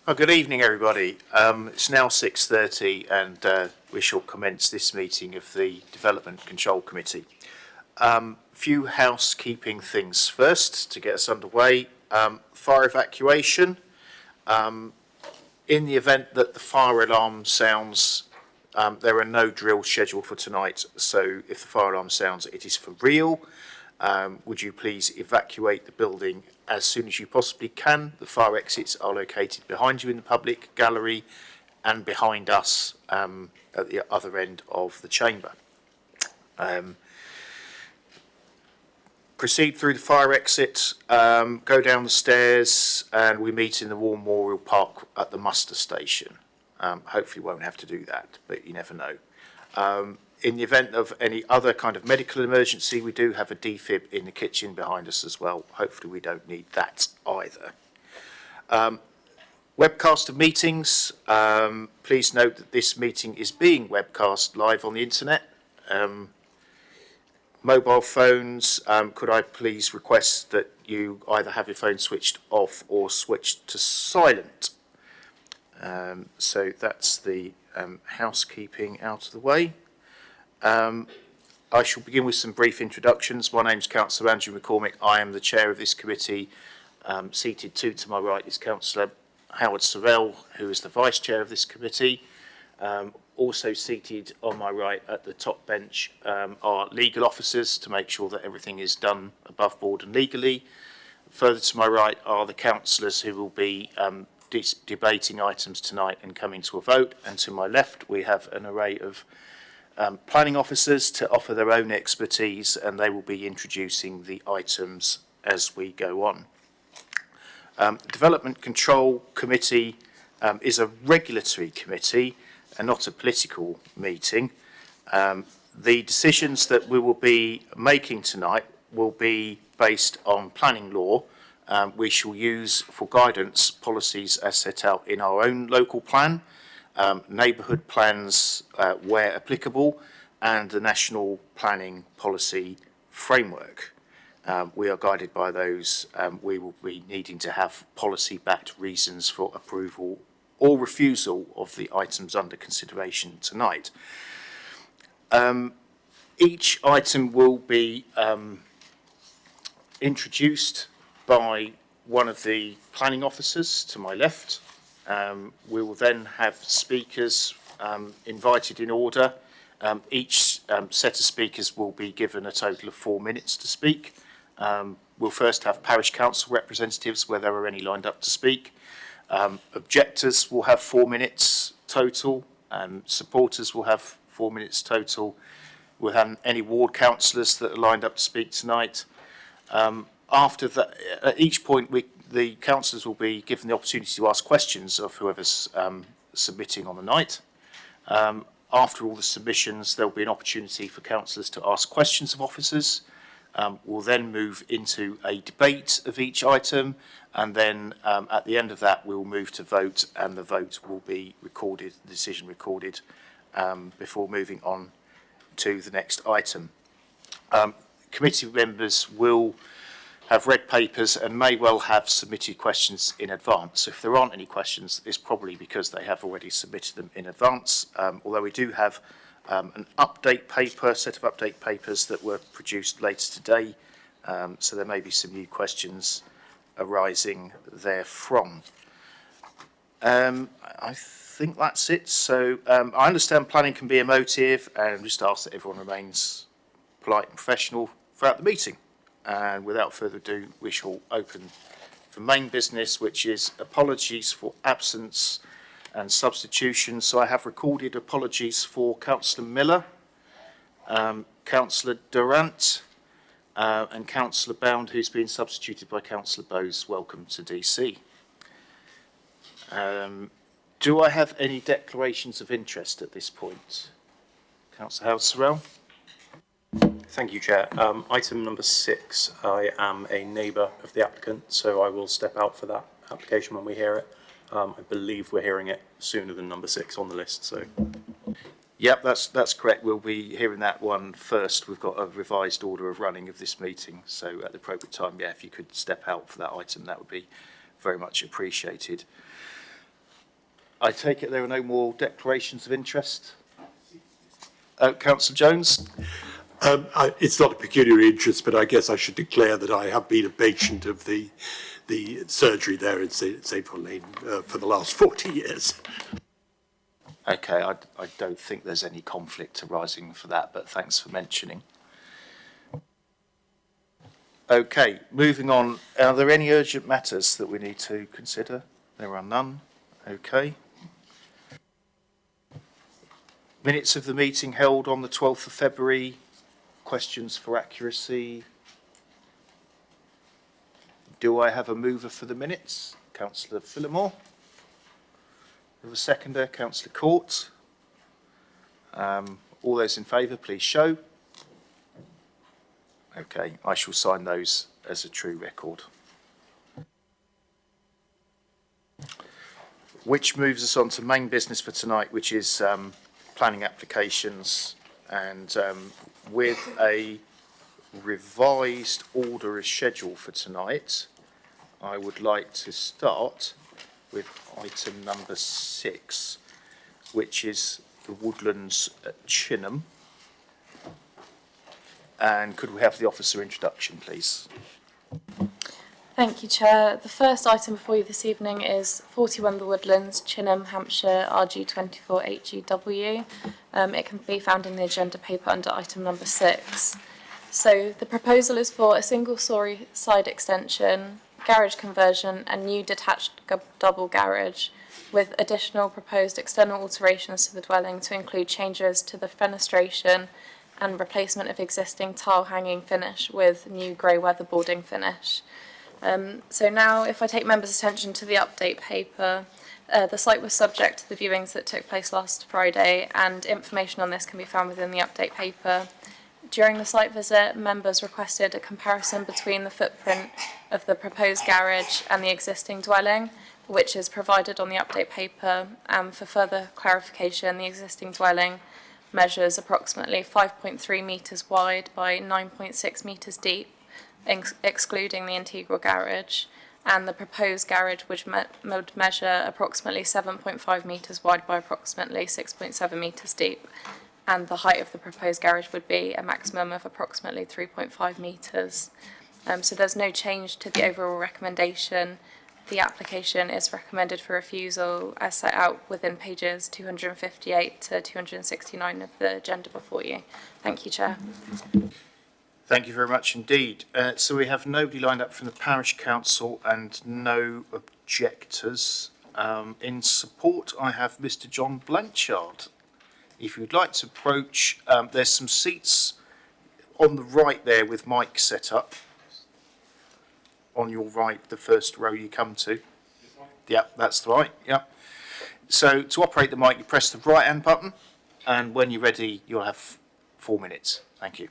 Well, good evening, everybody. It's now 6:30 and we shall commence this meeting of the Development Control Committee. Few housekeeping things first to get us underway. Fire evacuation. In the event that the fire alarm sounds, there are no drills scheduled for tonight, so if the fire alarm sounds, it is for real. Would you please evacuate the building as soon as you possibly can? The fire exits are located behind you in the public gallery and behind us at the other end of the chamber. Proceed through the fire exit, go down the stairs, and we meet in the War Memorial Park at the muster station. Hopefully we won't have to do that, but you never know. In the event of any other kind of medical emergency, we do have a defib in the kitchen behind us as well. Hopefully we don't need that either. Webcast of meetings. Please note that this meeting is being webcast live on the internet. Mobile phones, could I please request that you either have your phone switched off or switched to silent? So that's the housekeeping out of the way. I shall begin with some brief introductions. My name is Councillor Andrew McCormick. I am the chair of this committee. Seated to my right is Councillor Howard Sorrell, who is the vice chair of this committee. Also seated on my right at the top bench are legal officers to make sure that everything is done above board and legally. Further to my right are the councillors who will be debating items tonight and coming to a vote. And to my left we have an array of planning officers to offer their own expertise, and they will be introducing the items as we go on. The Development Control Committee is a regulatory committee and not a political meeting. The decisions that we will be making tonight will be based on planning law. We shall use for guidance policies as set out in our own local plan, neighbourhood plans where applicable, and the national planning policy framework. We are guided by those. We will be needing to have policy-backed reasons for approval or refusal of the items under consideration tonight. Each item will be introduced by one of the planning officers to my left. We will then have speakers invited in order. Each set of speakers will be given a total of 4 minutes to speak. We'll first have parish council representatives where there are any lined up to speak. Objectors will have 4 minutes total. Supporters will have 4 minutes total. We'll have any ward councillors that are lined up to speak tonight. After that, at each point, the councillors will be given the opportunity to ask questions of whoever's submitting on the night. After all the submissions, there will be an opportunity for councillors to ask questions of officers. We'll then move into a debate of each item, and then at the end of that we'll move to vote, and the vote will be recorded, the decision recorded, before moving on to the next item. Committee members will have read papers and may well have submitted questions in advance. If there aren't any questions, it's probably because they have already submitted them in advance, although we do have an update paper, set of update papers that were produced later today, so there may be some new questions arising therefrom. I think that's it. So I understand planning can be emotive, and just ask that everyone remains polite and professional throughout the meeting. And without further ado, we shall open for main business, which is apologies for absence and substitution. So I have recorded apologies for Councillor Miller, Councillor Durant, and Councillor Bound, who's been substituted by Councillor Bowes. Welcome to DC. Do I have any declarations of interest at this point? Councillor Howard Sorrell. Thank you, Chair. Item number 6, I am a neighbour of the applicant, so I will step out for that application when we hear it. I believe we're hearing it sooner than number 6 on the list. So, yep, that's correct. We'll be hearing that one first. We've got a revised order of running of this meeting, so at the appropriate time, yeah, if you could step out for that item, that would be very much appreciated. I take it there are no more declarations of interest? Councillor Jones? It's not a peculiar interest, but I guess I should declare that I have been a patient of the surgery there in St Paul Lane for the last 40 years. Okay, I don't think there's any conflict arising for that, but thanks for mentioning. Okay, moving on. Are there any urgent matters that we need to consider? There are none. Okay. Minutes of the meeting held on the 12th of February. Questions for accuracy. Do I have a mover for the minutes? Councillor Phillimore. We have a seconder, Councillor Court. All those in favour, please show. Okay, I shall sign those as a true record. Which moves us on to main business for tonight, which is planning applications, and with a revised order of schedule for tonight, I would like to start with item number 6, which is the Woodlands at Chinham. And could we have the officer introduction, please? Thank you, Chair. The first item before you this evening is 41 The Woodlands, Chinham, Hampshire, RG24HGW. It can be found in the agenda paper under item number 6. So the proposal is for a single-storey side extension, garage conversion and new detached double garage, with additional proposed external alterations to the dwelling to include changes to the fenestration and replacement of existing tile hanging finish with new grey weatherboarding finish. So now, if I take members' attention to the update paper, the site was subject to the viewings that took place last Friday, and information on this can be found within the update paper. During the site visit, members requested a comparison between the footprint of the proposed garage and the existing dwelling, which is provided on the update paper. For further clarification, the existing dwelling measures approximately 5.3 metres wide by 9.6 metres deep, excluding the integral garage, and the proposed garage would measure approximately 7.5 metres wide by approximately 6.7 metres deep, and the height of the proposed garage would be a maximum of approximately 3.5 metres. So there's no change to the overall recommendation. The application is recommended for refusal as set out within pages 258 to 269 of the agenda before you. Thank you, Chair. Thank you very much indeed. So we have nobody lined up from the Parish Council and no objectors. In support, I have Mr. John Blanchard. If you'd like to approach, there's some seats on the right there with mics set up. On your right, the first row you come to. Yeah, that's right. Yeah. So to operate the mic, you press the right hand button, and when you're ready, you'll have 4 minutes. Thank you.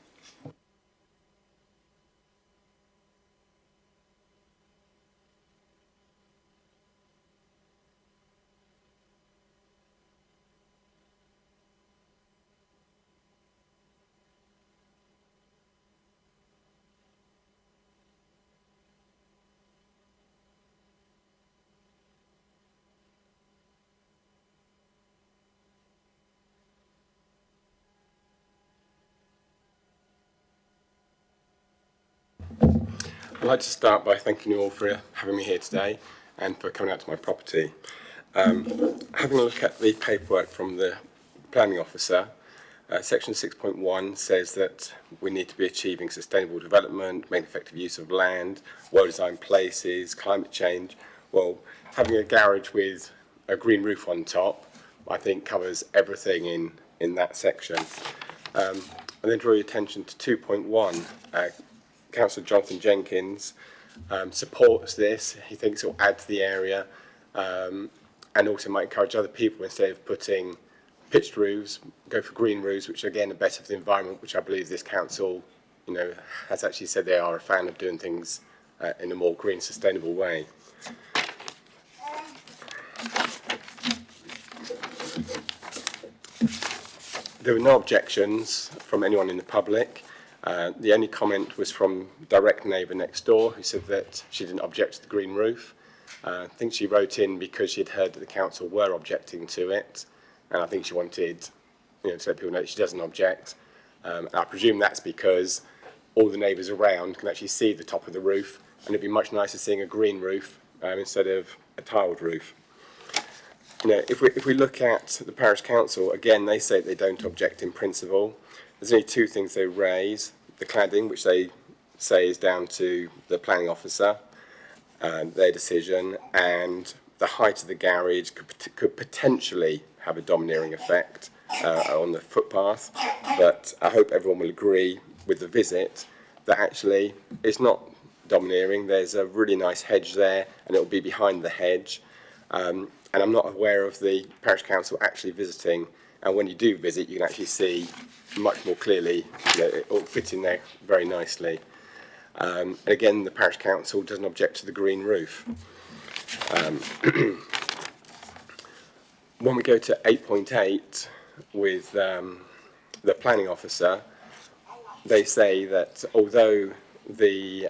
I'd like to start by thanking you all for having me here today and for coming out to my property. Having a look at the paperwork from the planning officer, section 6.1 says that we need to be achieving sustainable development, making effective use of land, well-designed places, climate change. Well, having a garage with a green roof on top, I think covers everything in that section. And then draw your attention to 2.1. Councillor Jonathan Jenkins supports this. He thinks it will add to the area and also might encourage other people, instead of putting pitched roofs, go for green roofs, which again are better for the environment, which I believe this council, has actually said they are a fan of doing things in a more green, sustainable way. There were no objections from anyone in the public. The only comment was from direct neighbour next door, who said that she didn't object to the green roof. I think she wrote in because she'd heard that the council were objecting to it, and I think she wanted, to let people know that she doesn't object. And I presume that's because all the neighbours around can actually see the top of the roof, and it'd be much nicer seeing a green roof instead of a tiled roof. If we look at the parish council, again, they say they don't object in principle. There's only two things they raise: the cladding, which they say is down to the planning officer, their decision, and the height of the garage could potentially have a domineering effect on the footpath. But I hope everyone will agree with the visit that actually it's not domineering. There's a really nice hedge there, and it will be behind the hedge. And I'm not aware of the parish council actually visiting. And when you do visit, you can actually see much more clearly. It all fits in there very nicely. And again, the parish council doesn't object to the green roof. When we go to 8.8 with the planning officer, they say that although the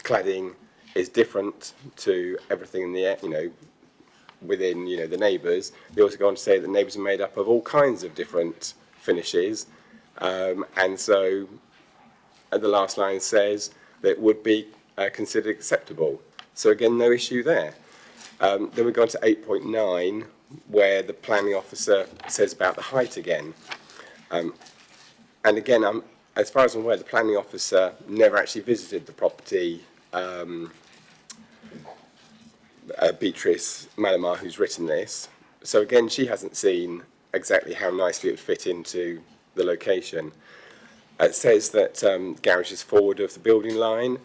cladding is different to everything in the within the neighbours, they also go on to say that neighbours are made up of all kinds of different finishes, and so the last line says that it would be considered acceptable. So again, no issue there. Then we go on to 8.9, where the planning officer says about the height again. And again, as far as I'm aware, the planning officer never actually visited the property. Beatrice Malamar, who's written this. So again, she hasn't seen exactly how nicely it would fit into the location. It says that garage is forward of the building line,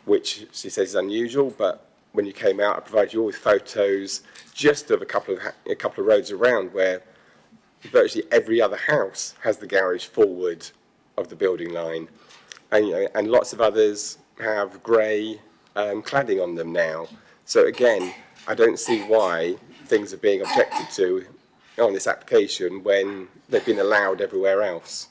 which she says is unusual, but when you came out, I provided you all with photos just of a couple of roads around where virtually every other house has the garage forward of the building line, and lots of others have grey cladding on them now. So again, I don't see why things are being objected to on this application when they've been allowed everywhere else.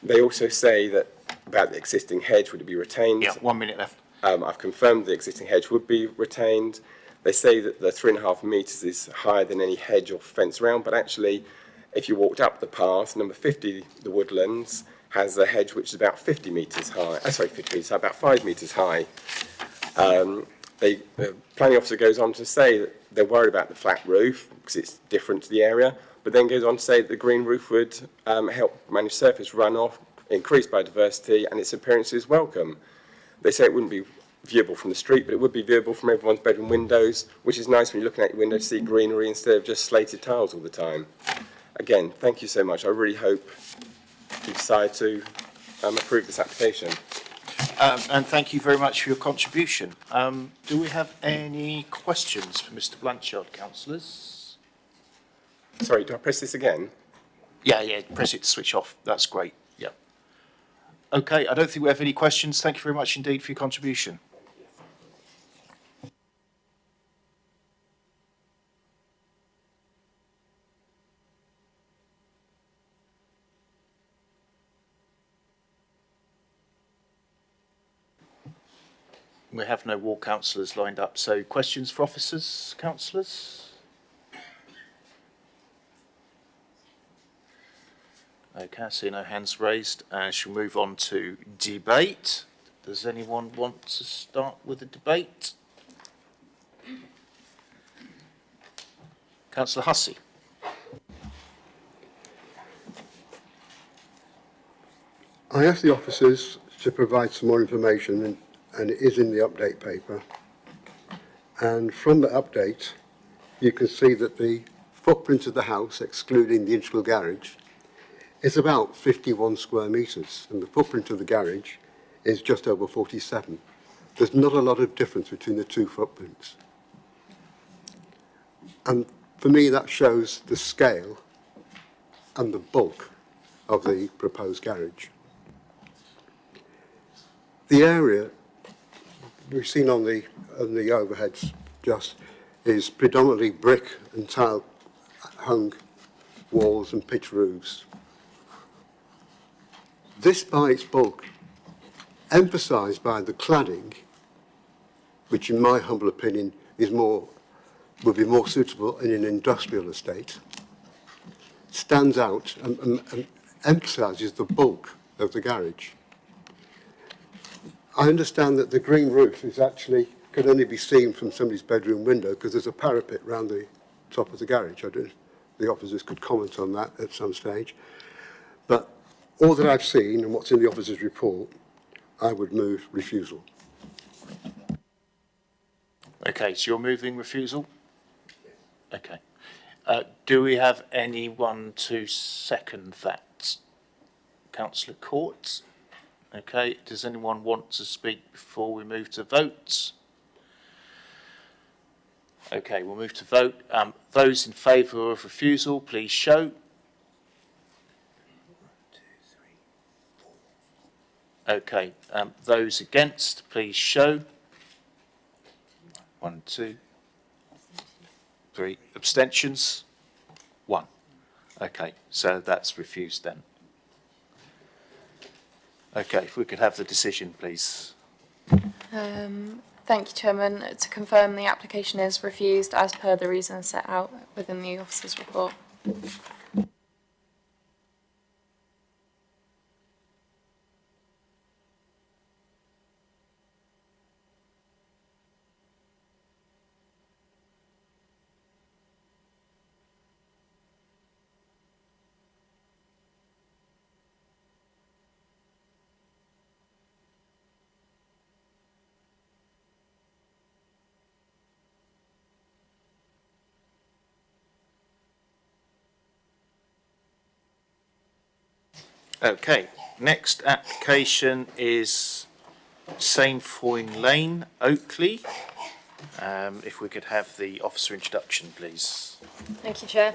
They also say that about the existing hedge, would it be retained? Yeah, 1 minute left. I've confirmed the existing hedge would be retained. They say that the 3.5 metres is higher than any hedge or fence around, but actually, if you walked up the path, number 50, the Woodlands, has a hedge which is about 50 metres high. 50 metres high, about 5 metres high. The planning officer goes on to say that they're worried about the flat roof because it's different to the area, but then goes on to say that the green roof would help manage surface runoff, increase biodiversity, and its appearance is welcome. They say it wouldn't be viewable from the street, but it would be viewable from everyone's bedroom windows, which is nice when you're looking out your window to see greenery instead of just slated tiles all the time. Again, thank you so much. I really hope you decide to approve this application. And thank you very much for your contribution. Do we have any questions for Mr. Blanchard, councillors? Sorry, do I press this again? Yeah, press it to switch off. That's great. Yeah. Okay, I don't think we have any questions. Thank you very much indeed for your contribution. We have no ward councillors lined up, so questions for officers, councillors? Okay, I see no hands raised, and shall move on to debate. Does anyone want to start with the debate? Councillor Hussey. I asked the officers to provide some more information, and it is in the update paper. And from the update, you can see that the footprint of the house, excluding the integral garage, is about 51 square metres, and the footprint of the garage is just over 47. There's not a lot of difference between the two footprints. And for me, that shows the scale and the bulk of the proposed garage. The area we've seen on the overheads just is predominantly brick and tile hung walls and pitch roofs. This by its bulk, emphasised by the cladding, which in my humble opinion would be more suitable in an industrial estate, stands out and emphasises the bulk of the garage. I understand that the green roof could only be seen from somebody's bedroom window because there's a parapet round the top of the garage. I don't know if the officers could comment on that at some stage. But all that I've seen and what's in the officer's report, I would move refusal. Okay, so you're moving refusal? Okay. Do we have anyone to second that? Councillor Court? Okay, does anyone want to speak before we move to vote? Okay, we'll move to vote. Those in favour of refusal, please show. 1, 2, 3, 4. Okay, those against, please show. 1, 2, 3. Abstentions? 1. Okay, so that's refused then. Okay, if we could have the decision, please. Thank you, Chairman. To confirm, the application is refused as per the reasons set out within the officer's report. Okay, next application is Sainfoin Lane, Oakley. If we could have the officer introduction, please. Thank you, Chair.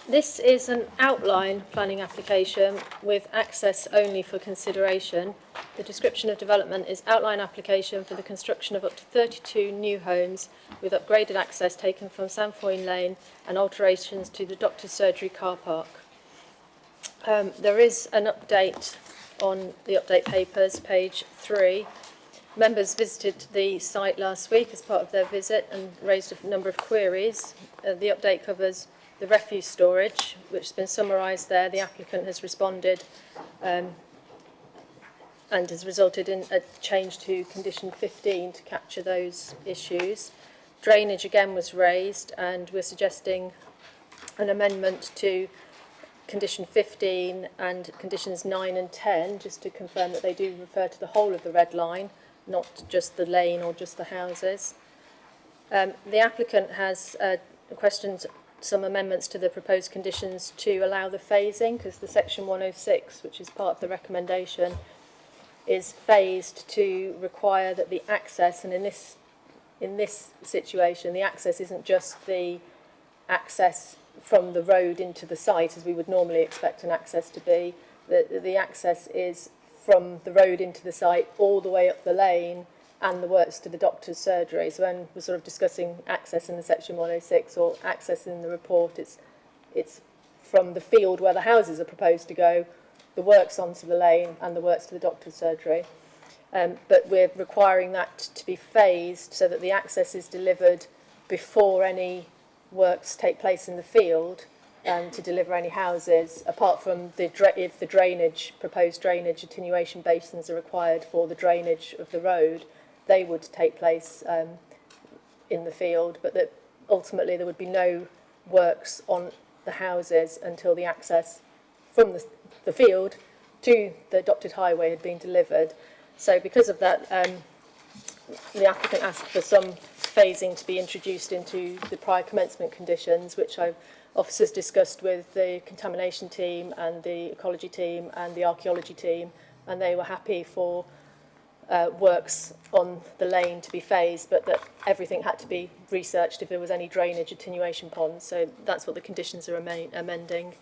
This is an outline planning application with access only for consideration. The description of development is outline application for the construction of up to 32 new homes with upgraded access taken from Sainfoin Lane and alterations to the doctor's surgery car park. There is an update on the update papers, page 3. Members visited the site last week as part of their visit and raised a number of queries. The update covers the refuse storage, which has been summarised there. The applicant has responded and has resulted in a change to condition 15 to capture those issues. Drainage again was raised, and we're suggesting an amendment to condition 15 and conditions 9 and 10, just to confirm that they do refer to the whole of the red line, not just the lane or just the houses. The applicant has questioned some amendments to the proposed conditions to allow the phasing, because the section 106, which is part of the recommendation, is phased to require that the access, and in this situation, the access isn't just the access from the road into the site as we would normally expect an access to be. The access is from the road into the site all the way up the lane and the works to the doctor's surgery. So when we're sort of discussing access in the section 106 or access in the report, it's from the field where the houses are proposed to go, the works onto the lane and the works to the doctor's surgery. But we're requiring that to be phased so that the access is delivered before any works take place in the field to deliver any houses, apart from if the drainage, proposed drainage attenuation basins are required for the drainage of the road, they would take place in the field, but that ultimately there would be no works on the houses until the access from the field to the adopted highway had been delivered. So because of that, the applicant asked for some phasing to be introduced into the prior commencement conditions, which officers discussed with the contamination team and the ecology team and the archaeology team, and they were happy for works on the lane to be phased, but that everything had to be researched if there was any drainage attenuation ponds. So that's what the conditions are amending.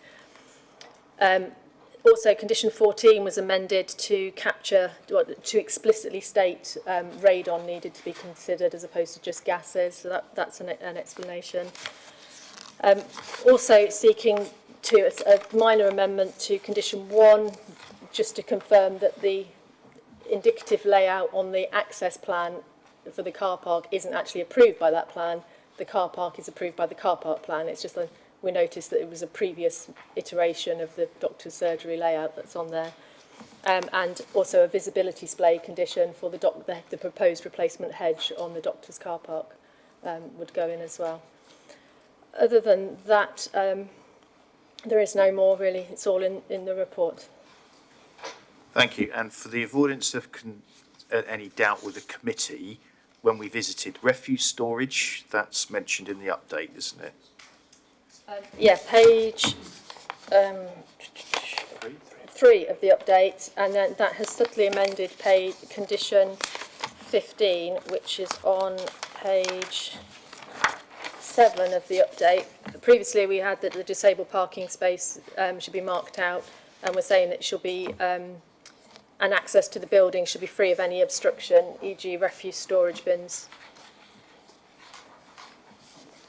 Also, condition 14 was amended to to explicitly state radon needed to be considered as opposed to just gases. So that's an explanation. Also seeking a minor amendment to condition 1, just to confirm that the indicative layout on the access plan for the car park isn't actually approved by that plan. The car park is approved by the car park plan. It's just that we noticed that it was a previous iteration of the doctor's surgery layout that's on there. And also a visibility display condition for the proposed replacement hedge on the doctor's car park would go in as well. Other than that, there is no more really. It's all in the report. Thank you. And for the avoidance of any doubt with the committee, when we visited refuse storage, that's mentioned in the update, isn't it? Yeah, page 3 of the update, and then that has subtly amended condition 15, which is on page 7 of the update. Previously we had that the disabled parking space should be marked out, and we're saying that it should be and access to the building should be free of any obstruction, e.g. refuse storage bins.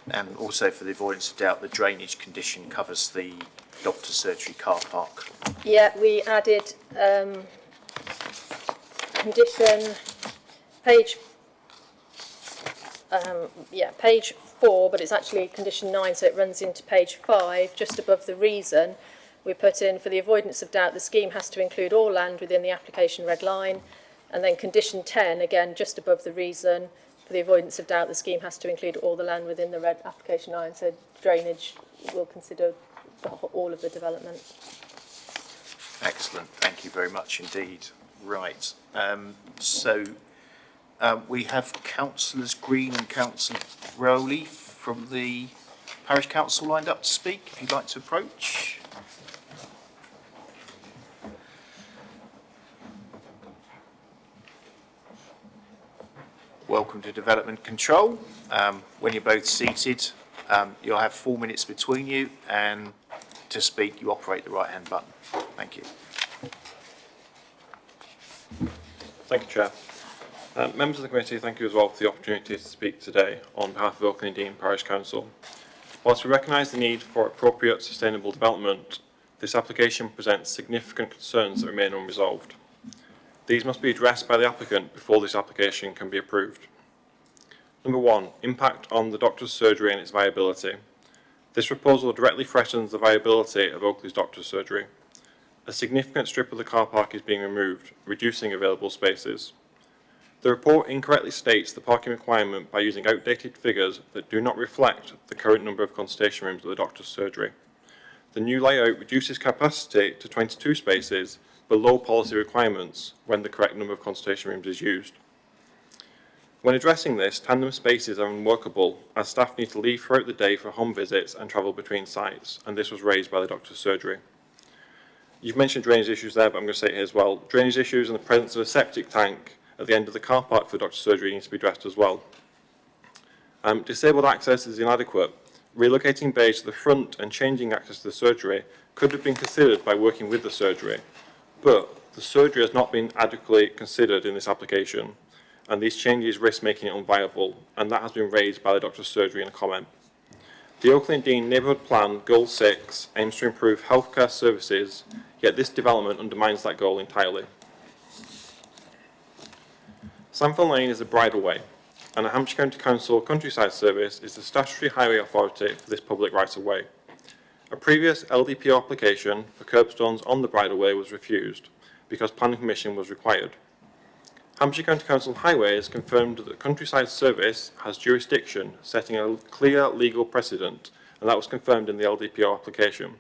And also for the avoidance of doubt, the drainage condition covers the doctor's surgery car park. Yeah, we added condition page 4, but it's actually condition 9, so it runs into page 5, just above the reason. We put in, for the avoidance of doubt, the scheme has to include all land within the application red line. And then condition 10, again, just above the reason, for the avoidance of doubt, the scheme has to include all the land within the red application line. So drainage will consider all of the development. Excellent. Thank you very much indeed. Right. We have Councillors Green and Councillor Rowley from the Parish Council lined up to speak, if you'd like to approach. Welcome to Development Control. When you're both seated, you'll have 4 minutes between you, and to speak, you operate the right-hand button. Thank you. Thank you, Chair. Members of the committee, thank you as well for the opportunity to speak today on behalf of Oakley and Dean Parish Council. Whilst we recognise the need for appropriate sustainable development, this application presents significant concerns that remain unresolved. These must be addressed by the applicant before this application can be approved. Number 1, impact on the doctor's surgery and its viability. This proposal directly threatens the viability of Oakley's doctor's surgery. A significant strip of the car park is being removed, reducing available spaces. The report incorrectly states the parking requirement by using outdated figures that do not reflect the current number of consultation rooms at the doctor's surgery. The new layout reduces capacity to 22 spaces below policy requirements when the correct number of consultation rooms is used. When addressing this, tandem spaces are unworkable as staff need to leave throughout the day for home visits and travel between sites, and this was raised by the doctor's surgery. You've mentioned drainage issues there, but I'm going to say it here as well. Drainage issues and the presence of a septic tank at the end of the car park for the doctor's surgery needs to be addressed as well. Disabled access is inadequate. Relocating bays to the front and changing access to the surgery could have been considered by working with the surgery, but the surgery has not been adequately considered in this application, and these changes risk making it unviable, and that has been raised by the doctor's surgery in a comment. The Oakley and Dean Neighbourhood Plan, Goal 6, aims to improve healthcare services, yet this development undermines that goal entirely. Sanford Lane is a bridleway, and the Hampshire County Council Countryside Service is the statutory highway authority for this public right-of-way. A previous LDPO application for curbstones on the bridleway was refused because planning permission was required. Hampshire County Council Highways confirmed that the Countryside Service has jurisdiction, setting a clear legal precedent, and that was confirmed in the LDPO application.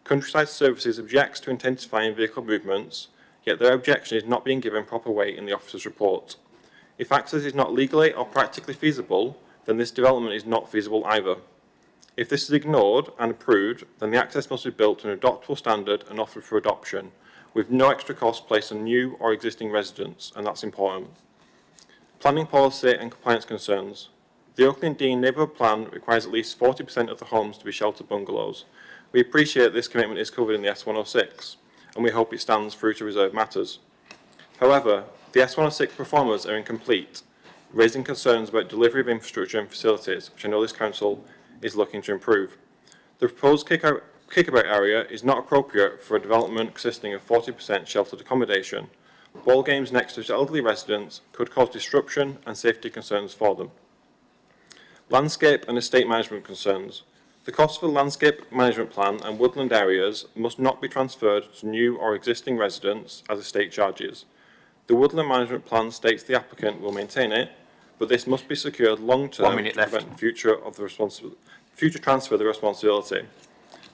Countryside Services objects to intensifying vehicle movements, yet their objection is not being given proper weight in the officer's report. If access is not legally or practically feasible, then this development is not feasible either. If this is ignored and approved, then the access must be built to an adoptable standard and offered for adoption, with no extra cost placed on new or existing residents, and that's important. Planning policy and compliance concerns. The Oakley and Dean Neighbourhood Plan requires at least 40% of the homes to be sheltered bungalows. We appreciate this commitment is covered in the S106, and we hope it stands through to reserve matters. However, the S106 performers are incomplete, raising concerns about delivery of infrastructure and facilities, which I know this council is looking to improve. The proposed kickabout area is not appropriate for a development consisting of 40% sheltered accommodation, Ball games next to elderly residents could cause disruption and safety concerns for them. Landscape and estate management concerns. The cost of a landscape management plan and woodland areas must not be transferred to new or existing residents as estate charges. The woodland management plan states the applicant will maintain it, but this must be secured long-term to prevent future transfer of the responsibility.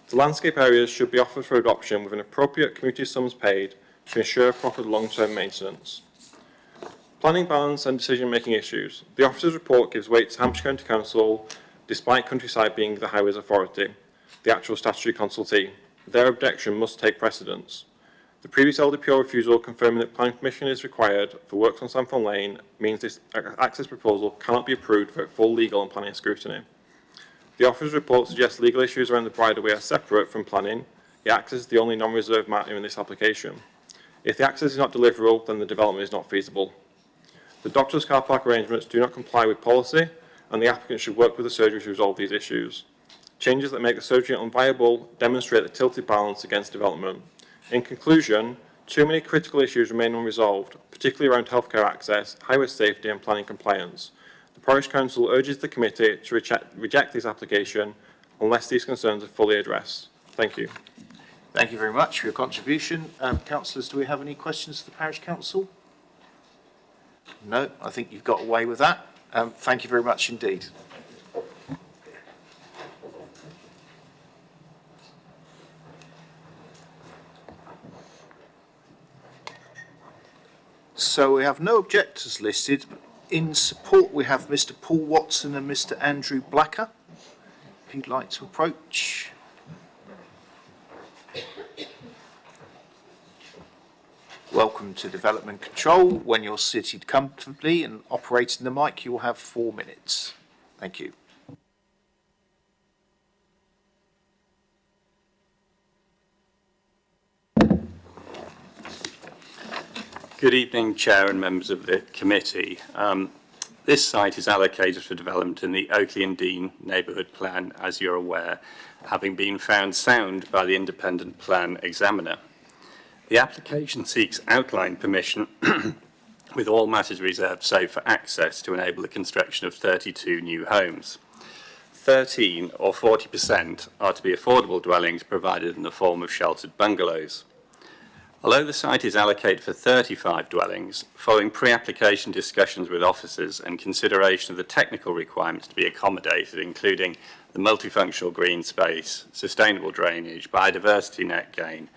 The landscape areas should be offered for adoption with an appropriate community sums paid to ensure proper long-term maintenance. Planning balance and decision-making issues. The officer's report gives weight to Hampshire County Council, despite Countryside being the Highways Authority, the actual statutory consultee. Their objection must take precedence. The previous LDPO refusal confirming that planning permission is required for works on Sandford Lane means this access proposal cannot be approved without full legal and planning scrutiny. The officer's report suggests legal issues around the bridleway are separate from planning, yet access is the only non-reserved matter in this application. If the access is not deliverable, then the development is not feasible. The doctor's car park arrangements do not comply with policy, and the applicant should work with the surgery to resolve these issues. Changes that make the surgery unviable demonstrate the tilted balance against development. In conclusion, too many critical issues remain unresolved, particularly around healthcare access, highway safety and planning compliance. The Parish Council urges the committee to reject this application unless these concerns are fully addressed. Thank you. Thank you very much for your contribution. Councillors, do we have any questions to the Parish Council? No, I think you've got away with that. Thank you very much indeed. So we have no objectors listed. In support, we have Mr. Paul Watson and Mr. Andrew Blacker. If you'd like to approach. Welcome to Development Control. When you're seated comfortably and operating the mic, you will have 4 minutes. Thank you. Good evening, Chair and members of the committee. This site is allocated for development in the Oakley and Dean neighbourhood plan, as you're aware, having been found sound by the independent plan examiner. The application seeks outline permission with all matters reserved save for access to enable the construction of 32 new homes. 13 or 40% are to be affordable dwellings provided in the form of sheltered bungalows. Although the site is allocated for 35 dwellings, following pre-application discussions with officers and consideration of the technical requirements to be accommodated, including the multifunctional green space, sustainable drainage, biodiversity net gain,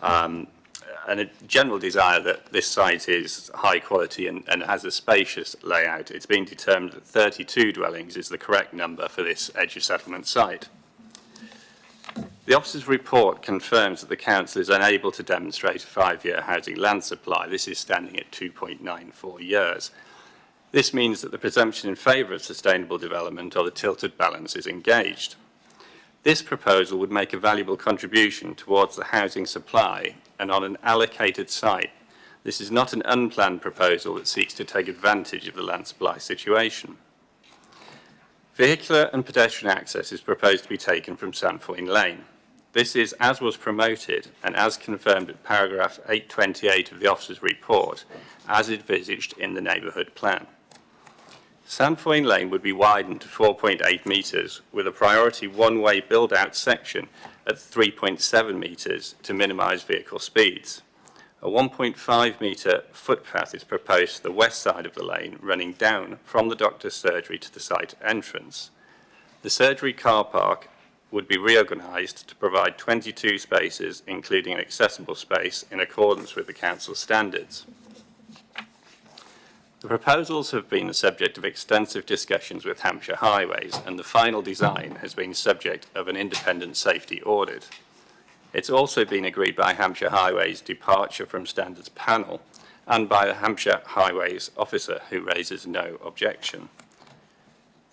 and a general desire that this site is high quality and has a spacious layout, it's been determined that 32 dwellings is the correct number for this edge of settlement site. The officer's report confirms that the council is unable to demonstrate a 5-year housing land supply. This is standing at 2.94 years. This means that the presumption in favour of sustainable development or the tilted balance is engaged. This proposal would make a valuable contribution towards the housing supply and on an allocated site. This is not an unplanned proposal that seeks to take advantage of the land supply situation. Vehicular and pedestrian access is proposed to be taken from Sandford Lane. This is as was promoted and as confirmed at paragraph 828 of the officer's report, as envisaged in the neighbourhood plan. Sandford Lane would be widened to 4.8 metres with a priority one-way build-out section at 3.7 metres to minimise vehicle speeds. A 1.5 metre footpath is proposed to the west side of the lane, running down from the doctor's surgery to the site entrance. The surgery car park would be reorganised to provide 22 spaces, including an accessible space, in accordance with the council standards. The proposals have been the subject of extensive discussions with Hampshire Highways, and the final design has been subject of an independent safety audit. It's also been agreed by Hampshire Highways' departure from standards panel and by the Hampshire Highways officer, who raises no objection.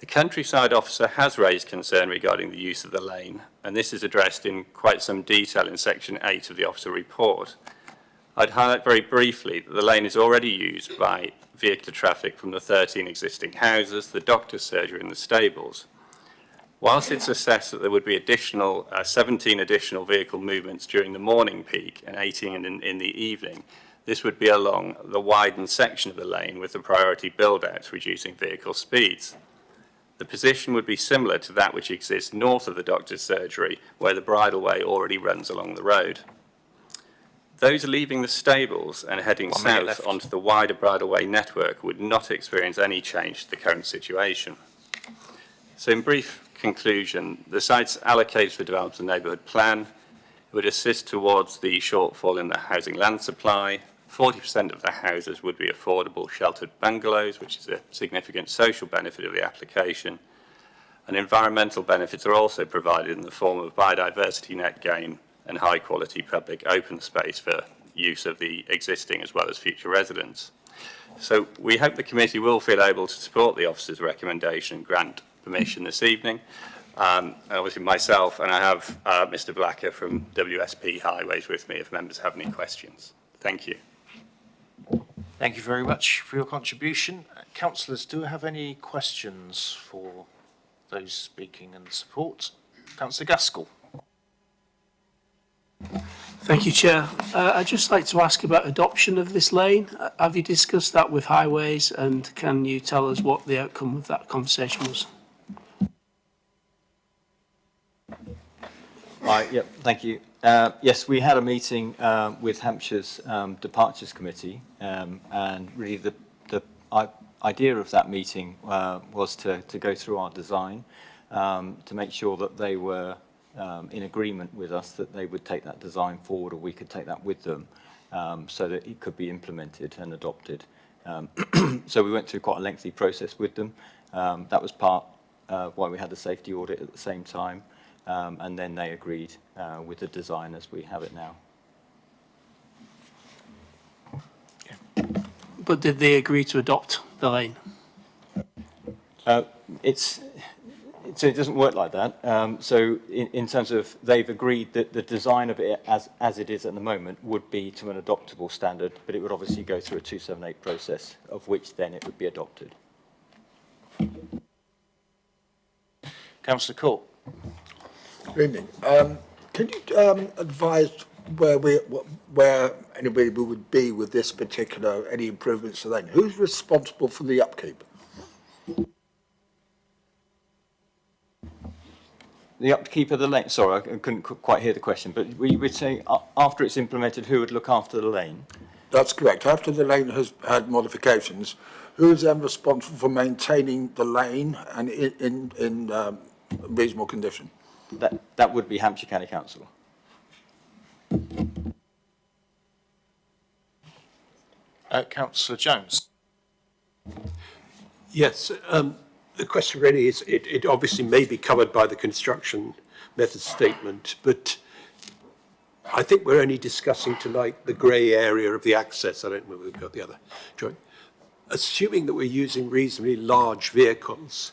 The countryside officer has raised concern regarding the use of the lane, and this is addressed in quite some detail in section 8 of the officer report. I'd highlight very briefly that the lane is already used by vehicular traffic from the 13 existing houses, the doctor's surgery and the stables. Whilst it's assessed that there would be 17 additional vehicle movements during the morning peak and 18 in the evening, This would be along the widened section of the lane with the priority build-outs reducing vehicle speeds. The position would be similar to that which exists north of the doctor's surgery, where the bridleway already runs along the road. Those leaving the stables and heading south onto the wider bridleway network would not experience any change to the current situation. So in brief conclusion, the site's allocated for development of the neighbourhood plan. It would assist towards the shortfall in the housing land supply. 40% of the houses would be affordable sheltered bungalows, which is a significant social benefit of the application. And environmental benefits are also provided in the form of biodiversity net gain and high quality public open space for use of the existing as well as future residents. So we hope the committee will feel able to support the officer's recommendation and grant permission this evening. And obviously myself, and I have Mr. Blacker from WSP Highways with me if members have any questions. Thank you. Thank you very much for your contribution. Councillors, do we have any questions for those speaking in support? Councillor Gaskell. Thank you, Chair. I'd just like to ask about adoption of this lane. Have you discussed that with Highways, and can you tell us what the outcome of that conversation was? Yep, thank you. Yes, we had a meeting with Hampshire's Departures Committee, and really the idea of that meeting was to go through our design, to make sure that they were in agreement with us that they would take that design forward, or we could take that with them, so that it could be implemented and adopted. So we went through quite a lengthy process with them. That was part why we had the safety audit at the same time. And then they agreed with the design as we have it now. But did they agree to adopt the lane? So it doesn't work like that. So in terms of, they've agreed that the design of it as it is at the moment would be to an adoptable standard, but it would obviously go through a 278 process, of which then it would be adopted. Councillor Court. Good evening. Can you advise where anybody would be with this particular, any improvements to the lane? Who's responsible for the upkeep? The upkeep of the lane, sorry, I couldn't quite hear the question, but we would say after it's implemented, who would look after the lane? That's correct. After the lane has had modifications, who is then responsible for maintaining the lane and in reasonable condition? That would be Hampshire County Council. Councillor Jones. Yes, the question really is, it obviously may be covered by the construction method statement, but I think we're only discussing tonight the grey area of the access. I don't know if we've got the other drawing. Assuming that we're using reasonably large vehicles,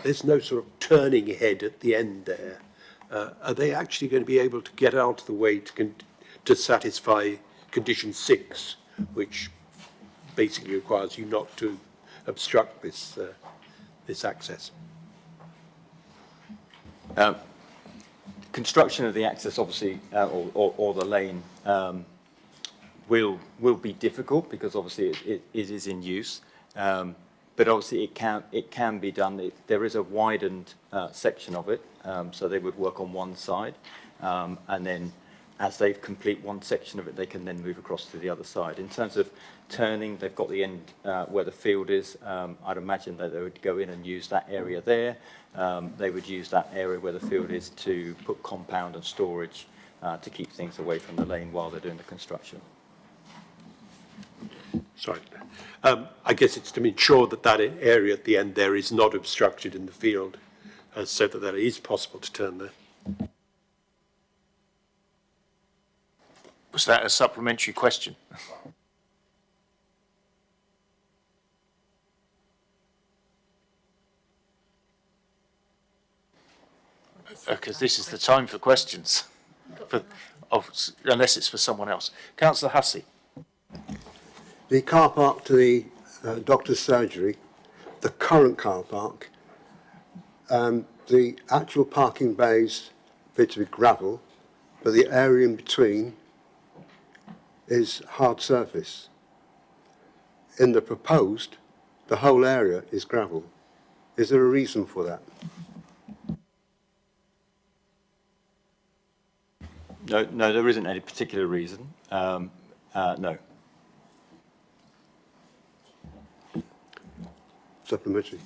there's no sort of turning head at the end there. Are they actually going to be able to get out of the way to satisfy condition 6, which basically requires you not to obstruct this access? Construction of the access, obviously, or the lane, will be difficult because obviously it is in use. But obviously it can be done. There is a widened section of it, so they would work on one side, and then as they complete one section of it, they can then move across to the other side. In terms of turning, they've got the end where the field is. I'd imagine that they would go in and use that area there. They would use that area where the field is to put compound and storage to keep things away from the lane while they're doing the construction. Sorry. I guess it's to ensure that that area at the end there is not obstructed in the field, so that it is possible to turn there. Was that a supplementary question? Because this is the time for questions, unless it's for someone else. Councillor Hussey. The car park to the doctor's surgery, the current car park, the actual parking bays appear to be gravel, but the area in between is hard surface. In the proposed, the whole area is gravel. Is there a reason for that? No, there isn't any particular reason. No. Supplementary.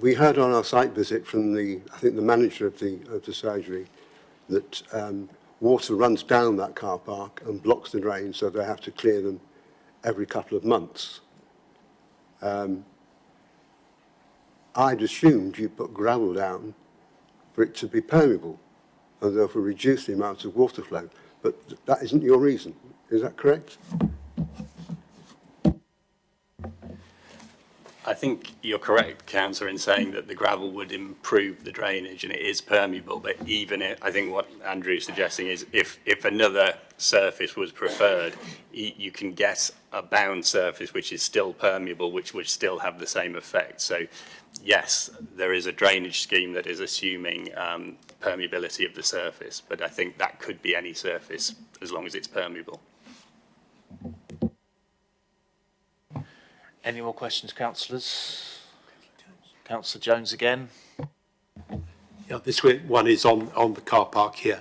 We heard on our site visit from I think the manager of the surgery, that water runs down that car park and blocks the drain, so they have to clear them every couple of months. I'd assumed you put gravel down for it to be permeable and therefore reduce the amount of water flow, but that isn't your reason. Is that correct? I think you're correct, Councillor, in saying that the gravel would improve the drainage and it is permeable, but even I think what Andrew is suggesting is if another surface was preferred, you can get a bound surface which is still permeable, which would still have the same effect. So yes, there is a drainage scheme that is assuming permeability of the surface, but I think that could be any surface as long as it's permeable. Any more questions, councillors? Councillor Jones again. Yeah, this one is on the car park here.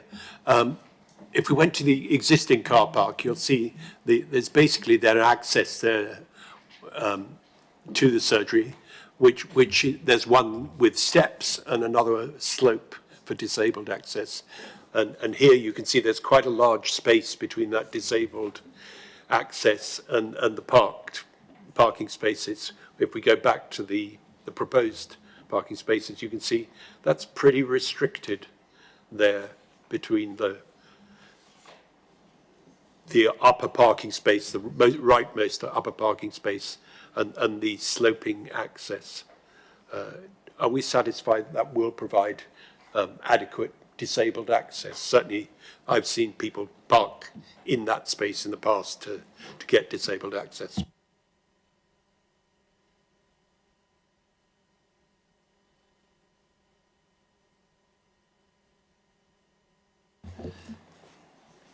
If we went to the existing car park, you'll see there's basically their access there to the surgery, which there's one with steps and another slope for disabled access. And here you can see there's quite a large space between that disabled access and the parking spaces. If we go back to the proposed parking spaces, you can see that's pretty restricted there between the upper parking space, the rightmost upper parking space, and the sloping access. Are we satisfied that will provide adequate disabled access? Certainly, I've seen people park in that space in the past to get disabled access.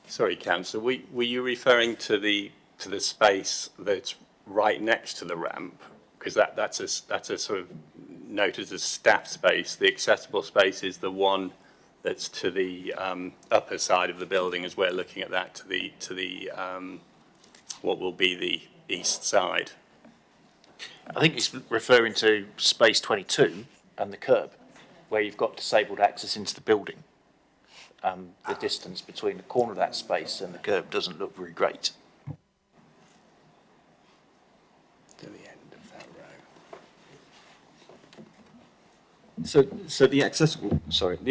Sorry, Councillor, were you referring to the space that's right next to the ramp? Because that's a sort of noted as staff space. The accessible space is the one that's to the upper side of the building, as we're looking at that, to the what will be the east side. I think he's referring to space 22 and the curb, where you've got disabled access into the building. The distance between the corner of that space and the curb doesn't look very great. To the end of that row. So the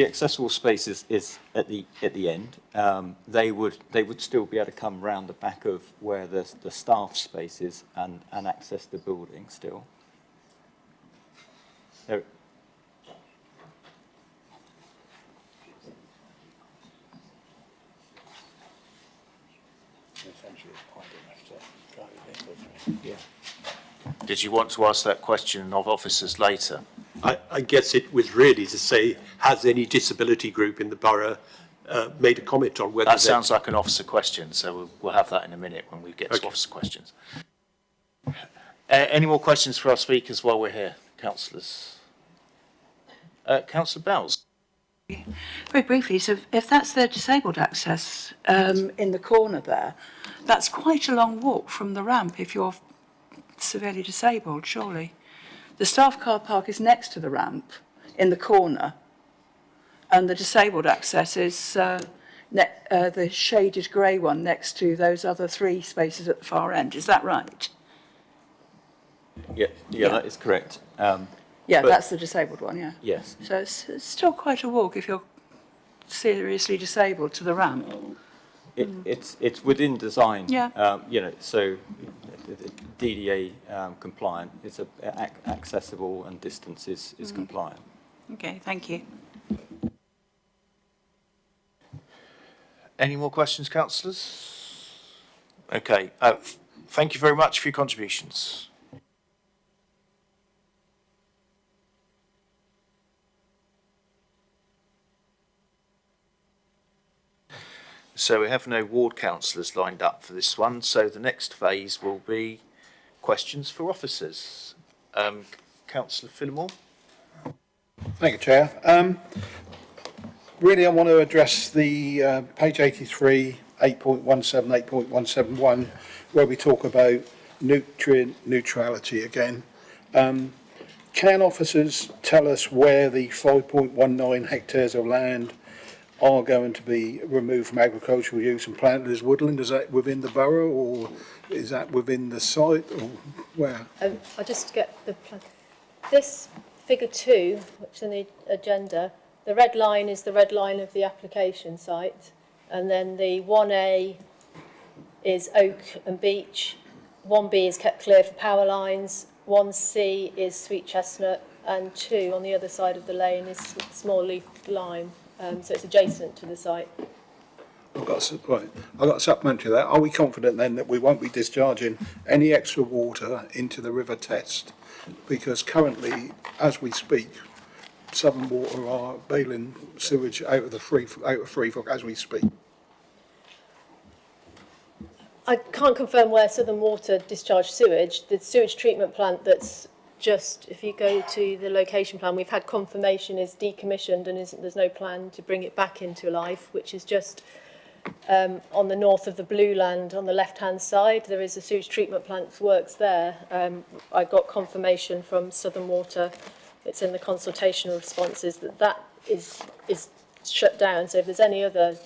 accessible space is at the end. They would still be able to come round the back of where the staff space is and access the building still. There, Yeah. Did you want to ask that question of officers later? I guess it was really to say, has any disability group in the borough made a comment on whether... That sounds like an officer question, so we'll have that in a minute when we get to officer questions. Any more questions for our speakers while we're here, councillors? Councillor Bells. Very briefly, so if that's the disabled access in the corner there, that's quite a long walk from the ramp if you're severely disabled, surely. The staff car park is next to the ramp in the corner, and the disabled access is the shaded grey one next to those other three spaces at the far end. Is that right? yeah, that is correct. Yeah, but- that's the disabled one, yeah. Yes. So it's still quite a walk if you're seriously disabled to the ramp. It's within design. Yeah. So DDA compliant. It's accessible and distance is compliant. Okay, thank you. Any more questions, councillors? Okay. Thank you very much for your contributions. So we have no ward councillors lined up for this one, so the next phase will be questions for officers. Councillor Phillimore? Thank you, Chair. Really, I want to address the page 83, 8.17, 8.171, where we talk about nutrient neutrality again. Can officers tell us where the 5.19 hectares of land are going to be removed from agricultural use and planted as woodland? Is that within the borough, or is that within the site, or where? I'll just get the plan. This figure 2, which is in the agenda, the red line is the red line of the application site, and then the 1A is oak and beech, 1B is kept clear for power lines, 1C is sweet chestnut, and 2 on the other side of the lane is small leaf lime. So it's adjacent to the site. I've got a supplementary to that. Are we confident then that we won't be discharging any extra water into the River Test? Because currently, as we speak, Southern Water are bailing sewage out of Freefork as we speak. I can't confirm where Southern Water discharge sewage. The sewage treatment plant that's just, if you go to the location plan, we've had confirmation is decommissioned and there's no plan to bring it back into life, which is just on the north of the Blue Land on the left-hand side. There is a sewage treatment plant that works there. I got confirmation from Southern Water, it's in the consultation responses, that is shut down. So if there's any other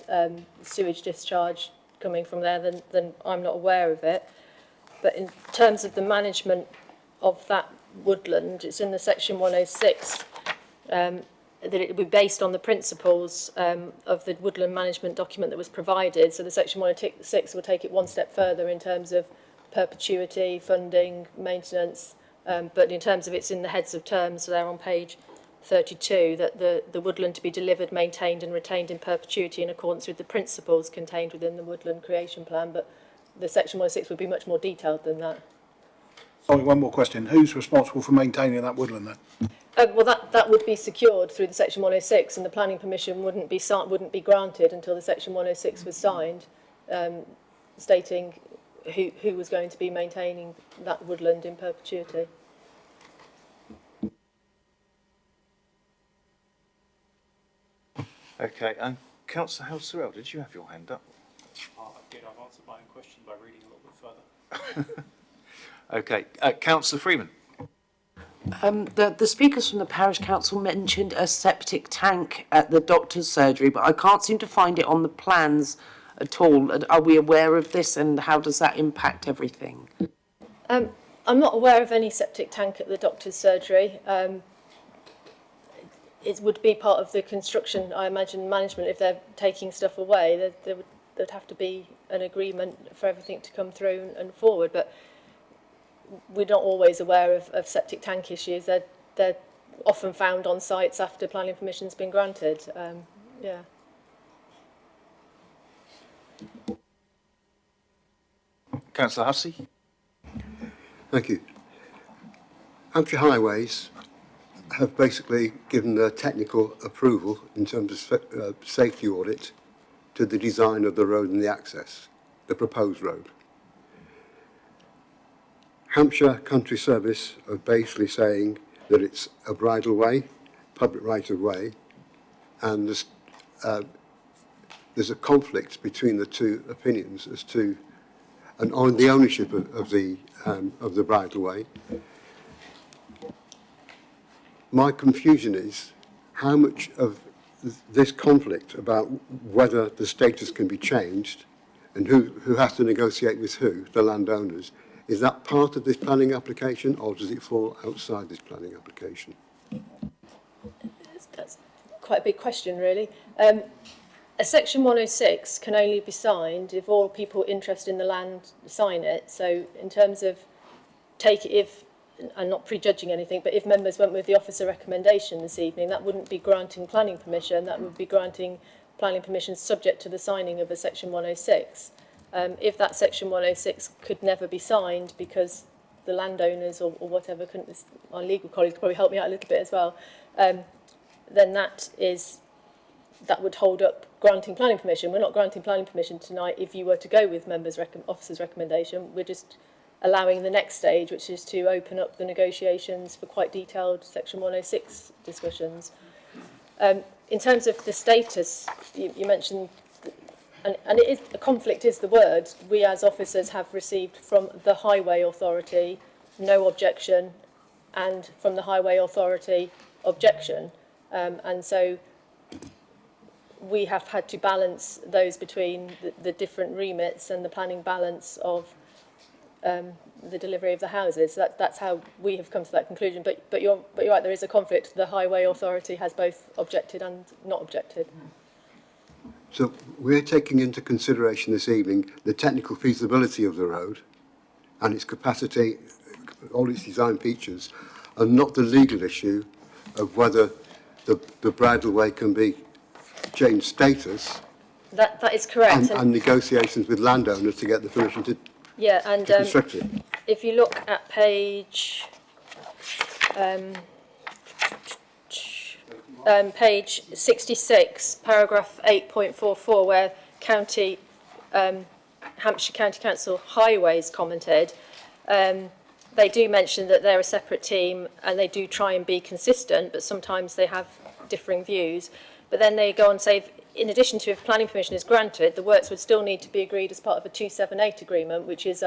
sewage discharge coming from there, then I'm not aware of it. But in terms of the management of that woodland, it's in the section 106, that it would be based on the principles of the woodland management document that was provided. So the section 106 will take it one step further in terms of perpetuity, funding, maintenance, but in terms of it's in the heads of terms, so they're on page 32, that the woodland to be delivered, maintained and retained in perpetuity in accordance with the principles contained within the woodland creation plan, but the section 106 would be much more detailed than that. Sorry, one more question. Who's responsible for maintaining that woodland then? Well, that would be secured through the section 106, and the planning permission wouldn't be granted until the section 106 was signed, stating who was going to be maintaining that woodland in perpetuity. Okay, and Councillor House-Sorrell, did you have your hand up? I did. I've answered my own question by reading a little bit further. Okay, Councillor Freeman. The speakers from the parish council mentioned a septic tank at the doctor's surgery, but I can't seem to find it on the plans at all. Are we aware of this, and how does that impact everything? I'm not aware of any septic tank at the doctor's surgery. It would be part of the construction, I imagine, management. If they're taking stuff away, there'd have to be an agreement for everything to come through and forward. But we're not always aware of septic tank issues. They're often found on sites after planning permission's been granted. Yeah. Councillor Hussey. Thank you. Hampshire Highways have basically given their technical approval in terms of safety audit to the design of the road and the access, the proposed road. Hampshire Country Service are basically saying that it's a bridle way, public right of way, and there's a conflict between the two opinions as to on the ownership of the bridle way. My confusion is how much of this conflict about whether the status can be changed and who has to negotiate with who, the landowners, is that part of this planning application, or does it fall outside this planning application? That's quite a big question, really. A section 106 can only be signed if all people interested in the land sign it. So in terms of I'm not prejudging anything, but if members went with the officer recommendation this evening, that wouldn't be granting planning permission, that would be granting planning permission subject to the signing of a section 106. If that section 106 could never be signed because the landowners or whatever couldn't, my legal colleagues could probably help me out a little bit as well, then that is that would hold up granting planning permission. We're not granting planning permission tonight if you were to go with officers' recommendation. We're just allowing the next stage, which is to open up the negotiations for quite detailed Section 106 discussions. In terms of the status, you mentioned, and it is, a conflict is the word, we as officers have received from the Highway Authority no objection, and from the Highway Authority objection. And so we have had to balance those between the different remits and the planning balance of the delivery of the houses. That's how we have come to that conclusion. But you're right, there is a conflict. The Highway Authority has both objected and not objected. So we're taking into consideration this evening the technical feasibility of the road and its capacity, all its design features, and not the legal issue of whether the bridleway can be changed status. That is correct. And negotiations with landowners to get the permission to construct it. If you look at page page 66, paragraph 8.44, where Hampshire County Council Highways commented, they do mention that they're a separate team and they do try and be consistent, but sometimes they have differing views. But then they go on to say, in addition to if planning permission is granted, the works would still need to be agreed as part of a 278 agreement, which is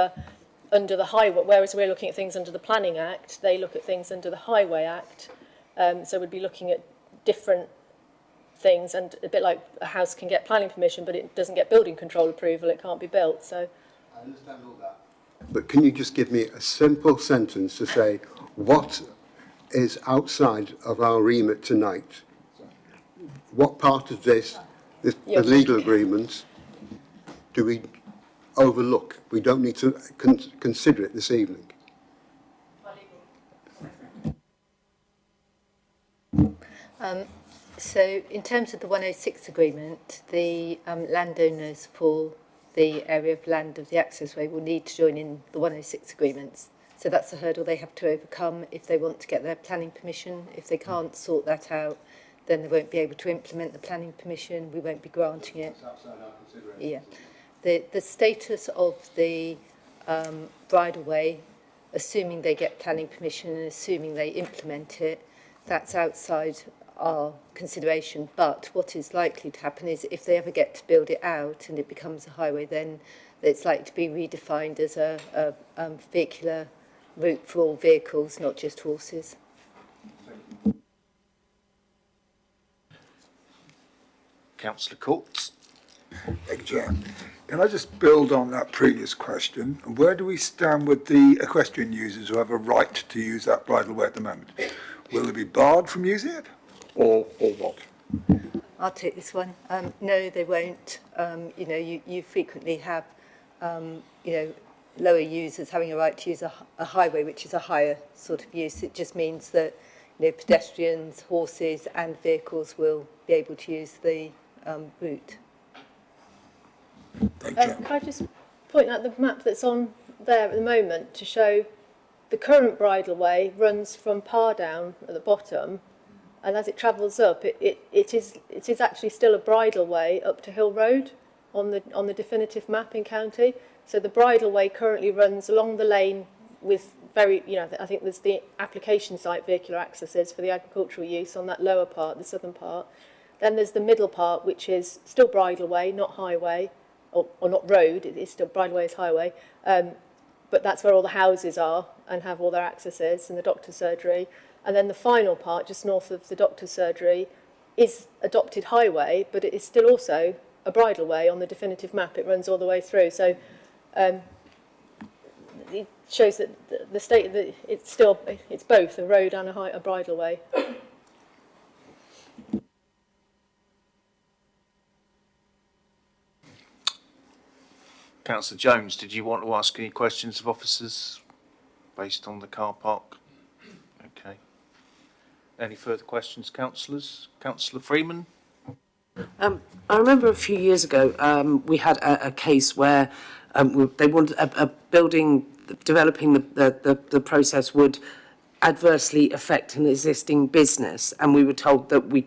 under the highway, whereas we're looking at things under the Planning Act, they look at things under the Highway Act. So we'd be looking at different things, and a bit like a house can get planning permission, but it doesn't get building control approval, it can't be built. So I understand all that. But can you just give me a simple sentence to say what is outside of our remit tonight? What part of the legal agreements do we overlook? We don't need to consider it this evening. So in terms of the 106 agreement, the landowners for the area of land of the accessway will need to join in the 106 agreements. So that's a hurdle they have to overcome if they want to get their planning permission. If they can't sort that out, then they won't be able to implement the planning permission. We won't be granting it. Yeah. The status of the bridleway, assuming they get planning permission and assuming they implement it, that's outside our consideration. But what is likely to happen is if they ever get to build it out and it becomes a highway, then it's likely to be redefined as a vehicular route for all vehicles, not just horses. Councillor Courts. Thank you, Chair. Can I just build on that previous question? Where do we stand with the equestrian users who have a right to use that bridleway at the moment? Will they be barred from using it, or what? I'll take this one. No, they won't. You frequently have, lower users having a right to use a highway, which is a higher sort of use. It just means that pedestrians, horses and vehicles will be able to use the route. Can I just point out the map that's on there at the moment to show the current bridleway runs from Pardown at the bottom, and as it travels up, it is actually still a bridleway up to Hill Road on the definitive map in county. So the bridleway currently runs along the lane with I think there's the application site vehicular accesses for the agricultural use on that lower part, the southern part. Then there's the middle part, which is still bridleway, not highway, or not road, it's still bridleway is highway. But that's where all the houses are and have all their accesses, and the doctor's surgery. And then the final part, just north of the doctor's surgery, is adopted highway, but it is still also a bridleway on the definitive map. It runs all the way through. So it shows that the state that it's both a road and a bridleway. Councillor Jones, did you want to ask any questions of officers based on the car park? Okay. Any further questions, councillors? Councillor Freeman? I remember a few years ago we had a case where they wanted a building, developing the process would adversely affect an existing business, and we were told that we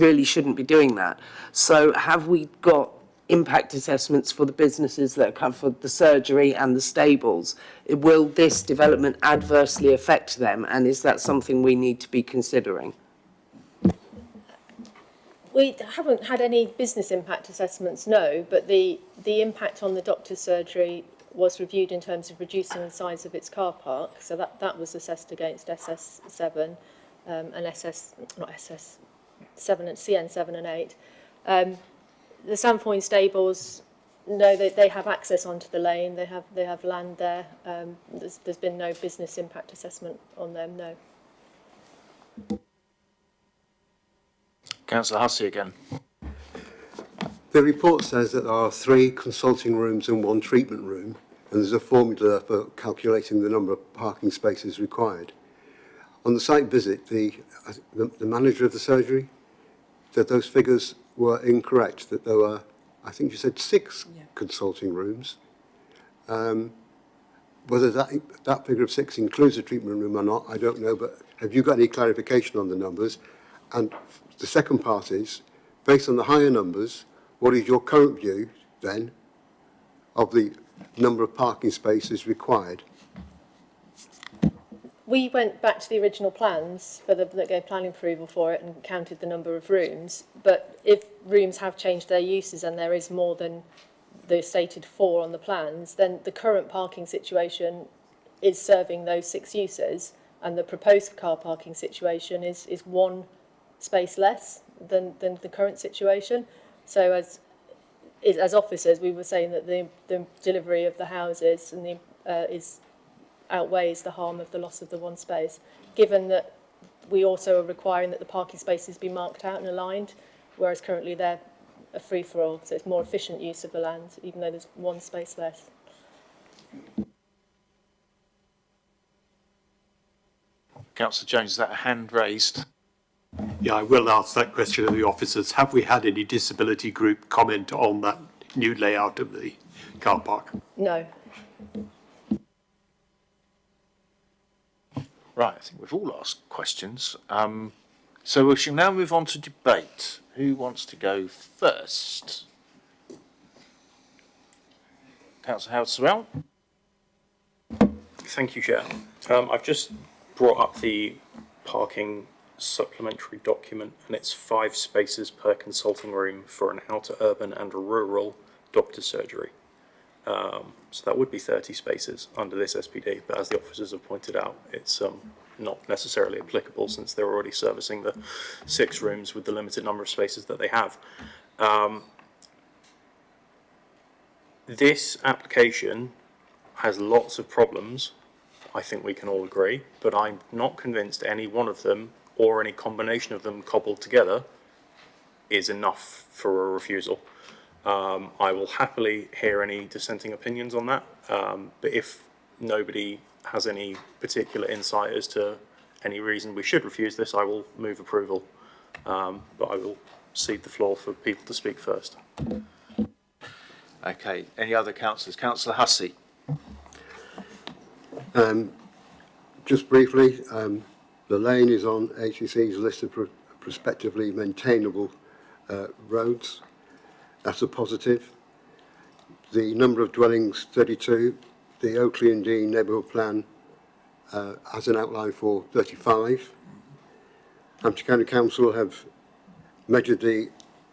really shouldn't be doing that. So have we got impact assessments for the businesses that come for the surgery and the stables? Will this development adversely affect them, and is that something we need to be considering? We haven't had any business impact assessments, no, but the impact on the doctor's surgery was reviewed in terms of reducing the size of its car park, so that was assessed against SS7 and SS7 and CN7 and 8. The Sandfoyne stables, no, they have access onto the lane. They have land there. There's been no business impact assessment on them, no. Councillor Hussey again. The report says that there are 3 consulting rooms and 1 treatment room, and there's a formula for calculating the number of parking spaces required. On the site visit, the manager of the surgery said those figures were incorrect, that there were, I think you said 6 consulting rooms. Whether that figure of 6 includes a treatment room or not, I don't know, but have you got any clarification on the numbers? And the second part is, based on the higher numbers, what is your current view, then, of the number of parking spaces required? We went back to the original plans that gave planning approval for it and counted the number of rooms. But if rooms have changed their uses and there is more than the stated 4 on the plans, then the current parking situation is serving those 6 uses, and the proposed car parking situation is 1 space less than the current situation. So as officers, we were saying that the delivery of the houses and outweighs the harm of the loss of the 1 space, given that we also are requiring that the parking spaces be marked out and aligned, whereas currently they're a free-for-all, so it's more efficient use of the land, even though there's 1 space less. Councillor Jones, is that a hand raised? Yeah, I will ask that question of the officers. Have we had any disability group comment on that new layout of the car park? No. Right, I think we've all asked questions. So we shall now move on to debate. Who wants to go first? Councillor Howard-Sorrell. Thank you, Chair. I've just brought up the parking supplementary document, and it's 5 spaces per consulting room for an outer urban and rural doctor's surgery. So that would be 30 spaces under this SPD, but as the officers have pointed out, it's not necessarily applicable since they're already servicing the 6 rooms with the limited number of spaces that they have. This application has lots of problems, I think we can all agree, but I'm not convinced any one of them or any combination of them cobbled together is enough for a refusal. I will happily hear any dissenting opinions on that, but if nobody has any particular insight as to any reason we should refuse this, I will move approval, but I will cede the floor for people to speak first. Okay, any other councillors? Councillor Hussey. Just briefly, the lane is on HEC's list of prospectively maintainable roads. That's a positive. The number of dwellings, 32. The Oakley and Dean neighbourhood plan has an outline for 35. Hampshire County Council have measured through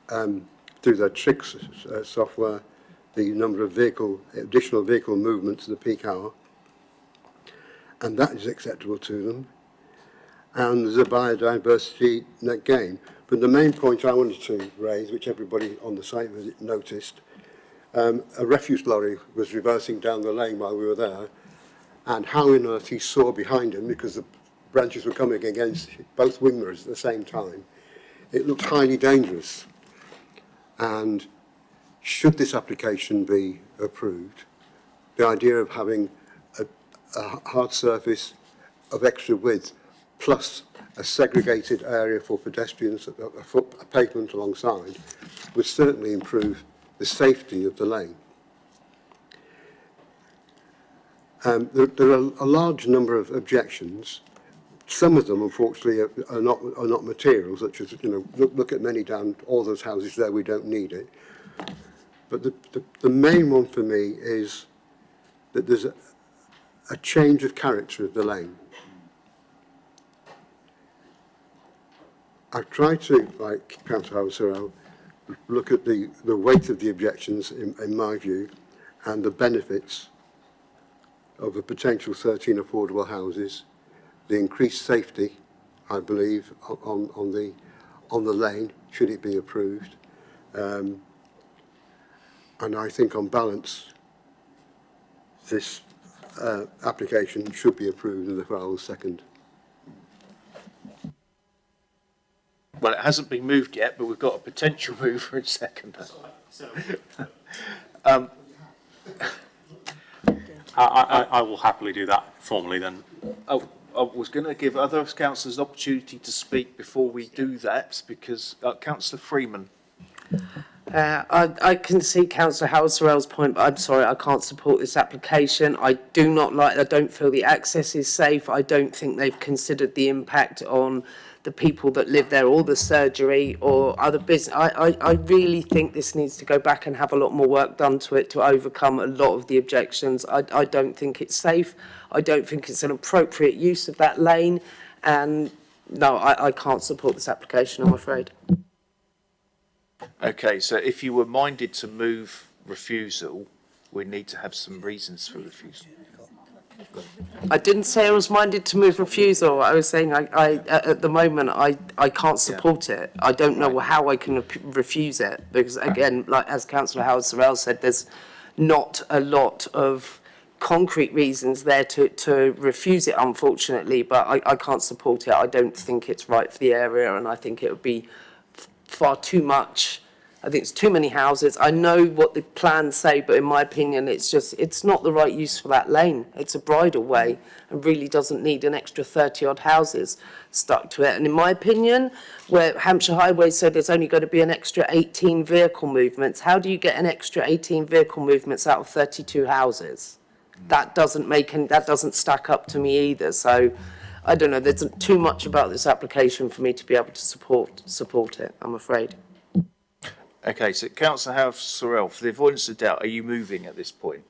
their TRICS software, the number of additional vehicle movements at the peak hour, and that is acceptable to them. And there's a biodiversity net gain. But the main point I wanted to raise, which everybody on the site visit noticed, a refuse lorry was reversing down the lane while we were there, and how on earth he saw behind him, because the branches were coming against both wing mirrors at the same time. It looked highly dangerous. And should this application be approved, the idea of having a hard surface of extra width plus a segregated area for pedestrians, a pavement alongside, would certainly improve the safety of the lane. There are a large number of objections. some of them, unfortunately, are not material, such as, you know, look at many down, all those houses there, we don't need it. But the main one for me is that there's a change of character of the lane. I've tried to, like Councillor Howard-Sorrell, look at the weight of the objections, in my view, and the benefits of a potential 13 affordable houses, the increased safety, I believe, on the lane, should it be approved. And I think on balance, this application should be approved, and therefore I will second. Well, it hasn't been moved yet, but we've got a potential mover and seconder. I will happily do that formally then. Oh, I was going to give other councillors an opportunity to speak before we do that, because Councillor Freeman. I can see Councillor Howard-Sorrell's point, but I'm sorry, I can't support this application. I don't feel the access is safe. I don't think they've considered the impact on the people that live there, or the surgery, or other business. I really think this needs to go back and have a lot more work done to it to overcome a lot of the objections. I don't think it's safe. I don't think it's an appropriate use of that lane. And no, I can't support this application, I'm afraid. Okay, so if you were minded to move refusal, we need to have some reasons for refusal. I didn't say I was minded to move refusal. I was saying at the moment I can't support it. I don't know how I can refuse it, because again, like as Councillor Howard-Sorrell said, there's not a lot of concrete reasons there to refuse it, unfortunately, but I can't support it. I don't think it's right for the area, and I think it would be far too much. I think it's too many houses. I know what the plans say, but in my opinion, it's not the right use for that lane. It's a bridleway and really doesn't need an extra 30-odd houses stuck to it. And in my opinion, where Hampshire Highway said there's only going to be an extra 18 vehicle movements, how do you get an extra 18 vehicle movements out of 32 houses? That doesn't stack up to me either. So I don't know. There's too much about this application for me to be able to support it, I'm afraid. Okay, so Councillor Howard-Sorrell, for the avoidance of doubt, are you moving at this point?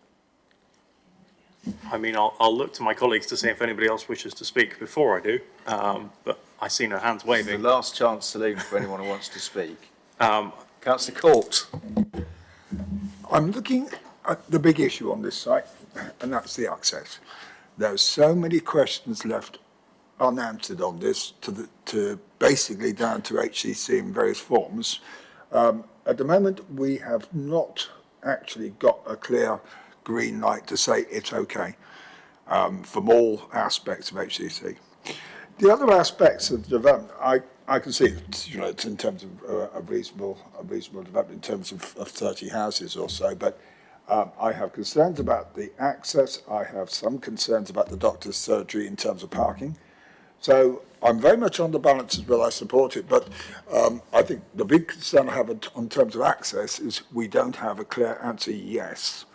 I mean, I'll look to my colleagues to see if anybody else wishes to speak before I do, but I see no hands waving. The last chance saloon for anyone who wants to speak. Councillor Court. I'm looking at the big issue on this site, and that's the access. There's so many questions left unanswered on this, to basically down to HCC in various forms. At the moment, we have not actually got a clear green light to say it's okay from all aspects of HCC. The other aspects of the development, I can see, you know, it's in terms of a reasonable development in terms of 30 houses or so, but I have concerns about the access. I have some concerns about the doctor's surgery in terms of parking. So I'm very much on the balance as well. I support it, but I think the big concern I have in terms of access is we don't have a clear answer yes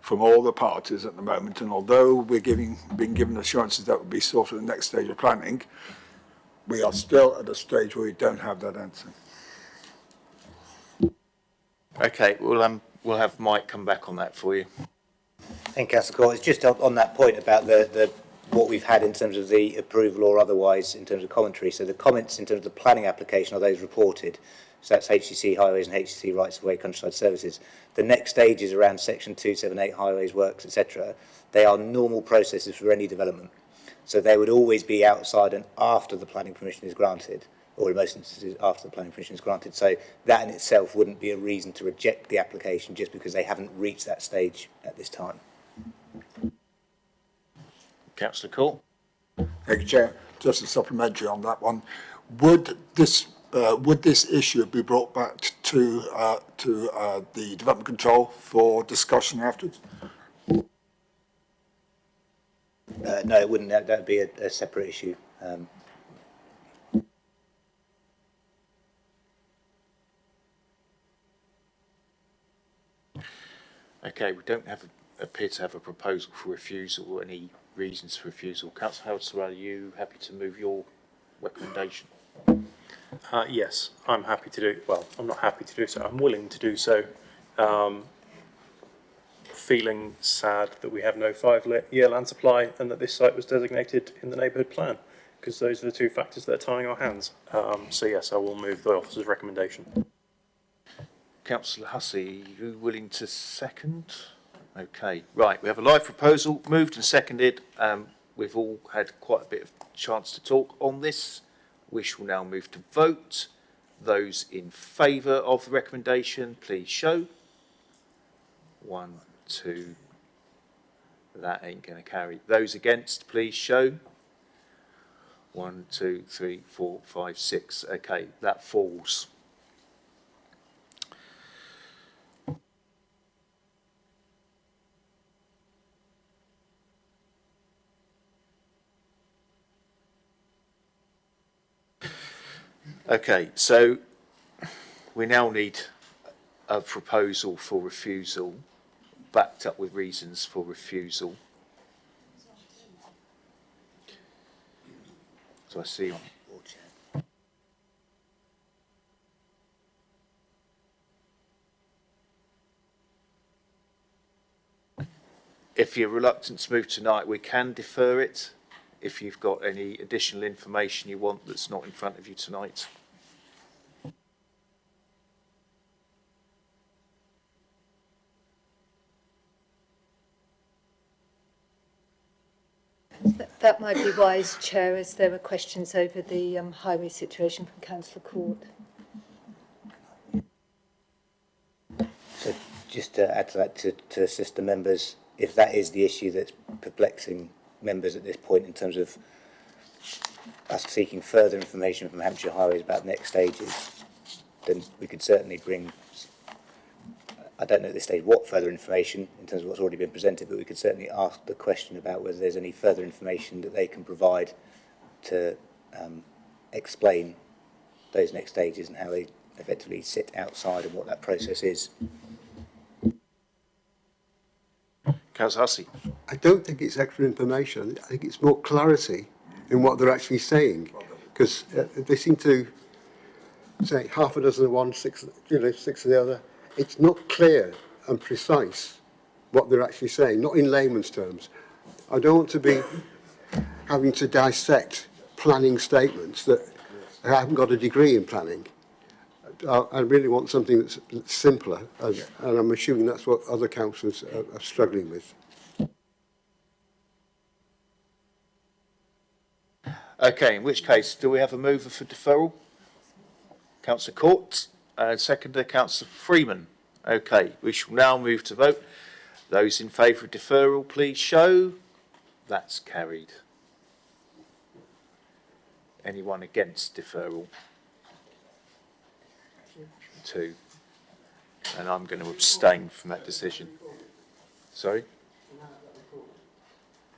from all the parties at the moment. And although we're being given assurances that will be sorted in the next stage of planning, we are still at a stage where we don't have that answer. Okay, we'll have Mike come back on that for you. Thank you, Councillor Court. It's just on that point about the what we've had in terms of the approval or otherwise in terms of commentary. So the comments in terms of the planning application are those reported. So that's HCC Highways and HCC Rights of Way Countryside Services. The next stage is around Section 278 Highways Works, etc. They are normal processes for any development. So they would always be outside and after the planning permission is granted, or in most instances after the planning permission is granted. So that in itself wouldn't be a reason to reject the application just because they haven't reached that stage at this time. Councillor Cole. Thank you, Chair. Just a supplementary on that one. Would this issue be brought back to the development control for discussion afterwards? No, it wouldn't. That would be a separate issue. Okay, we don't appear to have a proposal for refusal or any reasons for refusal. Councillor Howard, are you happy to move your recommendation? Yes, I'm happy to do, well, I'm not happy to do so, I'm willing to do so. Feeling sad that we have no 5-year land supply and that this site was designated in the neighbourhood plan, because those are the two factors that are tying our hands. So yes, I will move the officer's recommendation. Councillor Hussey, are you willing to second? Okay, right, we have a live proposal, moved and seconded. We've all had quite a bit of chance to talk on this. We shall now move to vote. Those in favour of the recommendation, please show. 1, 2. That ain't going to carry. Those against, please show. 1, 2, 3, 4, 5, 6. Okay, that falls. Okay, so we now need a proposal for refusal, backed up with reasons for refusal. So I see. If you're reluctant to move tonight, we can defer it if you've got any additional information you want that's not in front of you tonight. That might be wise, Chair, as there were questions over the highway situation from Councillor Court. So just to add to that, to assist the members, if that is the issue that's perplexing members at this point in terms of us seeking further information from Hampshire Highways about next stages, then we could certainly bring, I don't know at this stage what further information in terms of what's already been presented, but we could certainly ask the question about whether there's any further information that they can provide to explain those next stages and how they effectively sit outside and what that process is. Councillor Hussey. I don't think it's extra information. I think it's more clarity in what they're actually saying, because they seem to say half a dozen of one, 6 of the other. It's not clear and precise what they're actually saying, not in layman's terms. I don't want to be having to dissect planning statements that I haven't got a degree in planning. I really want something that's simpler, and I'm assuming that's what other councillors are struggling with. Okay, in which case, do we have a mover for deferral? Councillor Court, and seconder Councillor Freeman. Okay, we shall now move to vote. Those in favour of deferral, please show. That's carried. Anyone against deferral? 2. And I'm going to abstain from that decision. Sorry?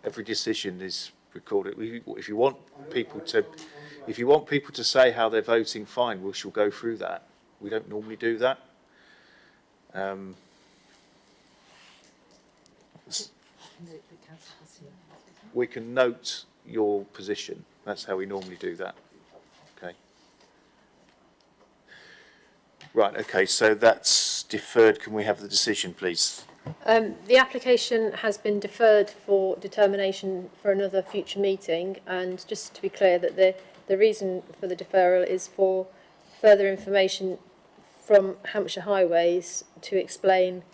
Every decision is recorded. If you want people to say how they're voting, fine, we shall go through that. We don't normally do that. We can note your position. That's how we normally do that. Okay. Right, okay, so that's deferred. Can we have the decision, please? The application has been deferred for determination for another future meeting, and just to be clear that the reason for the deferral is for further information from Hampshire Highways to explain,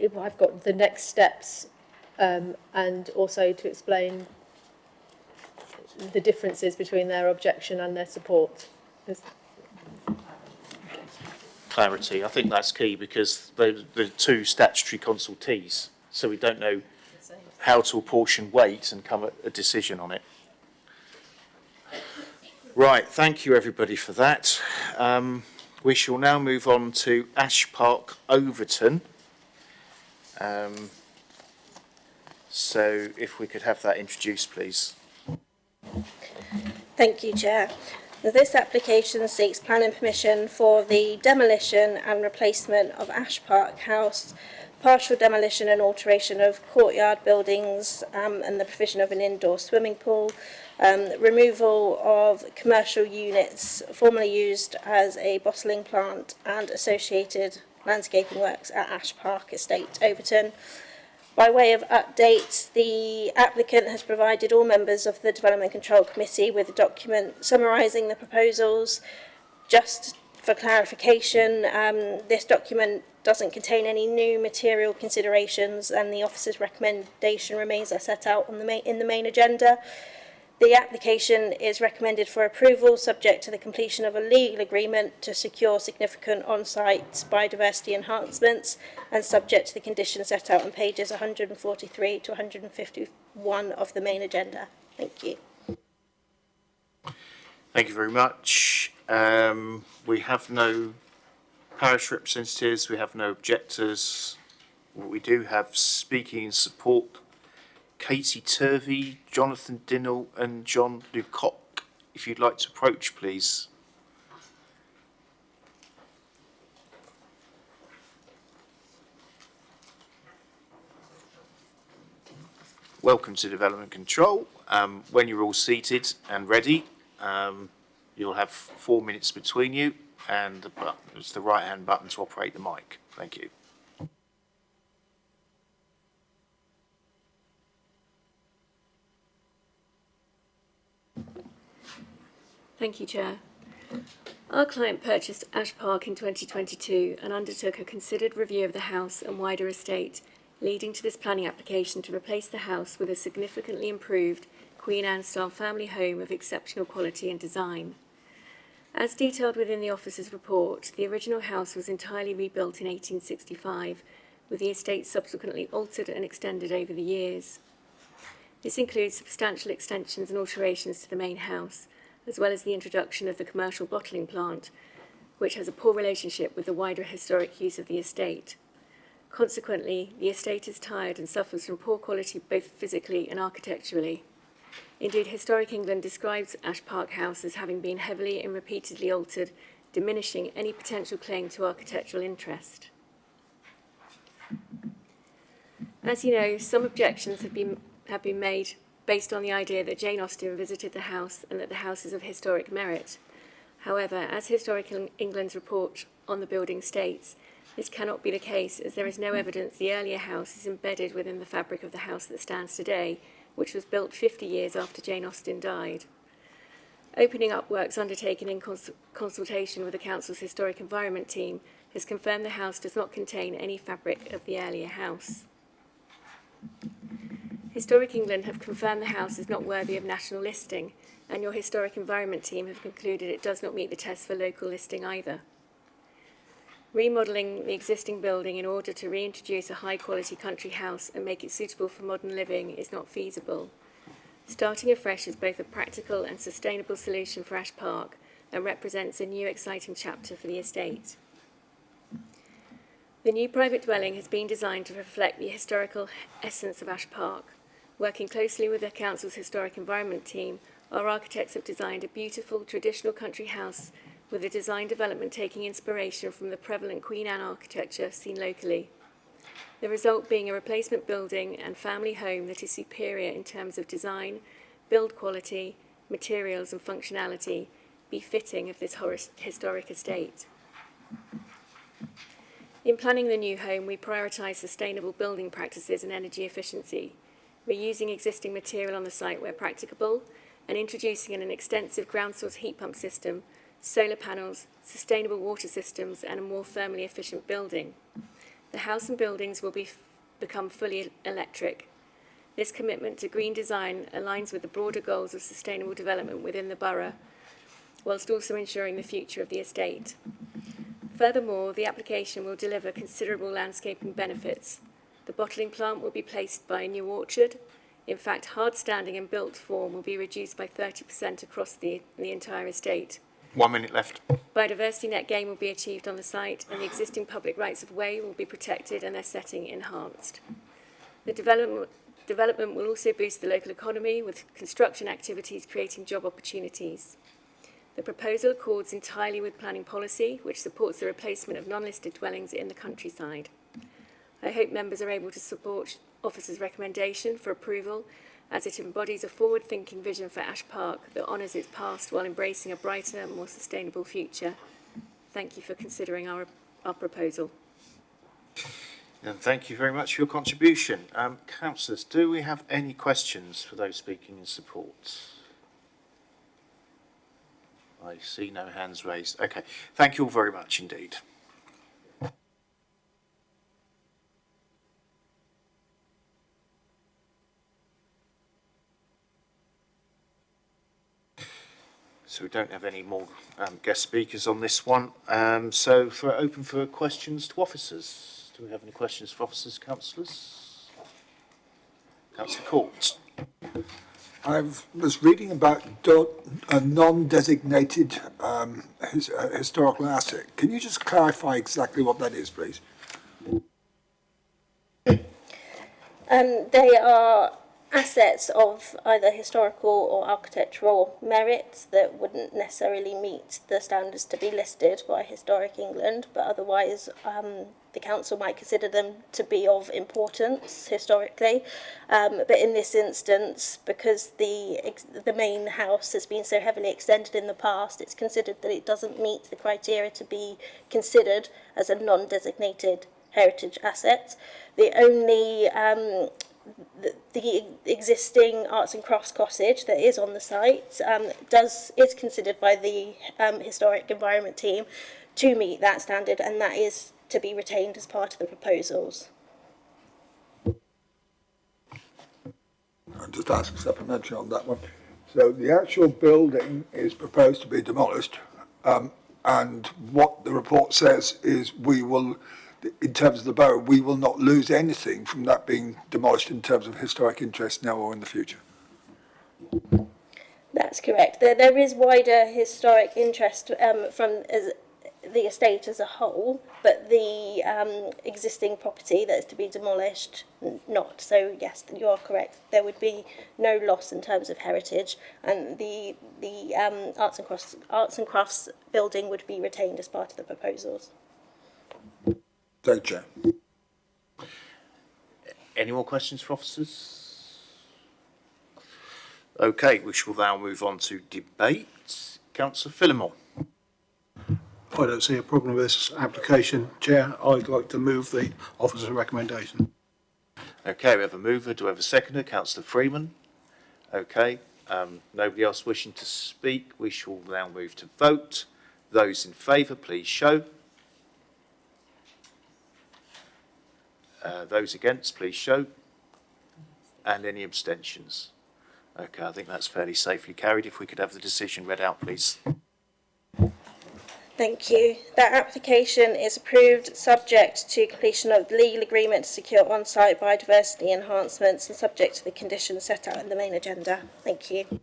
I've got the next steps, and also to explain the differences between their objection and their support. Clarity. I think that's key because they're the two statutory consultees, so we don't know how to apportion weight and come at a decision on it. Right, thank you everybody for that. We shall now move on to Ash Park Overton. So if we could have that introduced, please. Thank you, Chair. This application seeks planning permission for the demolition and replacement of Ash Park House partial demolition and alteration of courtyard buildings and the provision of an indoor swimming pool, removal of commercial units formerly used as a bottling plant and associated landscaping works at Ash Park Estate, Overton. By way of update, the applicant has provided all members of the Development Control Committee with a document summarising the proposals. Just for clarification, this document doesn't contain any new material considerations, and the officer's recommendation remains as set out on in the main agenda. The application is recommended for approval subject to the completion of a legal agreement to secure significant on-site biodiversity enhancements and subject to the conditions set out on pages 143 to 151 of the main agenda. Thank you. Thank you very much. We have no parish representatives, we have no objectors. We do have speaking in support Katie Turvey, Jonathan Dinnell and John Lucock. If you'd like to approach, please. Welcome to Development Control. When you're all seated and ready, you'll have 4 minutes between you, and it's the right-hand button to operate the mic. Thank you. Thank you, Chair. Our client purchased Ash Park in 2022 and undertook a considered review of the house and wider estate, leading to this planning application to replace the house with a significantly improved Queen Anne-style family home of exceptional quality and design. As detailed within the officer's report, the original house was entirely rebuilt in 1865, with the estate subsequently altered and extended over the years. This includes substantial extensions and alterations to the main house, as well as the introduction of the commercial bottling plant, which has a poor relationship with the wider historic use of the estate. Consequently, the estate is tired and suffers from poor quality both physically and architecturally. Indeed, Historic England describes Ash Park House as having been heavily and repeatedly altered, diminishing any potential claim to architectural interest. As you know, some objections have been made based on the idea that Jane Austen visited the house and that the house is of historic merit. However, as Historic England's report on the building states, this cannot be the case, as there is no evidence the earlier house is embedded within the fabric of the house that stands today, which was built 50 years after Jane Austen died. Opening up works undertaken in consultation with the Council's Historic Environment team has confirmed the house does not contain any fabric of the earlier house. Historic England have confirmed the house is not worthy of national listing, and your Historic Environment team have concluded it does not meet the test for local listing either. Remodelling the existing building in order to reintroduce a high-quality country house and make it suitable for modern living is not feasible. Starting afresh is both a practical and sustainable solution for Ash Park and represents a new exciting chapter for the estate. The new private dwelling has been designed to reflect the historical essence of Ash Park. Working closely with the Council's Historic Environment team, our architects have designed a beautiful traditional country house with the design development taking inspiration from the prevalent Queen Anne architecture seen locally. The result being a replacement building and family home that is superior in terms of design, build quality, materials and functionality, befitting of this historic estate. In planning the new home, we prioritise sustainable building practices and energy efficiency, reusing existing material on the site where practicable, and introducing an extensive ground source heat pump system, solar panels, sustainable water systems, and a more thermally efficient building. The house and buildings will become fully electric. This commitment to green design aligns with the broader goals of sustainable development within the borough, whilst also ensuring the future of the estate. Furthermore, the application will deliver considerable landscaping benefits. The bottling plant will be placed by a new orchard. In fact, hard standing and built form will be reduced by 30% across the entire estate. 1 minute left. Biodiversity net gain will be achieved on the site, and the existing public rights of way will be protected and their setting enhanced. The development will also boost the local economy, with construction activities creating job opportunities. The proposal accords entirely with planning policy, which supports the replacement of non-listed dwellings in the countryside. I hope members are able to support Officer's recommendation for approval, as it embodies a forward-thinking vision for Ash Park that honours its past while embracing a brighter, more sustainable future. Thank you for considering our proposal. And thank you very much for your contribution. Councillors, do we have any questions for those speaking in support? I see no hands raised. Okay, thank you all very much indeed. So we don't have any more guest speakers on this one. So open for questions to officers. Do we have any questions for officers, councillors? Councillor Court. I was reading about a non-designated historical asset. Can you just clarify exactly what that is, please? They are assets of either historical or architectural merit that wouldn't necessarily meet the standards to be listed by Historic England, but otherwise the council might consider them to be of importance historically. But in this instance, because the main house has been so heavily extended in the past, it's considered that it doesn't meet the criteria to be considered as a non-designated heritage asset. The only the existing arts and crafts cottage that is on the site is considered by the historic environment team to meet that standard, and that is to be retained as part of the proposals. I'll just ask a supplementary on that one. So the actual building is proposed to be demolished, and what the report says is we will, in terms of the borough, we will not lose anything from that being demolished in terms of historic interest now or in the future. That's correct. There is wider historic interest from the estate as a whole, but the existing property that is to be demolished, not. So yes, you are correct. There would be no loss in terms of heritage, and the arts and crafts building would be retained as part of the proposals. Thank you. Any more questions for officers? Okay, we shall now move on to debate. Councillor Phillimore. I don't see a problem with this application, Chair. I'd like to move the officer's recommendation. Okay, we have a mover. Do we have a seconder? Councillor Freeman. Okay, nobody else wishing to speak. We shall now move to vote. Those in favour, please show. Those against, please show. And any abstentions? Okay, I think that's fairly safely carried. If we could have the decision read out, please. Thank you. That application is approved subject to completion of the legal agreement to secure on-site biodiversity enhancements and subject to the conditions set out in the main agenda. Thank you.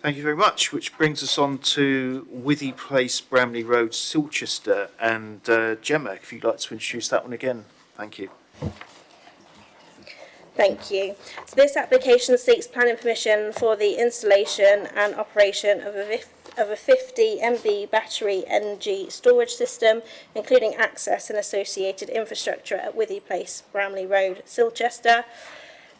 Thank you very much, which brings us on to Withy Place, Bramley Road, Silchester. And Gemma, if you'd like to introduce that one again. Thank you. Thank you. So this application seeks planning permission for the installation and operation of a 50 MV battery energy storage system, including access and associated infrastructure at Withy Place, Bramley Road, Silchester.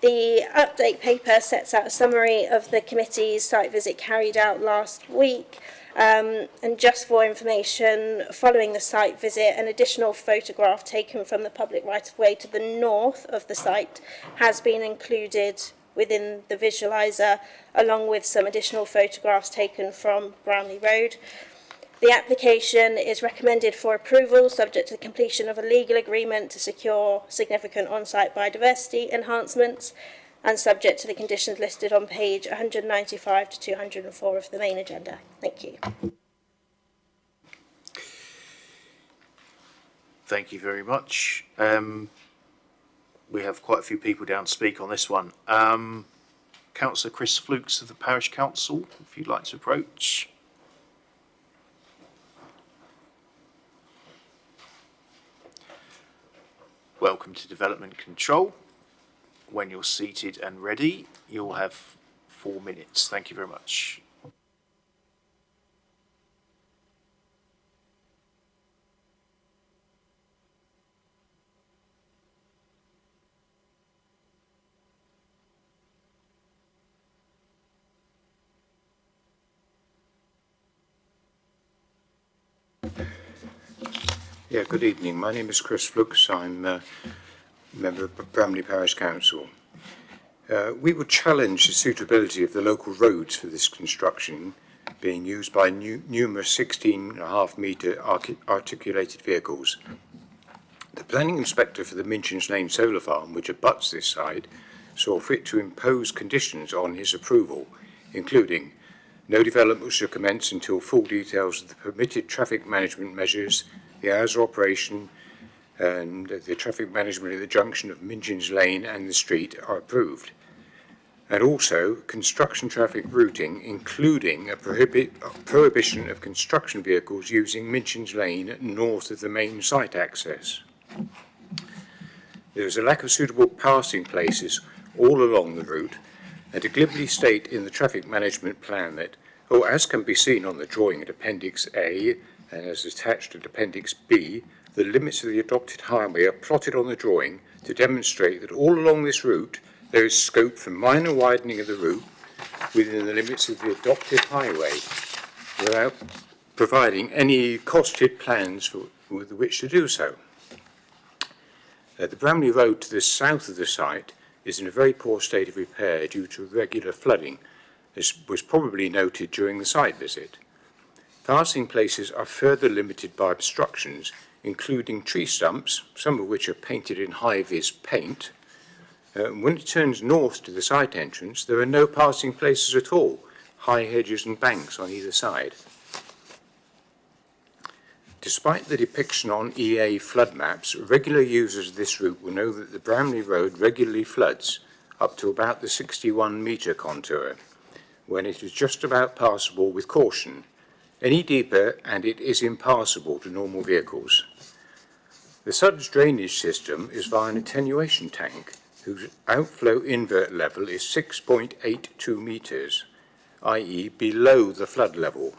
The update paper sets out a summary of the committee's site visit carried out last week. And just for information, following the site visit, an additional photograph taken from the public right-of-way to the north of the site has been included within the visualiser, along with some additional photographs taken from Bramley Road. The application is recommended for approval subject to the completion of a legal agreement to secure significant on-site biodiversity enhancements and subject to the conditions listed on page 195 to 204 of the main agenda. Thank you. Thank you very much. We have quite a few people down to speak on this one. Councillor Chris Flukes of the Parish Council, if you'd like to approach. Welcome to Development Control. When you're seated and ready, you'll have 4 minutes. Thank you very much. Yeah, good evening. My name is Chris Flux. I'm a member of Bramley Parish Council. We would challenge the suitability of the local roads for this construction being used by numerous 16.5 metre articulated vehicles. The planning inspector for the Minchin's Lane solar farm, which abuts this site, saw fit to impose conditions on his approval, including no development shall commence until full details of the permitted traffic management measures, the hours of operation, and the traffic management at the junction of Minchin's Lane and the street are approved. And also construction traffic routing, including a prohibition of construction vehicles using Minchin's Lane north of the main site access. There is a lack of suitable passing places all along the route, and to glibly state in the traffic management plan that, as can be seen on the drawing at Appendix A and as attached at Appendix B, the limits of the adopted highway are plotted on the drawing to demonstrate that all along this route there is scope for minor widening of the route within the limits of the adopted highway without providing any costed plans with which to do so. The Bramley Road to the south of the site is in a very poor state of repair due to regular flooding, as was probably noted during the site visit. Passing places are further limited by obstructions, including tree stumps, some of which are painted in high-vis paint. When it turns north to the site entrance, there are no passing places at all, high hedges and banks on either side. Despite the depiction on EA flood maps, regular users of this route will know that the Bramley Road regularly floods up to about the 61 metre contour, when it is just about passable with caution. Any deeper and it is impassable to normal vehicles. The Suds drainage system is via an attenuation tank, whose outflow invert level is 6.82 metres, i.e. below the flood level.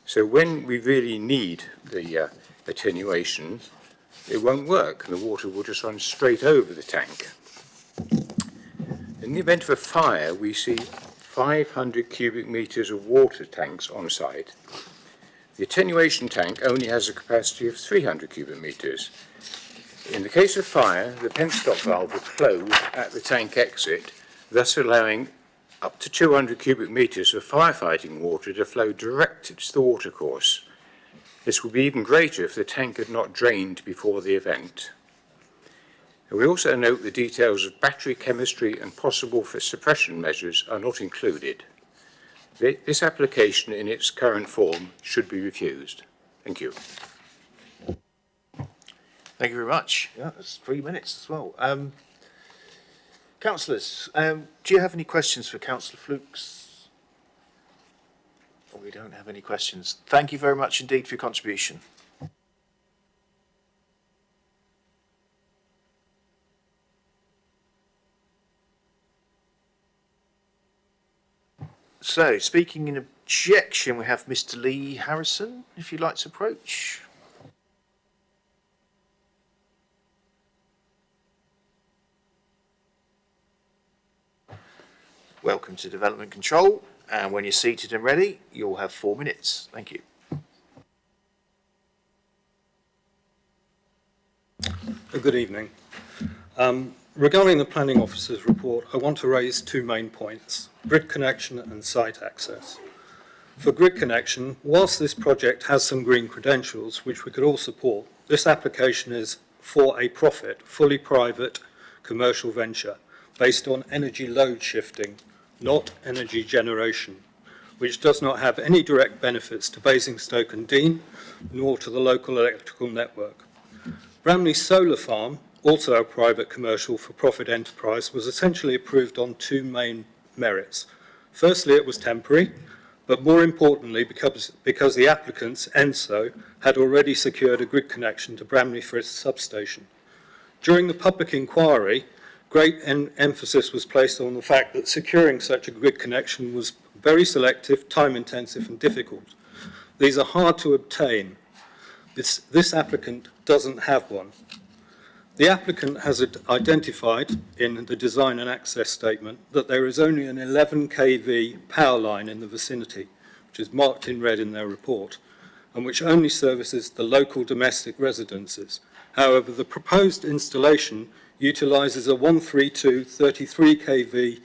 So when we really need the attenuation, it won't work, and the water will just run straight over the tank. In the event of a fire, we see 500 cubic metres of water tanks on site. The attenuation tank only has a capacity of 300 cubic metres. In the case of fire, the penstock valve will close at the tank exit, thus allowing up to 200 cubic metres of firefighting water to flow direct to the watercourse. This would be even greater if the tank had not drained before the event. We also note the details of battery chemistry and possible suppression measures are not included. This application in its current form should be refused. Thank you. Thank you very much. Yeah, that's 3 minutes as well. Councillors, do you have any questions for Councillor Flukes? Oh, we don't have any questions. Thank you very much indeed for your contribution. So, speaking in objection, we have Mr. Lee Harrison, if you'd like to approach. Welcome to Development Control, and when you're seated and ready, you'll have 4 minutes. Thank you. Good evening. Regarding the Planning Officer's report, I want to raise 2 main points: grid connection and site access. For grid connection, whilst this project has some green credentials, which we could all support, this application is for a profit, fully private commercial venture based on energy load shifting, not energy generation, which does not have any direct benefits to Basingstoke and Deane, nor to the local electrical network. Bramley Solar Farm, also a private commercial for-profit enterprise, was essentially approved on 2 main merits. Firstly, it was temporary, but more importantly, because the applicants, ENSO, had already secured a grid connection to Bramley for its substation. During the public inquiry, great emphasis was placed on the fact that securing such a grid connection was very selective, time-intensive and difficult. These are hard to obtain. This applicant doesn't have one. The applicant has identified in the design and access statement that there is only an 11 kV power line in the vicinity, which is marked in red in their report, and which only services the local domestic residences. However, the proposed installation utilises a 132 33 kV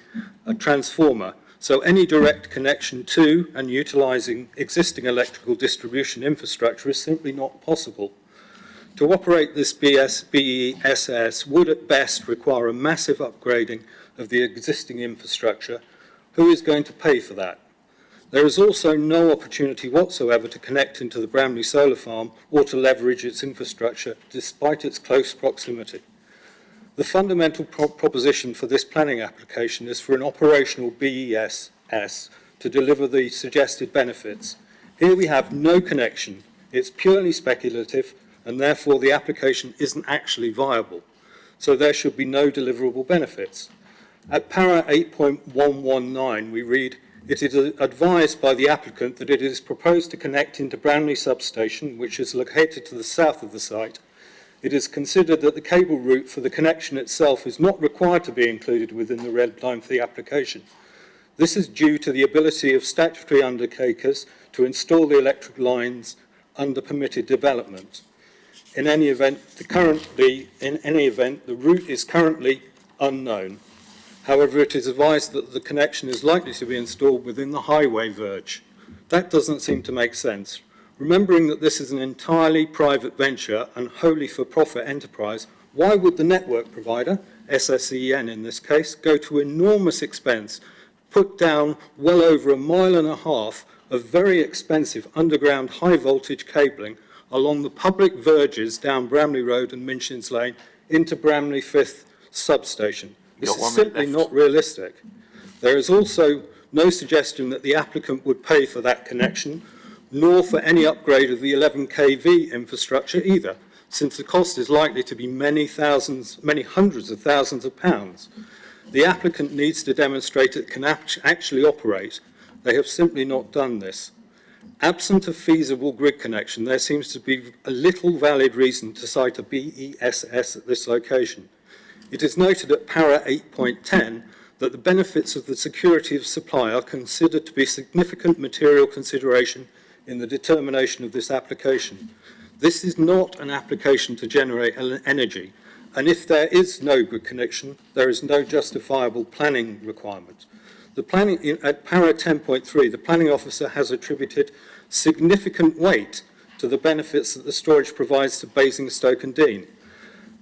transformer, so any direct connection to and utilising existing electrical distribution infrastructure is simply not possible. To operate this BESS would at best require a massive upgrading of the existing infrastructure. Who is going to pay for that? There is also no opportunity whatsoever to connect into the Bramley Solar Farm or to leverage its infrastructure, despite its close proximity. The fundamental proposition for this planning application is for an operational BESS to deliver the suggested benefits. Here we have no connection. It's purely speculative, and therefore the application isn't actually viable. So there should be no deliverable benefits. At para 8.119, we read, "It is advised by the applicant that it is proposed to connect into Bramley substation, which is located to the south of the site. It is considered that the cable route for the connection itself is not required to be included within the red line for the application. This is due to the ability of statutory undertakers to install the electric lines under permitted development. In any event, the route is currently unknown. However, it is advised that the connection is likely to be installed within the highway verge. That doesn't seem to make sense. Remembering that this is an entirely private venture and wholly for-profit enterprise, why would the network provider, SSEN in this case, go to enormous expense, put down well over 1.5 miles of very expensive underground high-voltage cabling along the public verges down Bramley Road and Minchins Lane into Bramley 5th substation? This is simply not realistic. There is also no suggestion that the applicant would pay for that connection, nor for any upgrade of the 11 kV infrastructure either, since the cost is likely to be many hundreds of thousands of pounds. The applicant needs to demonstrate it can actually operate. They have simply not done this. Absent a feasible grid connection, there seems to be a little valid reason to cite a BESS at this location. It is noted at para 8.10 that the benefits of the security of supply are considered to be significant material consideration in the determination of this application. This is not an application to generate energy, and if there is no grid connection, there is no justifiable planning requirement. The planning, at para 10.3, the planning officer has attributed significant weight to the benefits that the storage provides to Basingstoke and Deane.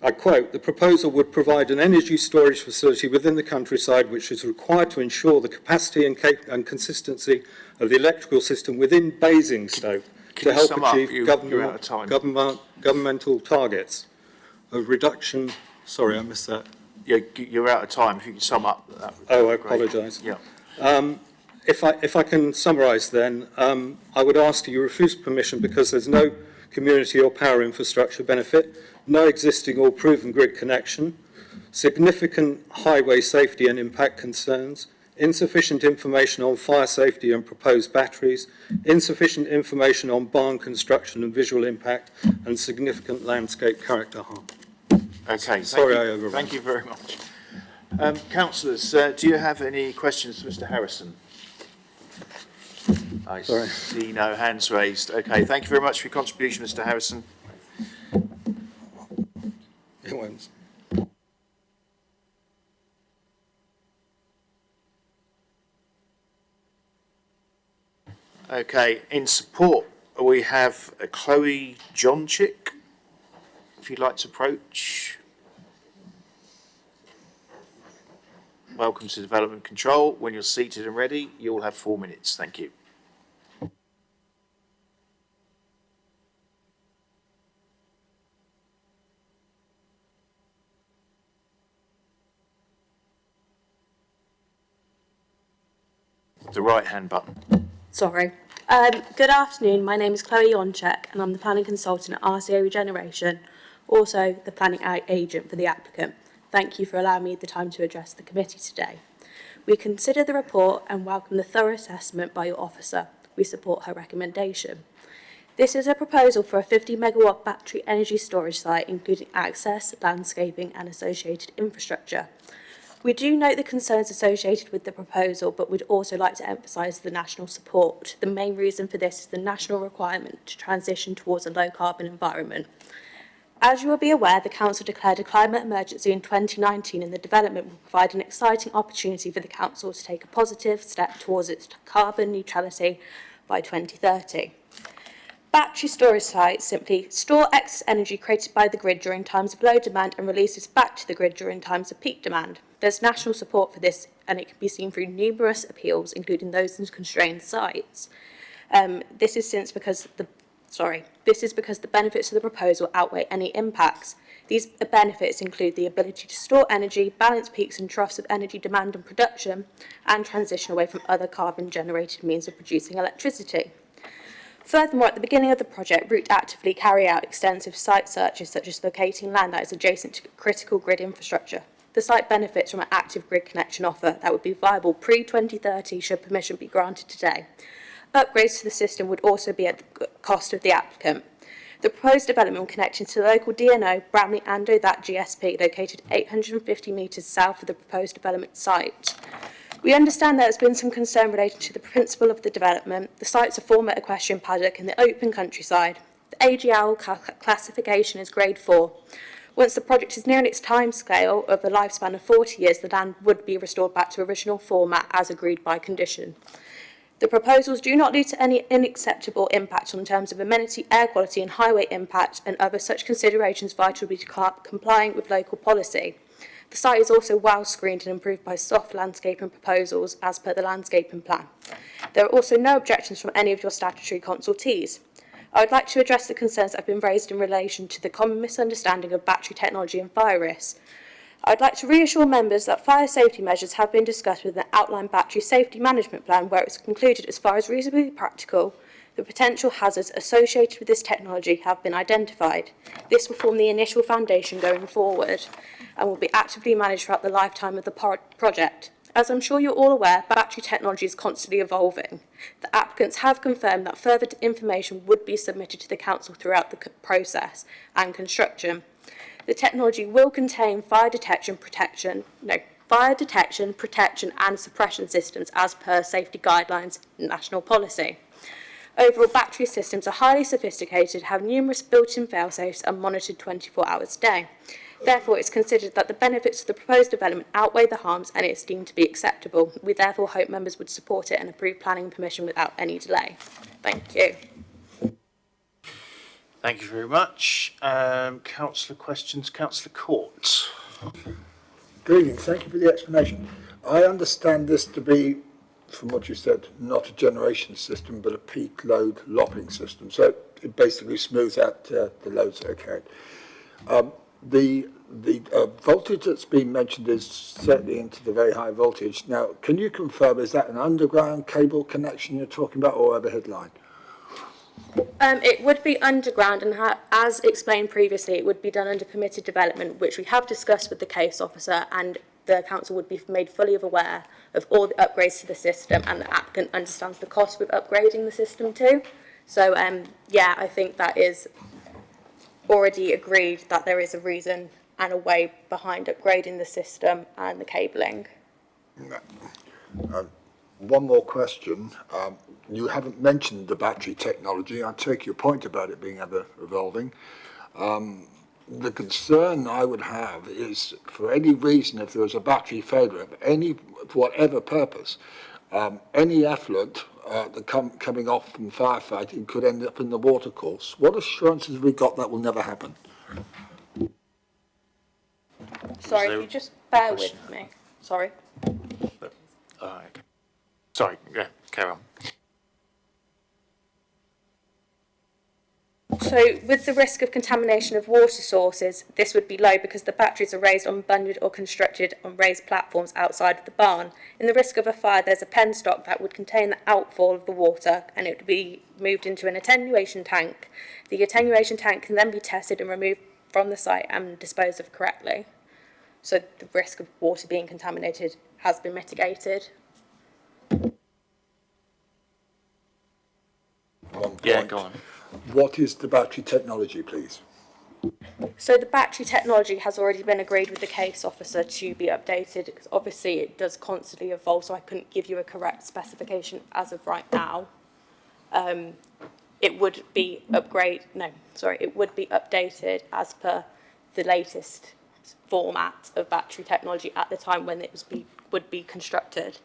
I quote, "The proposal would provide an energy storage facility within the countryside which is required to ensure the capacity and consistency of the electrical system within Basingstoke to help achieve governmental targets of reduction." Sorry, I missed that. Yeah, you're out of time. If you can sum up that. Oh, I apologise. Yeah. If I can summarise then, I would ask you refuse permission because there's no community or power infrastructure benefit, no existing or proven grid connection, significant highway safety and impact concerns, insufficient information on fire safety and proposed batteries, insufficient information on barn construction and visual impact, and significant landscape character harm. Okay. Sorry, I overran. Thank you very much. Councillors, do you have any questions for Mr. Harrison? I see no hands raised. Okay, thank you very much for your contribution, Mr. Harrison. It won't. Okay, in support, we have Chloe Johnchick, if you'd like to approach. Welcome to Development Control. When you're seated and ready, you'll have 4 minutes. Thank you. The right-hand button. Sorry. Good afternoon. My name is Chloe Yonchek and I'm the planning consultant at RCA Regeneration, also the planning agent for the applicant. Thank you for allowing me the time to address the committee today. We consider the report and welcome the thorough assessment by your officer. We support her recommendation. This is a proposal for a 50 megawatt battery energy storage site, including access, landscaping and associated infrastructure. We do note the concerns associated with the proposal, but would also like to emphasise the national support. The main reason for this is the national requirement to transition towards a low-carbon environment. As you will be aware, the Council declared a climate emergency in 2019, and the development will provide an exciting opportunity for the Council to take a positive step towards its carbon neutrality by 2030. Battery storage sites simply store excess energy created by the grid during times of low demand and release this back to the grid during times of peak demand. There's national support for this, and it can be seen through numerous appeals, including those in constrained sites. This is because the benefits of the proposal outweigh any impacts. These benefits include the ability to store energy, balance peaks and troughs of energy demand and production, and transition away from other carbon-generated means of producing electricity. Furthermore, at the beginning of the project, Root actively carry out extensive site searches, such as locating land that is adjacent to critical grid infrastructure. The site benefits from an active grid connection offer that would be viable pre-2030 should permission be granted today. Upgrades to the system would also be at the cost of the applicant. The proposed development will connect into the local DNO, Bramley and That GSP, located 850 metres south of the proposed development site. We understand there has been some concern related to the principle of the development. The site's a former equestrian paddock in the open countryside. The AGL classification is grade 4. Once the project is nearing its timescale of a lifespan of 40 years, the land would be restored back to original format as agreed by condition. The proposals do not lead to any unacceptable impacts on terms of amenity, air quality and highway impact and other such considerations vital to complying with local policy. The site is also well screened and improved by soft landscaping proposals as per the landscaping plan. There are also no objections from any of your statutory consultees. I would like to address the concerns that have been raised in relation to the common misunderstanding of battery technology and fire risks. I would like to reassure members that fire safety measures have been discussed with the outline battery safety management plan, where it was concluded as far as reasonably practical, the potential hazards associated with this technology have been identified. This will form the initial foundation going forward and will be actively managed throughout the lifetime of the project. As I'm sure you're all aware, battery technology is constantly evolving. The applicants have confirmed that further information would be submitted to the Council throughout the process and construction. The technology will contain fire detection, protection and suppression systems as per safety guidelines and national policy. Overall, battery systems are highly sophisticated, have numerous built-in fail-safes and monitored 24 hours a day. Therefore, it's considered that the benefits of the proposed development outweigh the harms and it's deemed to be acceptable. We therefore hope members would support it and approve planning permission without any delay. Thank you. Thank you very much. Councillor questions, Councillor Court. Good evening, thank you for the explanation. I understand this to be, from what you said, not a generation system, but a peak load lopping system. So it basically smooths out the loads that are carried. The voltage that's been mentioned is certainly into the very high voltage. Now, can you confirm, is that an underground cable connection you're talking about or overhead line? It would be underground, and as explained previously, it would be done under permitted development, which we have discussed with the case officer, and the council would be made fully aware of all the upgrades to the system, and the applicant understands the cost with upgrading the system too. So, yeah, I think that is already agreed that there is a reason and a way behind upgrading the system and the cabling. One more question. You haven't mentioned the battery technology. I take your point about it being ever evolving. The concern I would have is, for any reason, if there was a battery failure, for whatever purpose, any effluent coming off from firefighting could end up in the watercourse. What assurances have we got that will never happen? Sorry, if you just bear with me. Sorry. Okay. Sorry, yeah, carry on. So, with the risk of contamination of water sources, this would be low because the batteries are raised on bundled or constructed on raised platforms outside of the barn. In the risk of a fire, there's a penstock that would contain the outfall of the water, and it would be moved into an attenuation tank. The attenuation tank can then be tested and removed from the site and disposed of correctly. So the risk of water being contaminated has been mitigated. Yeah, go on. What is the battery technology, please? So the battery technology has already been agreed with the case officer to be updated. Obviously, it does constantly evolve, so I couldn't give you a correct specification as of right now. It would be it would be updated as per the latest format of battery technology at the time when it would be constructed.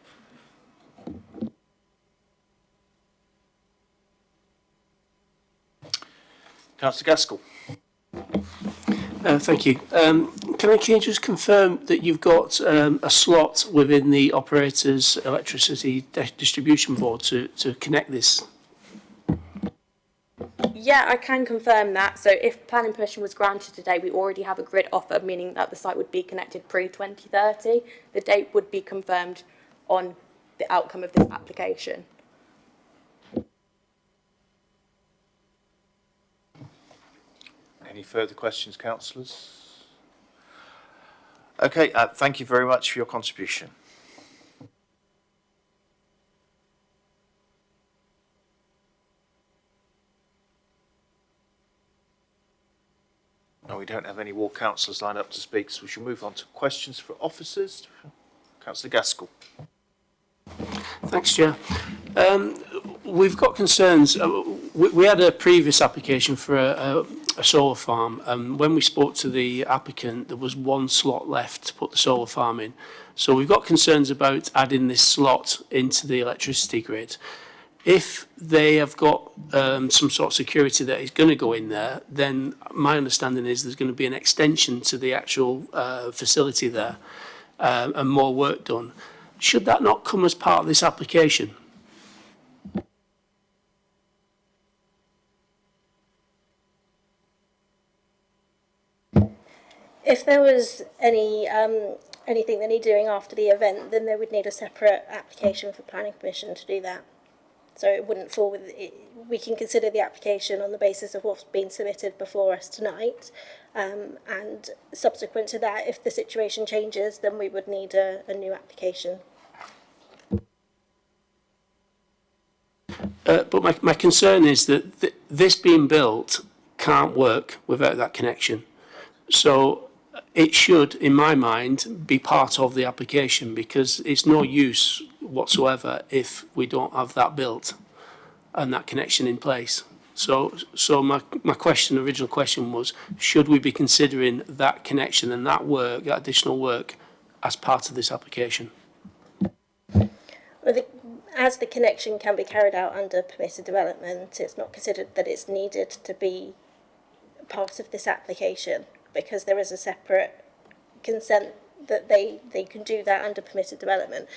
Councillor Gaskell. Thank you. Can you just confirm that you've got a slot within the operator's electricity distribution board to connect this? Yeah, I can confirm that. So if planning permission was granted today, we already have a grid offer, meaning that the site would be connected pre-2030. The date would be confirmed on the outcome of this application. Any further questions, councillors? Okay, thank you very much for your contribution. No, we don't have any more councillors lined up to speak, so we shall move on to questions for officers. Councillor Gaskell. Thanks, Chair. We've got concerns. We had a previous application for a solar farm, and when we spoke to the applicant, there was one slot left to put the solar farm in. So we've got concerns about adding this slot into the electricity grid. If they have got some sort of security that is going to go in there, then my understanding is there's going to be an extension to the actual facility there and more work done. Should that not come as part of this application? If there was anything they need doing after the event, then they would need a separate application for planning permission to do that. So it wouldn't fall with it. We can consider the application on the basis of what's been submitted before us tonight, and subsequent to that, if the situation changes, then we would need a new application. But my concern is that this being built can't work without that connection. So it should, in my mind, be part of the application, because it's no use whatsoever if we don't have that built and that connection in place. So my original question was, should we be considering that connection and that work, that additional work, as part of this application? Well, as the connection can be carried out under permitted development, it's not considered that it's needed to be part of this application, because there is a separate consent that they can do that under permitted development.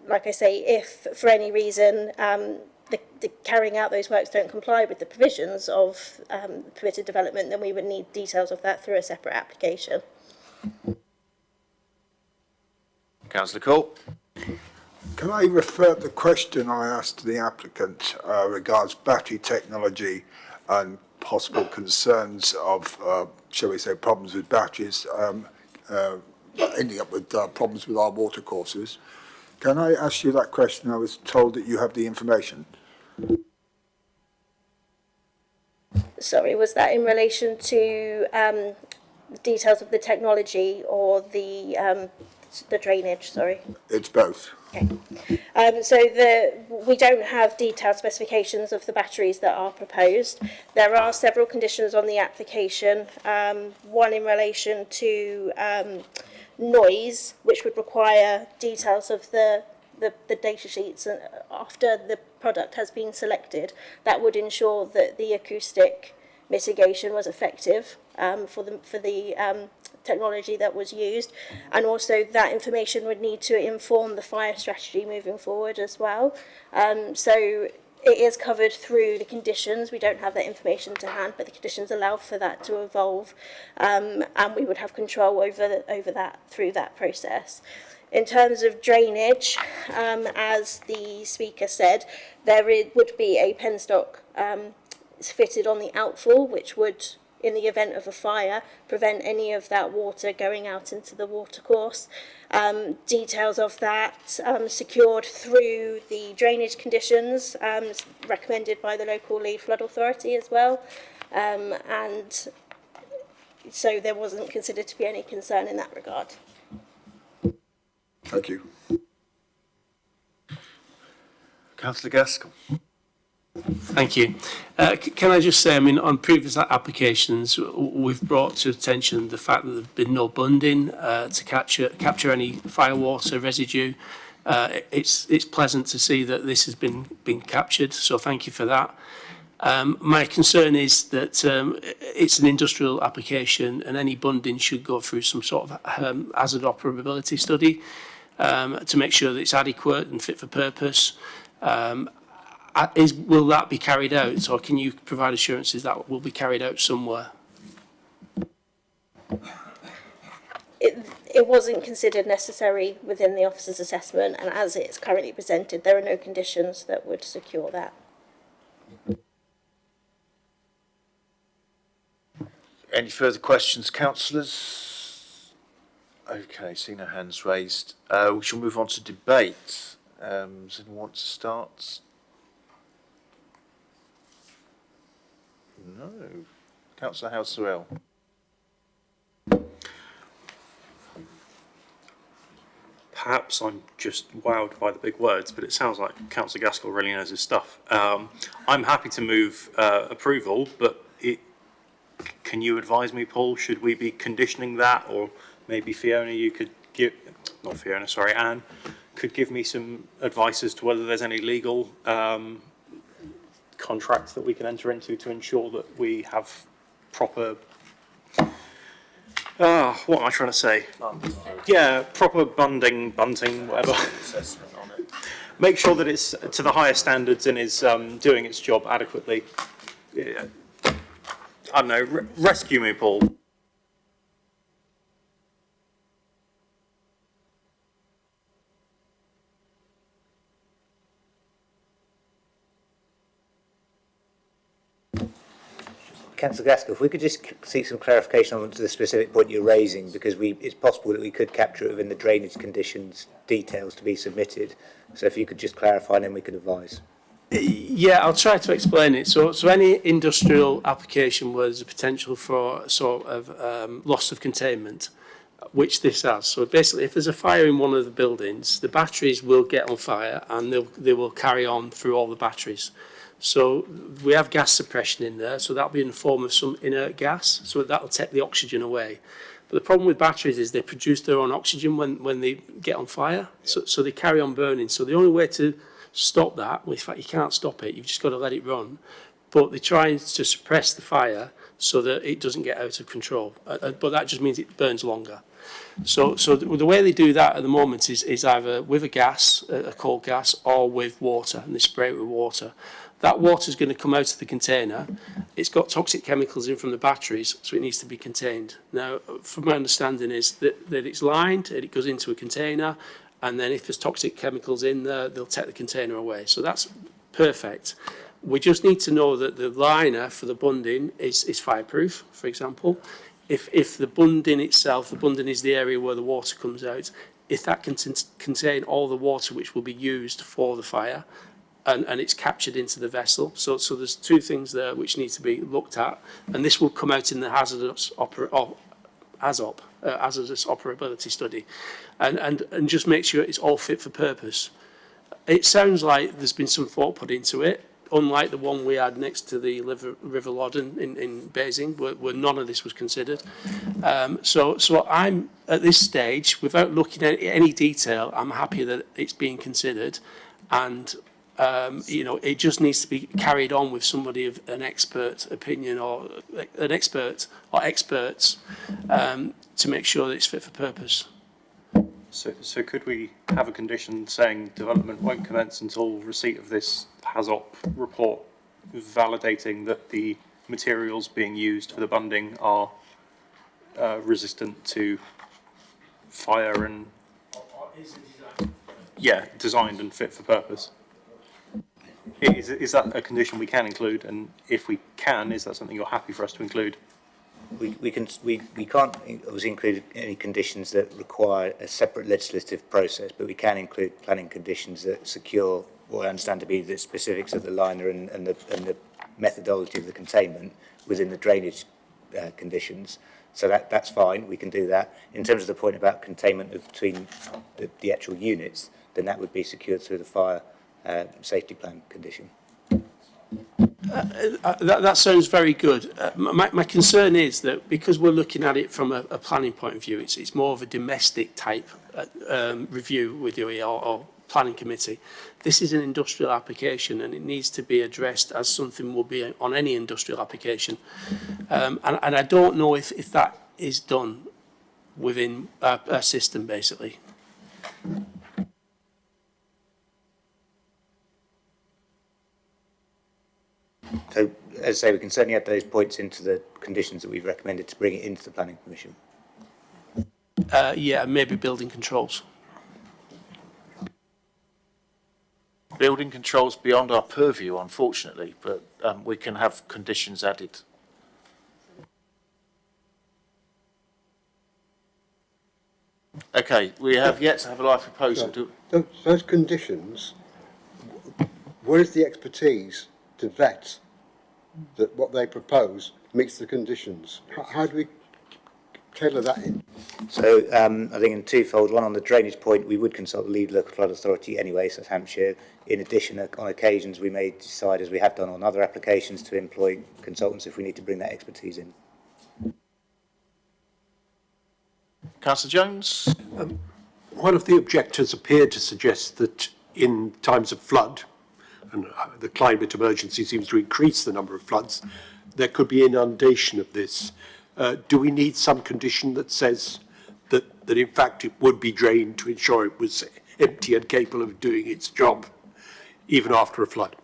Like I say, if for any reason the carrying out those works don't comply with the provisions of permitted development, then we would need details of that through a separate application. Councillor Cole. Can I refer the question I asked to the applicant regards battery technology and possible concerns of, shall we say, problems with batteries, ending up with problems with our watercourses? Can I ask you that question? I was told that you have the information. Sorry, was that in relation to details of the technology or the drainage? Sorry. It's both. Okay. So we don't have detailed specifications of the batteries that are proposed. There are several conditions on the application, one in relation to noise, which would require details of the data sheets, and after the product has been selected, that would ensure that the acoustic mitigation was effective for the technology that was used, and also that information would need to inform the fire strategy moving forward as well. So it is covered through the conditions. We don't have that information to hand, but the conditions allow for that to evolve, and we would have control over that through that process. In terms of drainage, as the speaker said, would be a penstock fitted on the outfall, which would, in the event of a fire, prevent any of that water going out into the watercourse. Details of that secured through the drainage conditions recommended by the local lead flood authority as well. And so there wasn't considered to be any concern in that regard. Thank you. Councillor Gaskell. Thank you. Can I just say, I mean, on previous applications, we've brought to attention the fact that there's been no bunding to capture any firewater residue. It's pleasant to see that this has been captured, so thank you for that. My concern is that it's an industrial application and any bunding should go through some sort of hazard operability study to make sure that it's adequate and fit for purpose. Will that be carried out, or can you provide assurances that will be carried out somewhere? It wasn't considered necessary within the officer's assessment, and as it's currently presented, there are no conditions that would secure that. Any further questions, councillors? Okay, seeing no hands raised. We shall move on to debate. Does anyone want to start? No. Councillor House-Sorrell. Perhaps I'm just wowed by the big words, but it sounds like Councillor Gaskell really knows his stuff. I'm happy to move approval, but can you advise me, Paul, should we be conditioning that, or maybe Fiona, you could give, not Fiona, sorry, Anne, could give me some advice as to whether there's any legal contracts that we can enter into to ensure that we have proper, what am I trying to say? Yeah, proper bunting, whatever. Make sure that it's to the highest standards and is doing its job adequately. Yeah. I don't know, rescue me, Paul. Councillor Gaskell, if we could just seek some clarification on the specific point you're raising, because it's possible that we could capture it within the drainage conditions details to be submitted. So if you could just clarify, and then we could advise. Yeah, I'll try to explain it. So any industrial application where there's a potential for sort of loss of containment, which this has. So basically, if there's a fire in one of the buildings, the batteries will get on fire and they will carry on through all the batteries. So we have gas suppression in there, so that'll be in the form of some inert gas, so that'll take the oxygen away. But the problem with batteries is they produce their own oxygen when they get on fire, so they carry on burning. So the only way to stop that, well, in fact you can't stop it, you've just got to let it run, but they're trying to suppress the fire so that it doesn't get out of control, but that just means it burns longer. So the way they do that at the moment is either with a gas, a cold gas, or with water, and they spray it with water. That water is going to come out of the container. It's got toxic chemicals in from the batteries, so it needs to be contained. Now, from my understanding is that it's lined, and it goes into a container, and then if there's toxic chemicals in there, they'll take the container away. So that's perfect. We just need to know that the liner for the bunding is fireproof, for example. If the bunding itself, the bunding is the area where the water comes out, if that can contain all the water which will be used for the fire, and it's captured into the vessel. So there's two things there which need to be looked at, and this will come out in the hazardous operability study, and just make sure it's all fit for purpose. It sounds like there's been some thought put into it, unlike the one we had next to the River Loddon in Basing, where none of this was considered. So I'm, at this stage, without looking at any detail, I'm happy that it's being considered, and it just needs to be carried on with somebody of an expert opinion or an expert or experts to make sure that it's fit for purpose. So could we have a condition saying development won't commence until receipt of this HAZOP report validating that the materials being used for the bunding are resistant to fire and designed and fit for purpose? Is that a condition we can include, and if we can, is that something you're happy for us to include? We can't obviously include any conditions that require a separate legislative process, but we can include planning conditions that secure what I understand to be the specifics of the liner and the methodology of the containment within the drainage conditions. So that's fine, we can do that. In terms of the point about containment between the actual units, then that would be secured through the fire safety plan condition. That sounds very good. My concern is that because we're looking at it from a planning point of view, it's more of a domestic type review with you or planning committee. This is an industrial application and it needs to be addressed as something will be on any industrial application. And I don't know if that is done within our system, basically. So, as I say, we can certainly add those points into the conditions that we've recommended to bring it into the planning permission. Yeah, maybe building controls. Building controls beyond our purview, unfortunately, but we can have conditions added. Okay, we have yet to have a live proposal. Those conditions, where is the expertise to vet that what they propose meets the conditions? How do we tailor that in? So I think in twofold, one on the drainage point, we would consult the lead local flood authority anyway, so Hampshire. In addition, on occasions, we may decide, as we have done on other applications, to employ consultants if we need to bring that expertise in. Councillor Jones? One of the objectors appeared to suggest that in times of flood, and the climate emergency seems to increase the number of floods, there could be inundation of this. Do we need some condition that says that in fact it would be drained to ensure it was empty and capable of doing its job, even after a flood?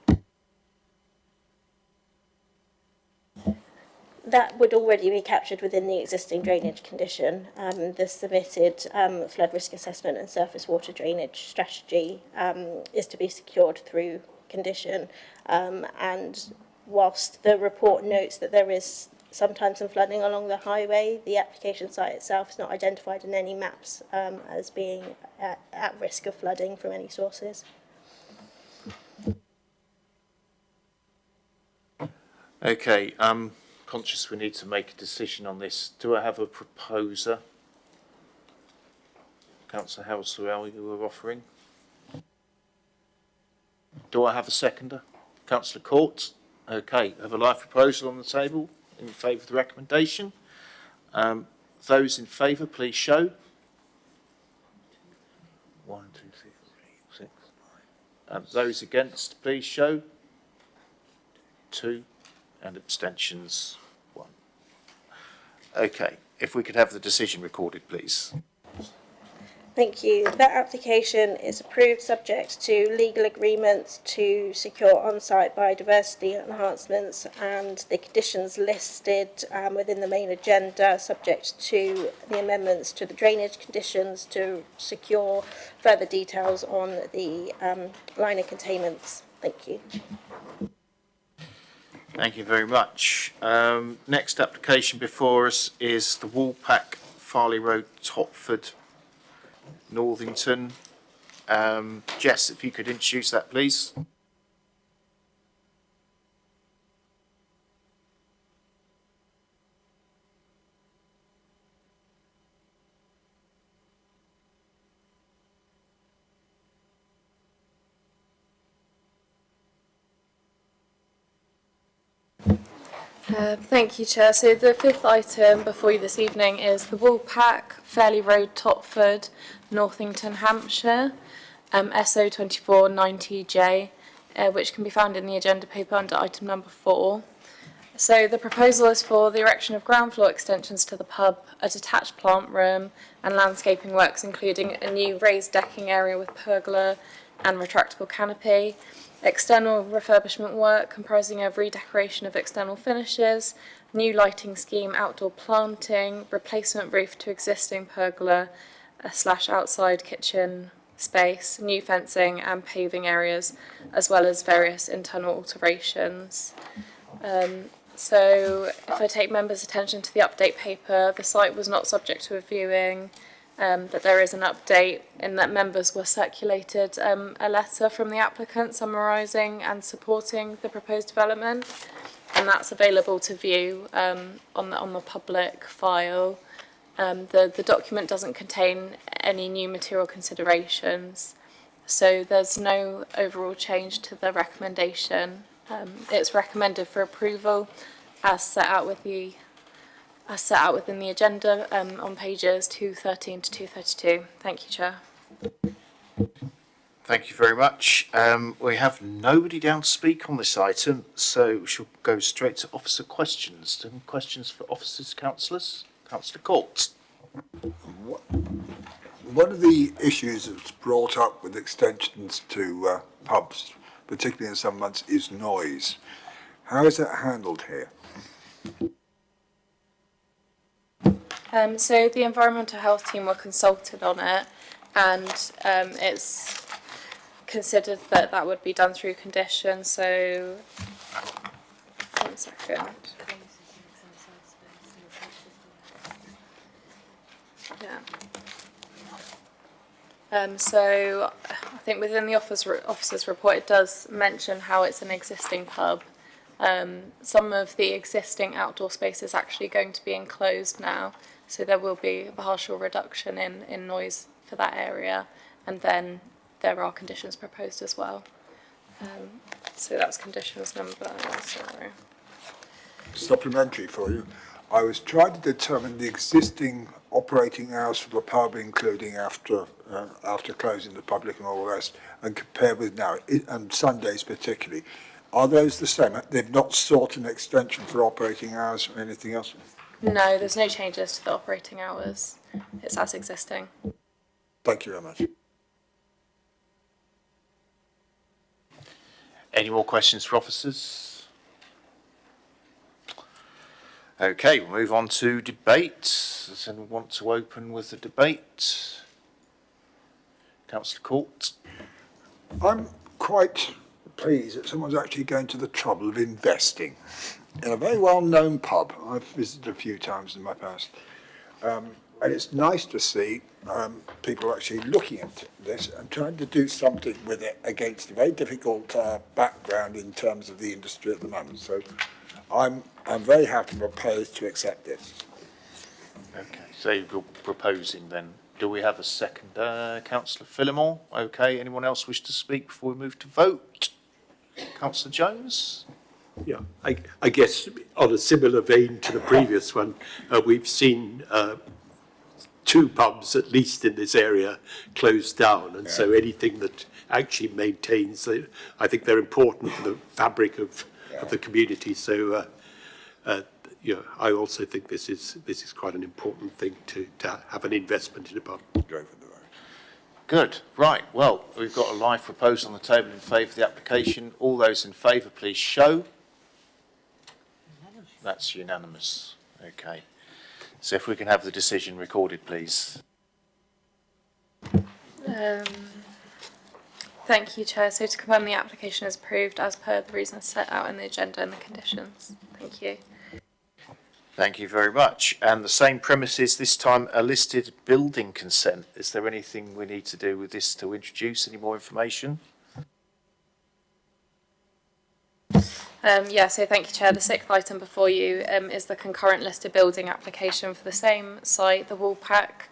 That would already be captured within the existing drainage condition. The submitted flood risk assessment and surface water drainage strategy is to be secured through condition. And whilst the report notes that there is sometimes some flooding along the highway, the application site itself is not identified in any maps as being at risk of flooding from any sources. Okay, conscious we need to make a decision on this. Do I have a proposer? Councillor Howell-Sorrell, you were offering. Do I have a seconder? Councillor Court. Okay, I have a live proposal on the table in favour of the recommendation. Those in favour, please show. 1, 2, 3, 4, 5, 6. Those against, please show. 2. And abstentions, 1. Okay, if we could have the decision recorded, please. Thank you. That application is approved subject to legal agreement to secure on-site biodiversity enhancements and the conditions listed within the main agenda, subject to the amendments to the drainage conditions to secure further details on the liner containments. Thank you. Thank you very much. Next application before us is the Woolpack, Farley Road, Topford, Northington. Jess, if you could introduce that, please. Thank you, Chair. So the fifth item before you this evening is the Woolpack, Fairley Road, Topford, Northington, Hampshire, SO 2490J, which can be found in the agenda paper under item number 4. So the proposal is for the erection of ground floor extensions to the pub, a detached plant room and landscaping works including a new raised decking area with pergola and retractable canopy, external refurbishment work comprising of redecoration of external finishes, new lighting scheme, outdoor planting, replacement roof to existing pergola / outside kitchen space, new fencing and paving areas, as well as various internal alterations. So if I take members' attention to the update paper, the site was not subject to a viewing, but there is an update in that members were circulated a letter from the applicant summarising and supporting the proposed development. and that's available to view on the public file. The document doesn't contain any new material considerations, so there's no overall change to the recommendation. It's recommended for approval as set out within the agenda on pages 213 to 232. Thank you, Chair. Thank you very much. We have nobody down to speak on this item, so we shall go straight to officer questions. Any questions for officers, councillors? Councillor Court. One of the issues that's brought up with extensions to pubs, particularly in some months, is noise. How is that handled here? So the environmental health team were consulted on it, and it's considered that that would be done through condition. So, 1 second. Yeah. So I think within the officer's report it does mention how it's an existing pub. Some of the existing outdoor space is actually going to be enclosed now, so there will be a partial reduction in noise for that area, and then there are conditions proposed as well. So that's conditions number, sorry. Supplementary for you. I was trying to determine the existing operating hours for the pub, including after closing the public and all the rest, and compare with now, and Sundays particularly. Are those the same? They've not sought an extension for operating hours or anything else? No, there's no changes to the operating hours. It's as existing. Thank you very much. Any more questions for officers? Okay, we'll move on to debate. Does anyone want to open with the debate? Councillor Court. I'm quite pleased that someone's actually going to the trouble of investing in a very well-known pub I've visited a few times in my past. And it's nice to see people actually looking at this and trying to do something with it against a very difficult background in terms of the industry at the moment. So I'm very happy and proposed to accept this. Okay, so you're proposing then. Do we have a second? Councillor Phillimore. Okay, anyone else wish to speak before we move to vote? Councillor Jones? Yeah, I guess on a similar vein to the previous one, we've seen two pubs, at least in this area, closed down. And so anything that actually maintains, I think they're important for the fabric of the community. So, you know, I also think this is quite an important thing to have an investment in a pub. Good. Right. Well, we've got a live proposal on the table in favour of the application. All those in favour, please show. That's unanimous. Okay. So if we can have the decision recorded, please. Thank you, Chair. So to confirm, the application is approved as per the reasons set out in the agenda and the conditions. Thank you. Thank you very much. And the same premises, this time a listed building consent. Is there anything we need to do with this to introduce any more information? Yeah, so thank you, Chair. The sixth item before you is the concurrent listed building application for the same site, the wall pack.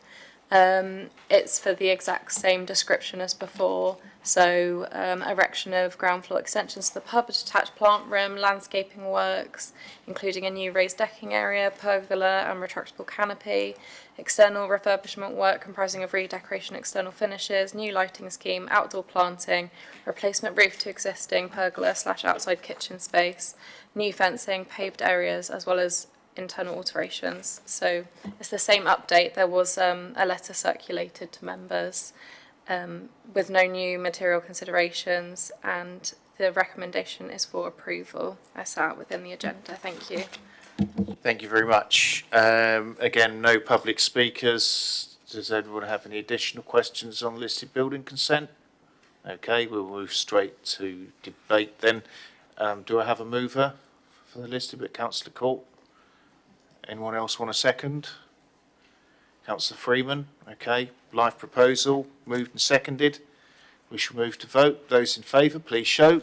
It's for the exact same description as before. So erection of ground floor extensions to the pub, a detached plant room, landscaping works, including a new raised decking area, pergola and retractable canopy, external refurbishment work comprising of redecoration, external finishes, new lighting scheme, outdoor planting, replacement roof to existing pergola / outside kitchen space, new fencing, paved areas, as well as internal alterations. So it's the same update. There was a letter circulated to members with no new material considerations, and the recommendation is for approval as set out within the agenda. Thank you. Thank you very much. Again, no public speakers. Does anyone have any additional questions on listed building consent? Okay, we'll move straight to debate then. Do I have a mover for the listed bit? Councillor Court. Anyone else want a second? Councillor Freeman. Okay, live proposal, moved and seconded. We shall move to vote. Those in favour, please show.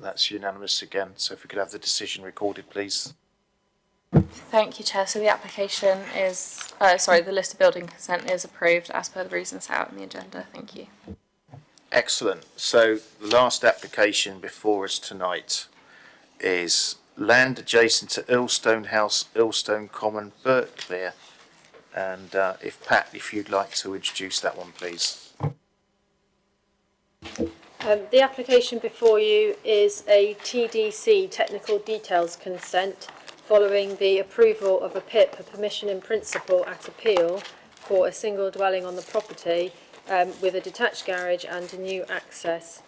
That's unanimous again. So if we could have the decision recorded, please. Thank you, Chair. So the application is, the list of building consent is approved as per the reasons set out in the agenda. Thank you. Excellent. So the last application before us tonight is land adjacent to Earlstone House, Earlstone Common, Berkeley. And if you'd like to introduce that one, please. The application before you is a TDC, Technical Details Consent, following the approval of a PIP, a permission in principle at appeal, for a single dwelling on the property with a detached garage and a new access.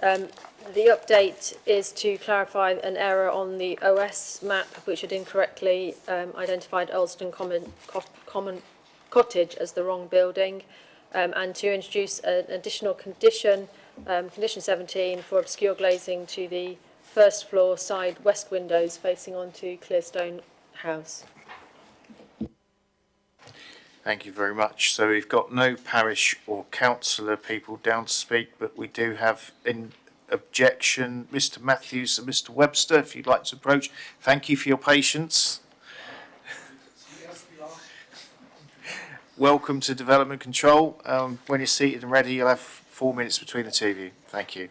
The update is to clarify an error on the OS map, which had incorrectly identified Earlstone Common Cottage as the wrong building, and to introduce an additional condition, condition 17, for obscure glazing to the first floor side west windows facing onto Clearstone House. Thank you very much. So we've got no parish or councillor people down to speak, but we do have in objection Mr. Matthews and Mr. Webster, if you'd like to approach. Thank you for your patience. Welcome to Development Control. When you're seated and ready, you'll have 4 minutes between the two of you. Thank you.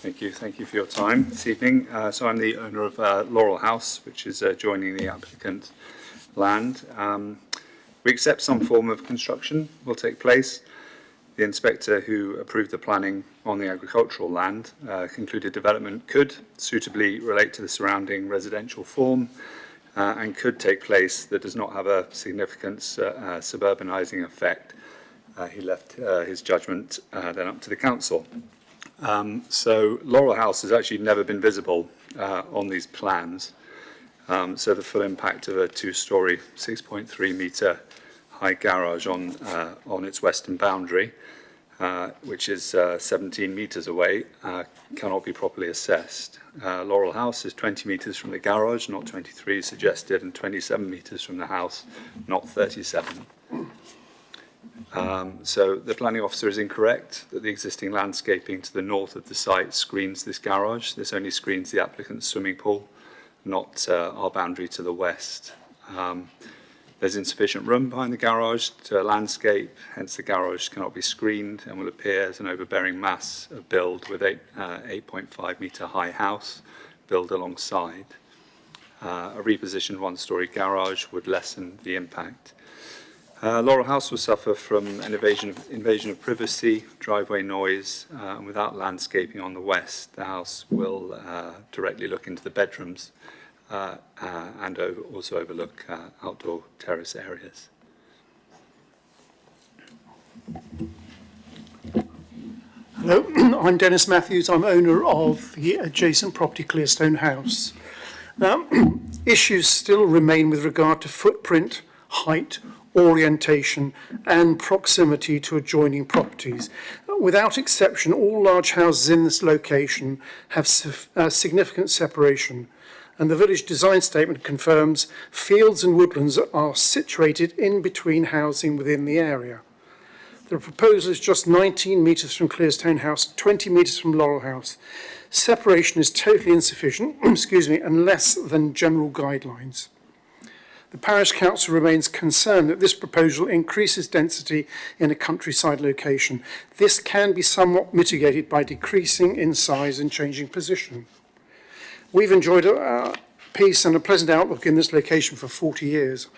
Thank you for your time this evening. So I'm the owner of Laurel House, which is adjoining the applicant land. We accept some form of construction will take place. The inspector who approved the planning on the agricultural land concluded development could suitably relate to the surrounding residential form and could take place that does not have a significant suburbanising effect. He left his judgment then up to the council. So Laurel House has actually never been visible on these plans. So the full impact of a two-storey, 6.3 metre high garage on its western boundary, which is 17 metres away, cannot be properly assessed. Laurel House is 20 metres from the garage, not 23 suggested, and 27 metres from the house, not 37. So the planning officer is incorrect that the existing landscaping to the north of the site screens this garage. This only screens the applicant's swimming pool, not our boundary to the west. There's insufficient room behind the garage to landscape, hence the garage cannot be screened and will appear as an overbearing mass of build with 8.5 metre high house built alongside. A repositioned one-storey garage would lessen the impact. Laurel House will suffer from an invasion of privacy, driveway noise, and without landscaping on the west, the house will directly look into the bedrooms and also overlook outdoor terrace areas. Hello, I'm Dennis Matthews. I'm owner of the adjacent property Clearstone House. Now, issues still remain with regard to footprint, height, orientation and proximity to adjoining properties. Without exception, all large houses in this location have significant separation, and the village design statement confirms fields and woodlands are situated in between housing within the area. The proposal is just 19 metres from Clearstone House, 20 metres from Laurel House. Separation is totally insufficient, and less than general guidelines. The Parish Council remains concerned that this proposal increases density in a countryside location. This can be somewhat mitigated by decreasing in size and changing position. We've enjoyed a peace and a pleasant outlook in this location for 40 years.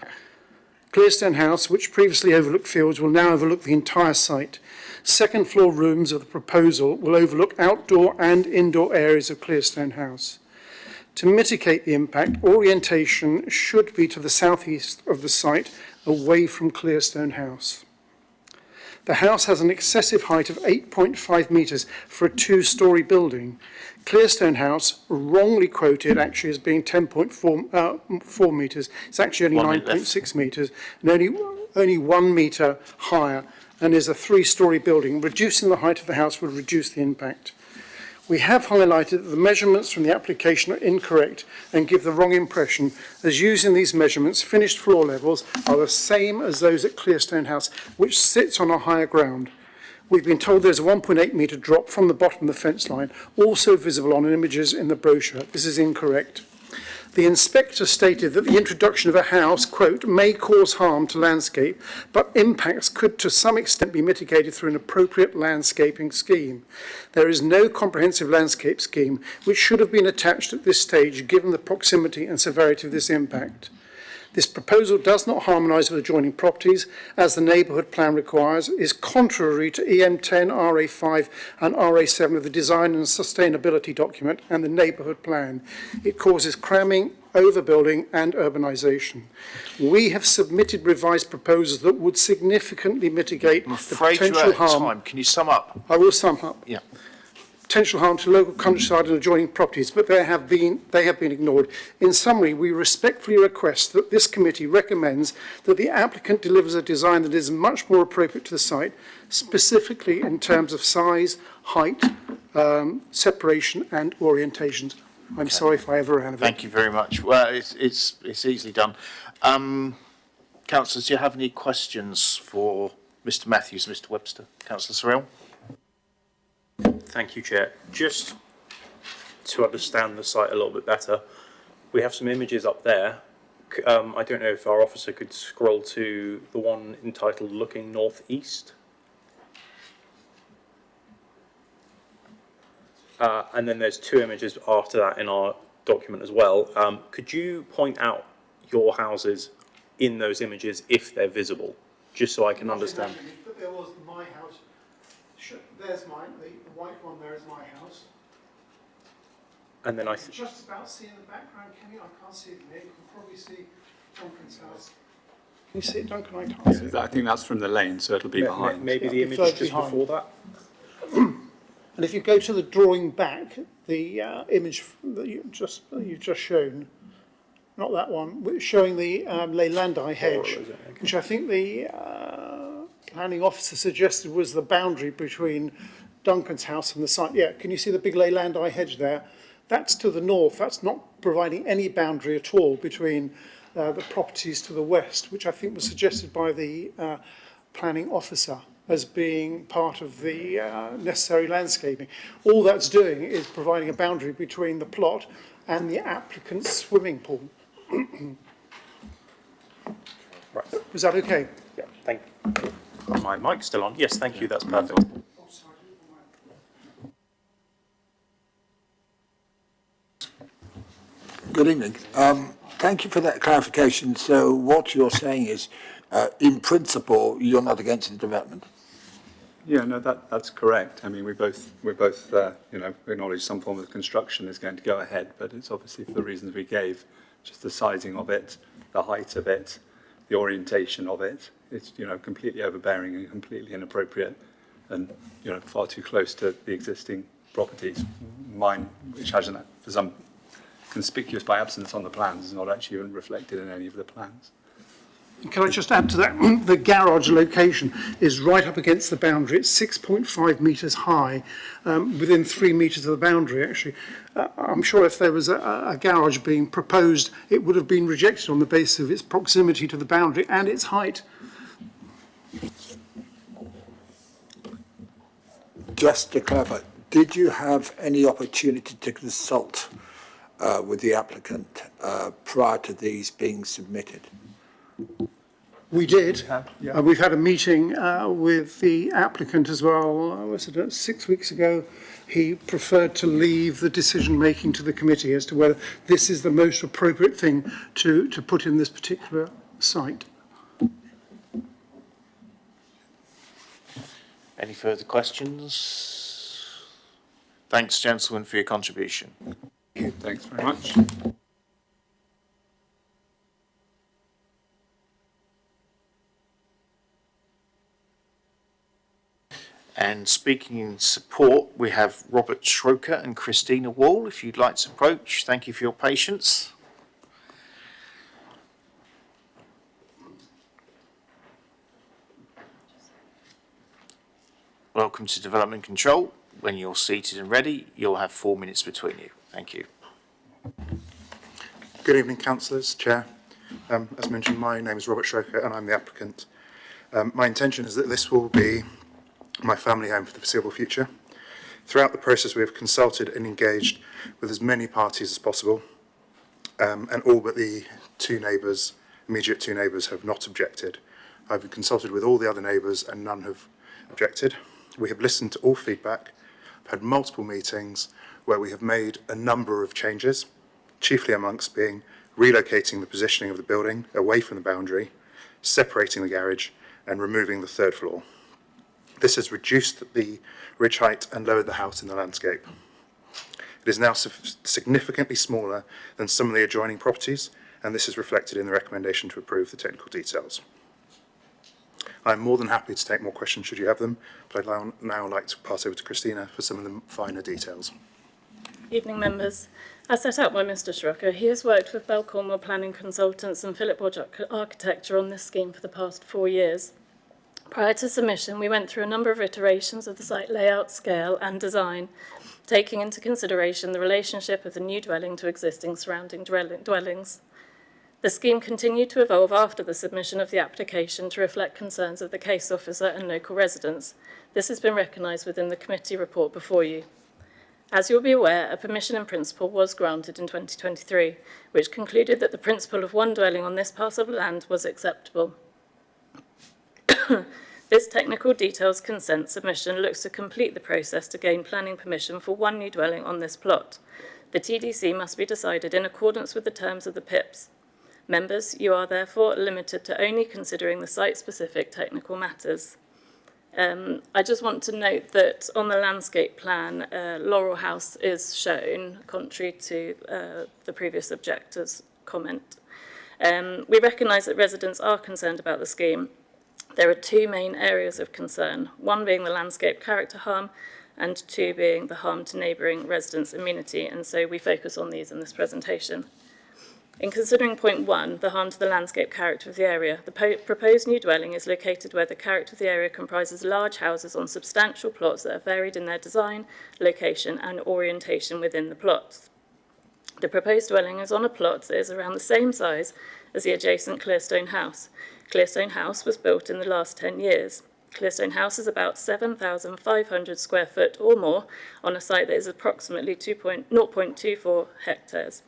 Clearstone House, which previously overlooked fields, will now overlook the entire site. Second floor rooms of the proposal will overlook outdoor and indoor areas of Clearstone House. To mitigate the impact, orientation should be to the southeast of the site, away from Clearstone House. The house has an excessive height of 8.5 metres for a two-storey building. Clearstone House, wrongly quoted actually as being 10.4 metres, it's actually only 9.6 metres, and only 1 metre higher, and is a three-storey building. Reducing the height of the house would reduce the impact. We have highlighted that the measurements from the application are incorrect and give the wrong impression, as using these measurements, finished floor levels are the same as those at Clearstone House, which sits on a higher ground. We've been told there's a 1.8 metre drop from the bottom of the fence line, also visible on images in the brochure. This is incorrect. The inspector stated that the introduction of a house, quote, may cause harm to landscape, but impacts could to some extent be mitigated through an appropriate landscaping scheme. There is no comprehensive landscape scheme which should have been attached at this stage given the proximity and severity of this impact. This proposal does not harmonise with adjoining properties, as the neighbourhood plan requires, is contrary to EM10, RA5 and RA7 of the Design and Sustainability document and the neighbourhood plan. It causes cramming, overbuilding and urbanisation. We have submitted revised proposals that would significantly mitigate the potential harm. Time. Can you sum up? I will sum up. Yeah. Potential harm to local countryside and adjoining properties, but they have been ignored. In summary, we respectfully request that this committee recommends that the applicant delivers a design that is much more appropriate to the site, specifically in terms of size, height, separation and orientations. I'm sorry if I overran a bit. Thank you very much. Well, it's easily done. Councillors, do you have any questions for Mr. Matthews, Mr. Webster? Councillor Sorrell? Thank you, Chair. Just to understand the site a little bit better, we have some images up there. I don't know if our officer could scroll to the one entitled Looking Northeast. And then there's two images after that in our document as well. Could you point out your houses in those images if they're visible, just so I can understand? But there was my house. There's mine. The white one there is my house. And then I just about see in the background, Kenny. I can't see it there. You can probably see Duncan's house. Can you see it, Duncan? I can't see it. I think that's from the lane, so it'll be behind. Maybe the image just before that. And if you go to the drawing back, the image that you've just shown, not that one, showing the Leylandii hedge, which I think the planning officer suggested was the boundary between Duncan's house and the site. Yeah, can you see the big Leylandii hedge there? That's to the north. That's not providing any boundary at all between the properties to the west, which I think was suggested by the planning officer as being part of the necessary landscaping. All that's doing is providing a boundary between the plot and the applicant's swimming pool. Right. Was that okay? Yeah, thank you. My mic's still on. Yes, thank you. That's perfect. Good evening. Thank you for that clarification. So what you're saying is, in principle, you're not against the development? Yeah, no, that's correct. I mean, we both acknowledge some form of construction is going to go ahead, but it's obviously for the reasons we gave, just the sizing of it, the height of it, the orientation of it. It's, completely overbearing and completely inappropriate and, far too close to the existing properties. Mine, which hasn't, for some conspicuous by absence on the plans, is not actually even reflected in any of the plans. Can I just add to that? The garage location is right up against the boundary. It's 6.5 metres high, within 3 metres of the boundary, actually. I'm sure if there was a garage being proposed, it would have been rejected on the basis of its proximity to the boundary and its height. Just to clarify, did you have any opportunity to consult with the applicant prior to these being submitted? We did. We've had a meeting with the applicant as well. Was it 6 weeks ago? He preferred to leave the decision-making to the committee as to whether this is the most appropriate thing to put in this particular site. Any further questions? Thanks, gentlemen, for your contribution. Thanks very much. And speaking in support, we have Robert Schroker and Christina Wall. If you'd like to approach, thank you for your patience. Welcome to Development Control. When you're seated and ready, you'll have 4 minutes between you. Thank you. Good evening, councillors, chair. As mentioned, my name is Robert Schroker and I'm the applicant. My intention is that this will be my family home for the foreseeable future. Throughout the process, we have consulted and engaged with as many parties as possible, and all but the immediate two neighbours have not objected. I've consulted with all the other neighbours and none have objected. We have listened to all feedback, I've had multiple meetings where we have made a number of changes, chiefly amongst being relocating the positioning of the building away from the boundary, separating the garage and removing the third floor. This has reduced the ridge height and lowered the house in the landscape. It is now significantly smaller than some of the adjoining properties, and this is reflected in the recommendation to approve the technical details. I'm more than happy to take more questions should you have them, but I'd now like to pass over to Christina for some of the finer details. Evening members. As set out by Mr Schrocker, he has worked with Bell Cornwall Planning Consultants and Philip Hodge Architecture on this scheme for the past 4 years. Prior to submission, we went through a number of iterations of the site layout, scale and design, taking into consideration the relationship of the new dwelling to existing surrounding dwellings. The scheme continued to evolve after the submission of the application to reflect concerns of the case officer and local residents. This has been recognised within the committee report before you. As you'll be aware, a permission in principle was granted in 2023, which concluded that the principle of one dwelling on this parcel of land was acceptable. This technical details consent submission looks to complete the process to gain planning permission for one new dwelling on this plot. The TDC must be decided in accordance with the terms of the PIPs. Members, you are therefore limited to only considering the site-specific technical matters. I just want to note that on the landscape plan, Laurel House is shown, contrary to the previous objector's comment. We recognise that residents are concerned about the scheme. There are two main areas of concern, one being the landscape character harm and two being the harm to neighbouring residents' amenity, and so we focus on these in this presentation. In considering point 1, the harm to the landscape character of the area, the proposed new dwelling is located where the character of the area comprises large houses on substantial plots that are varied in their design, location and orientation within the plots. The proposed dwelling is on a plot that is around the same size as the adjacent Clearstone House. Clearstone House was built in the last 10 years. Clearstone House is about 7,500 square foot or more on a site that is approximately 0.24 hectares.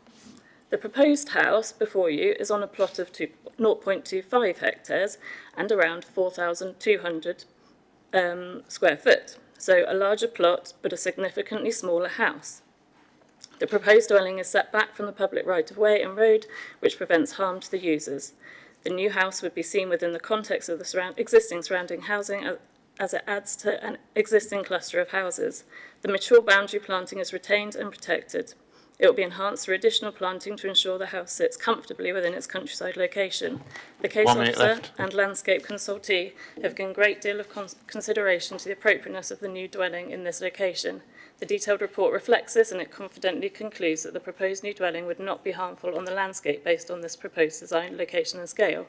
The proposed house before you is on a plot of 0.25 hectares and around 4,200 square foot, so a larger plot but a significantly smaller house. The proposed dwelling is set back from the public right-of-way and road, which prevents harm to the users. The new house would be seen within the context of the existing surrounding housing as it adds to an existing cluster of houses. The mature boundary planting is retained and protected. It will be enhanced through additional planting to ensure the house sits comfortably within its countryside location. The case officer and landscape consultee have given a great deal of consideration to the appropriateness of the new dwelling in this location. The detailed report reflects this, and it confidently concludes that the proposed new dwelling would not be harmful on the landscape based on this proposed design, location and scale.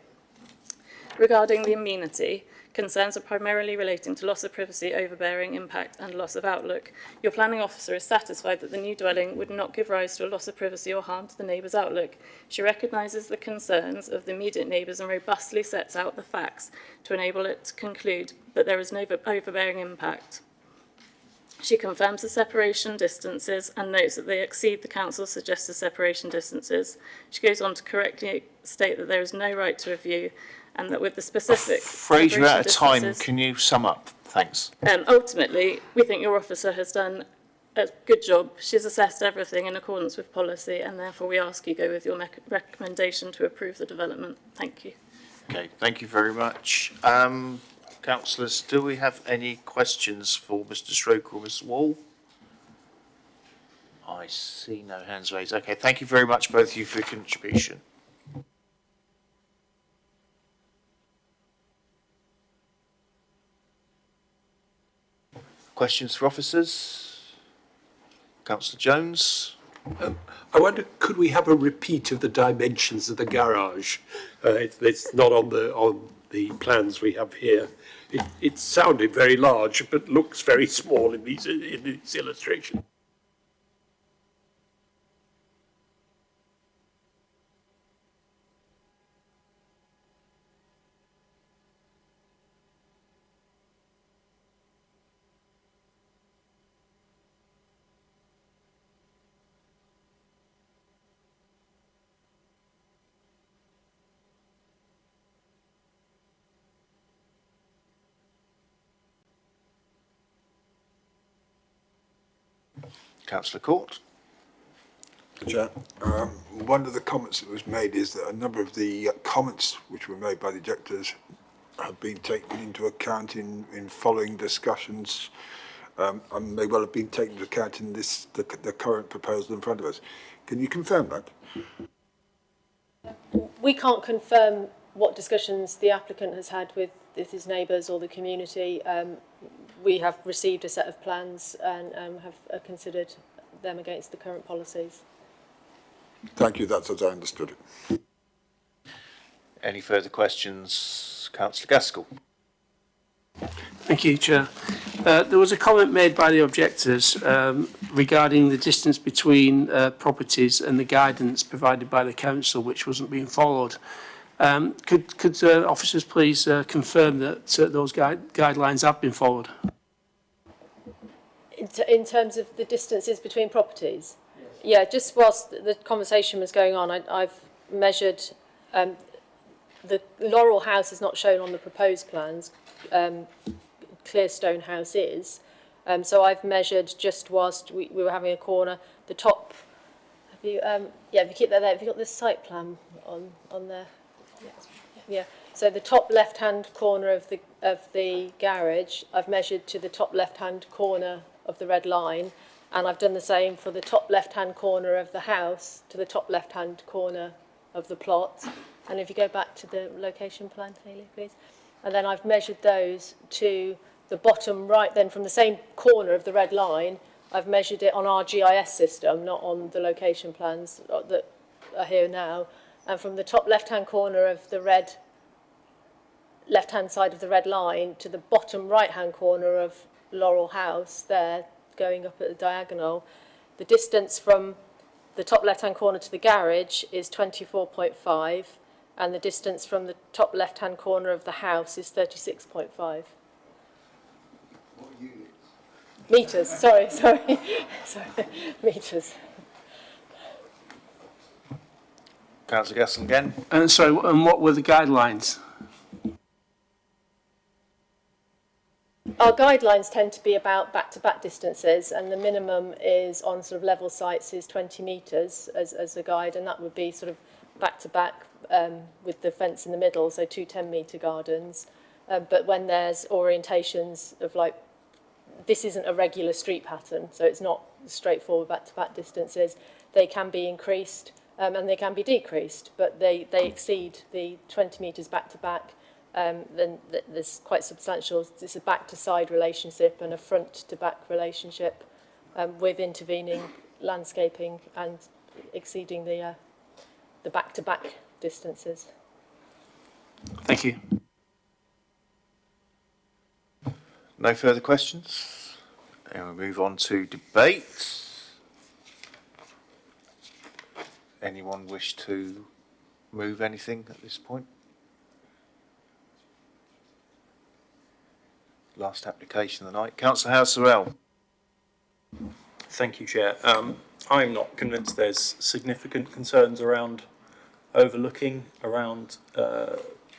Regarding the amenity, concerns are primarily relating to loss of privacy, overbearing impact and loss of outlook. Your planning officer is satisfied that the new dwelling would not give rise to a loss of privacy or harm to the neighbour's outlook. She recognises the concerns of the immediate neighbours and robustly sets out the facts to enable it to conclude that there is no overbearing impact. She confirms the separation distances and notes that they exceed the council's suggested separation distances. She goes on to correctly state that there is no right to review and that with the specific... Afraid you're out of time. Can you sum up? Thanks. Ultimately, we think your officer has done a good job. She's assessed everything in accordance with policy, and therefore we ask you go with your recommendation to approve the development. Thank you. Okay, thank you very much. Councillors, do we have any questions for Mr. Stroke or Ms. Wall? I see no hands raised. Okay, thank you very much, both of you, for your contribution. Questions for officers? Councillor Jones? I wonder, could we have a repeat of the dimensions of the garage? It's not on the plans we have here. It sounded very large, but looks very small in these illustrations. Councillor Court. Chair, one of the comments that was made is that a number of the comments which were made by the objectors have been taken into account in following discussions and may well have been taken into account in the current proposal in front of us. Can you confirm that? We can't confirm what discussions the applicant has had with his neighbours or the community. We have received a set of plans and have considered them against the current policies. Thank you, that's as I understood it. Any further questions? Councillor Gaskell. Thank you, Chair. There was a comment made by the objectors regarding the distance between properties and the guidance provided by the council, which wasn't being followed. Could officers please confirm that those guidelines have been followed? In terms of the distances between properties? Yeah, just whilst the conversation was going on, I've measured, the Laurel House is not shown on the proposed plans, Clearstone House is. So I've measured just whilst we were having a corner, the top, have you, yeah, if you keep that there, have you got the site plan on there? Yeah, so the top left-hand corner of the garage, I've measured to the top left-hand corner of the red line, and I've done the same for the top left-hand corner of the house to the top left-hand corner of the plot. And if you go back to the location plan, Hayley, please. And then I've measured those to the bottom right, then from the same corner of the red line, I've measured it on our GIS system, not on the location plans that are here now. And from the top left-hand corner of the red, left-hand side of the red line to the bottom right-hand corner of Laurel House there, going up at the diagonal, the distance from the top left-hand corner to the garage is 24.5, and the distance from the top left-hand corner of the house is 36.5. Metres, sorry, metres. Councillor Gaskell again. And so, and what were the guidelines? Our guidelines tend to be about back-to-back distances, and the minimum is on sort of level sites is 20 metres as a guide, and that would be sort of back-to-back with the fence in the middle, so 2 10-metre gardens. But when there's orientations of like, this isn't a regular street pattern, so it's not straightforward back-to-back distances, they can be increased and they can be decreased, but they exceed the 20 metres back-to-back. Then there's quite substantial, it's a back-to-side relationship and a front-to-back relationship with intervening landscaping and exceeding the back-to-back distances. Thank you. No further questions? And we'll move on to debate. Anyone wish to move anything at this point? Last application of the night. Councillor Howell-Sorrell. Thank you, Chair. I'm not convinced there's significant concerns around overlooking, around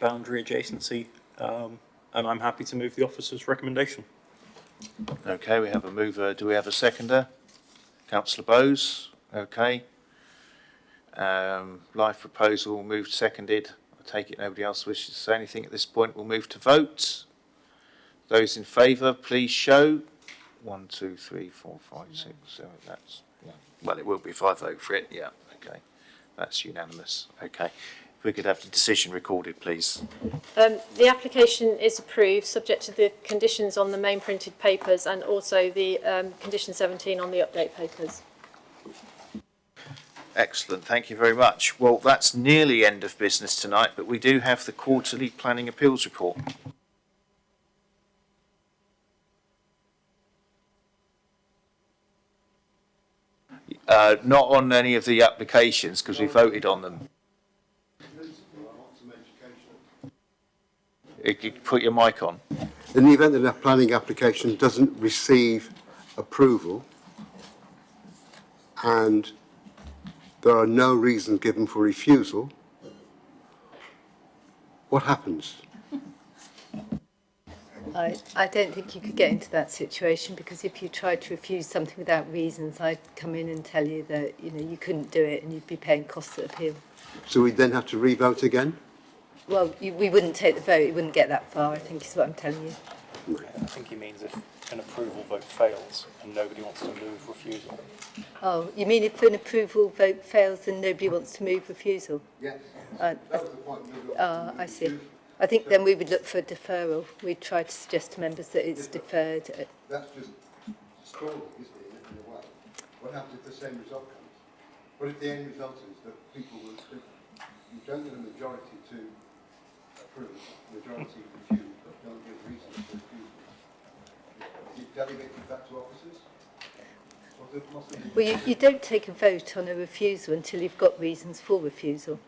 boundary adjacency, and I'm happy to move the officer's recommendation. Okay, we have a mover. Do we have a seconder? Councillor Bowes. Okay. Live proposal moved, seconded. I take it nobody else wishes to say anything at this point. We'll move to vote. Those in favour, please show. 1, 2, 3, 4, 5, 6, 7. That's, yeah. Well, it will be if I vote for it. Yeah. Okay. That's unanimous. Okay. If we could have the decision recorded, please. The application is approved, subject to the conditions on the main printed papers and also the condition 17 on the update papers. Excellent. Thank you very much. Well, that's nearly end of business tonight, but we do have the quarterly planning appeals report. Not on any of the applications because we voted on them. You could put your mic on. In the event that a planning application doesn't receive approval and there are no reasons given for refusal, what happens? I don't think you could get into that situation, because if you tried to refuse something without reasons, I'd come in and tell you that, you know, you couldn't do it and you'd be paying costs of appeal. So we then have to re-vote again? Well, we wouldn't take the vote, it wouldn't get that far, I think is what I'm telling you. I think he means if an approval vote fails and nobody wants to move refusal. Oh, you mean if an approval vote fails and nobody wants to move refusal? Yes. I see. I think then we would look for a deferral. We'd try to suggest to members that it's deferred. That's just stalling, isn't it, in a way? What happens if the same result comes? What if the end result is that people will, you don't get a majority to approve, majority refuse, but don't give reasons for refusal? You delegate that to officers? Well, you don't take a vote on a refusal until you've got reasons for refusal,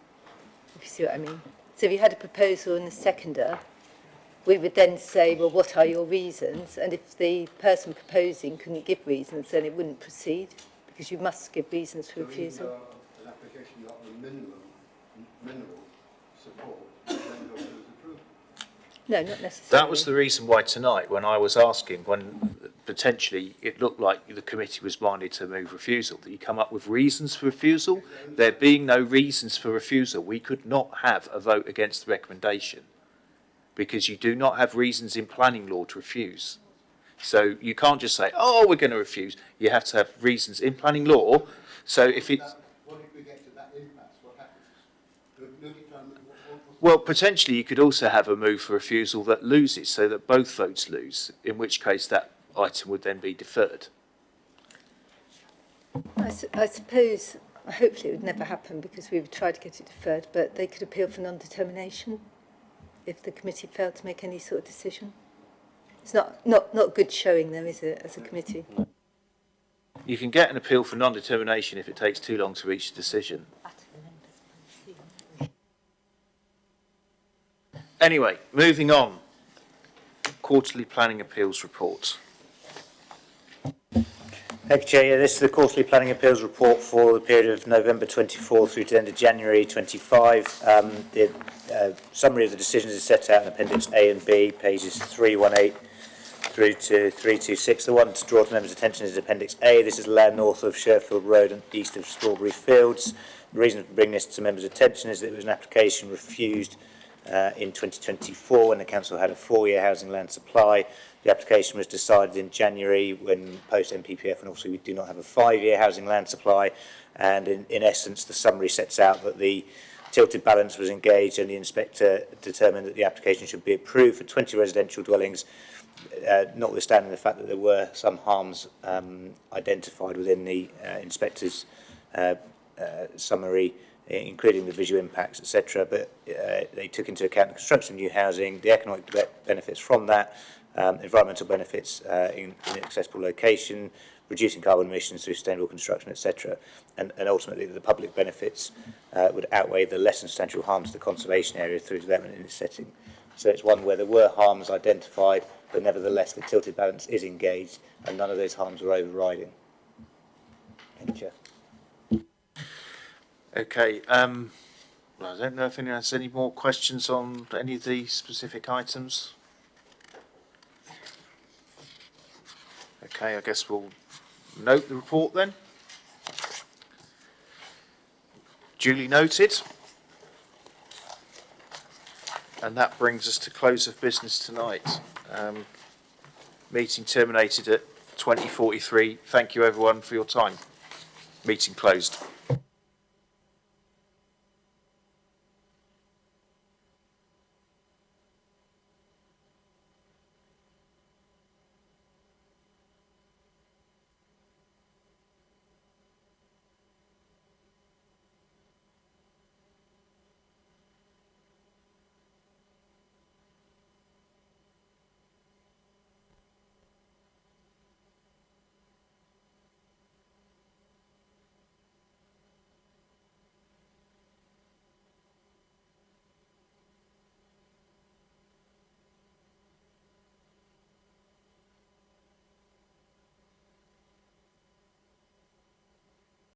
if you see what I mean. So if you had a proposal and a seconder, we would then say, well, what are your reasons? And if the person proposing couldn't give reasons, then it wouldn't proceed, because you must give reasons for refusal. An application you got the minimal support, then goes to approval. No, not necessarily. That was the reason why tonight, when I was asking, when potentially it looked like the committee was minded to move refusal, that you come up with reasons for refusal. There being no reasons for refusal, we could not have a vote against the recommendation, because you do not have reasons in planning law to refuse. So you can't just say, oh, we're going to refuse. You have to have reasons in planning law. So if it's... What if we get to that impasse? What happens? Well, potentially you could also have a move for refusal that loses, so that both votes lose, in which case that item would then be deferred. I suppose, hopefully it would never happen, because we would try to get it deferred, but they could appeal for non-determination if the committee failed to make any sort of decision. It's not good showing them, is it, as a committee? You can get an appeal for non-determination if it takes too long to reach a decision. Anyway, moving on. Quarterly Planning Appeals Report. Thank you, Chair. Yeah, this is the quarterly planning appeals report for the period of November 24 through to the end of January 25. The summary of the decisions is set out in Appendix A and B, pages 318 through to 326. The one to draw to members' attention is Appendix A. This is land north of Sherfield Road and east of Strawberry Fields. The reason for bringing this to members' attention is that it was an application refused in 2024 when the council had a 4-year housing land supply. The application was decided in January when post MPPF, and also we do not have a 5-year housing land supply. And in essence, the summary sets out that the tilted balance was engaged and the inspector determined that the application should be approved for 20 residential dwellings, notwithstanding the fact that there were some harms identified within the inspector's summary, including the visual impacts, etc. But they took into account the construction of new housing, the economic benefits from that, environmental benefits in an accessible location, reducing carbon emissions through sustainable construction, etc. And ultimately, the public benefits would outweigh the less than substantial harms to the conservation area through development in this setting. So it's one where there were harms identified, but nevertheless the tilted balance is engaged and none of those harms are overriding. Thank you, Chair. Okay, well, I don't know if anyone has any more questions on any of the specific items. Okay, I guess we'll note the report then. Duly noted. And that brings us to close of business tonight. Meeting terminated at 20:43. Thank you everyone for your time. Meeting closed.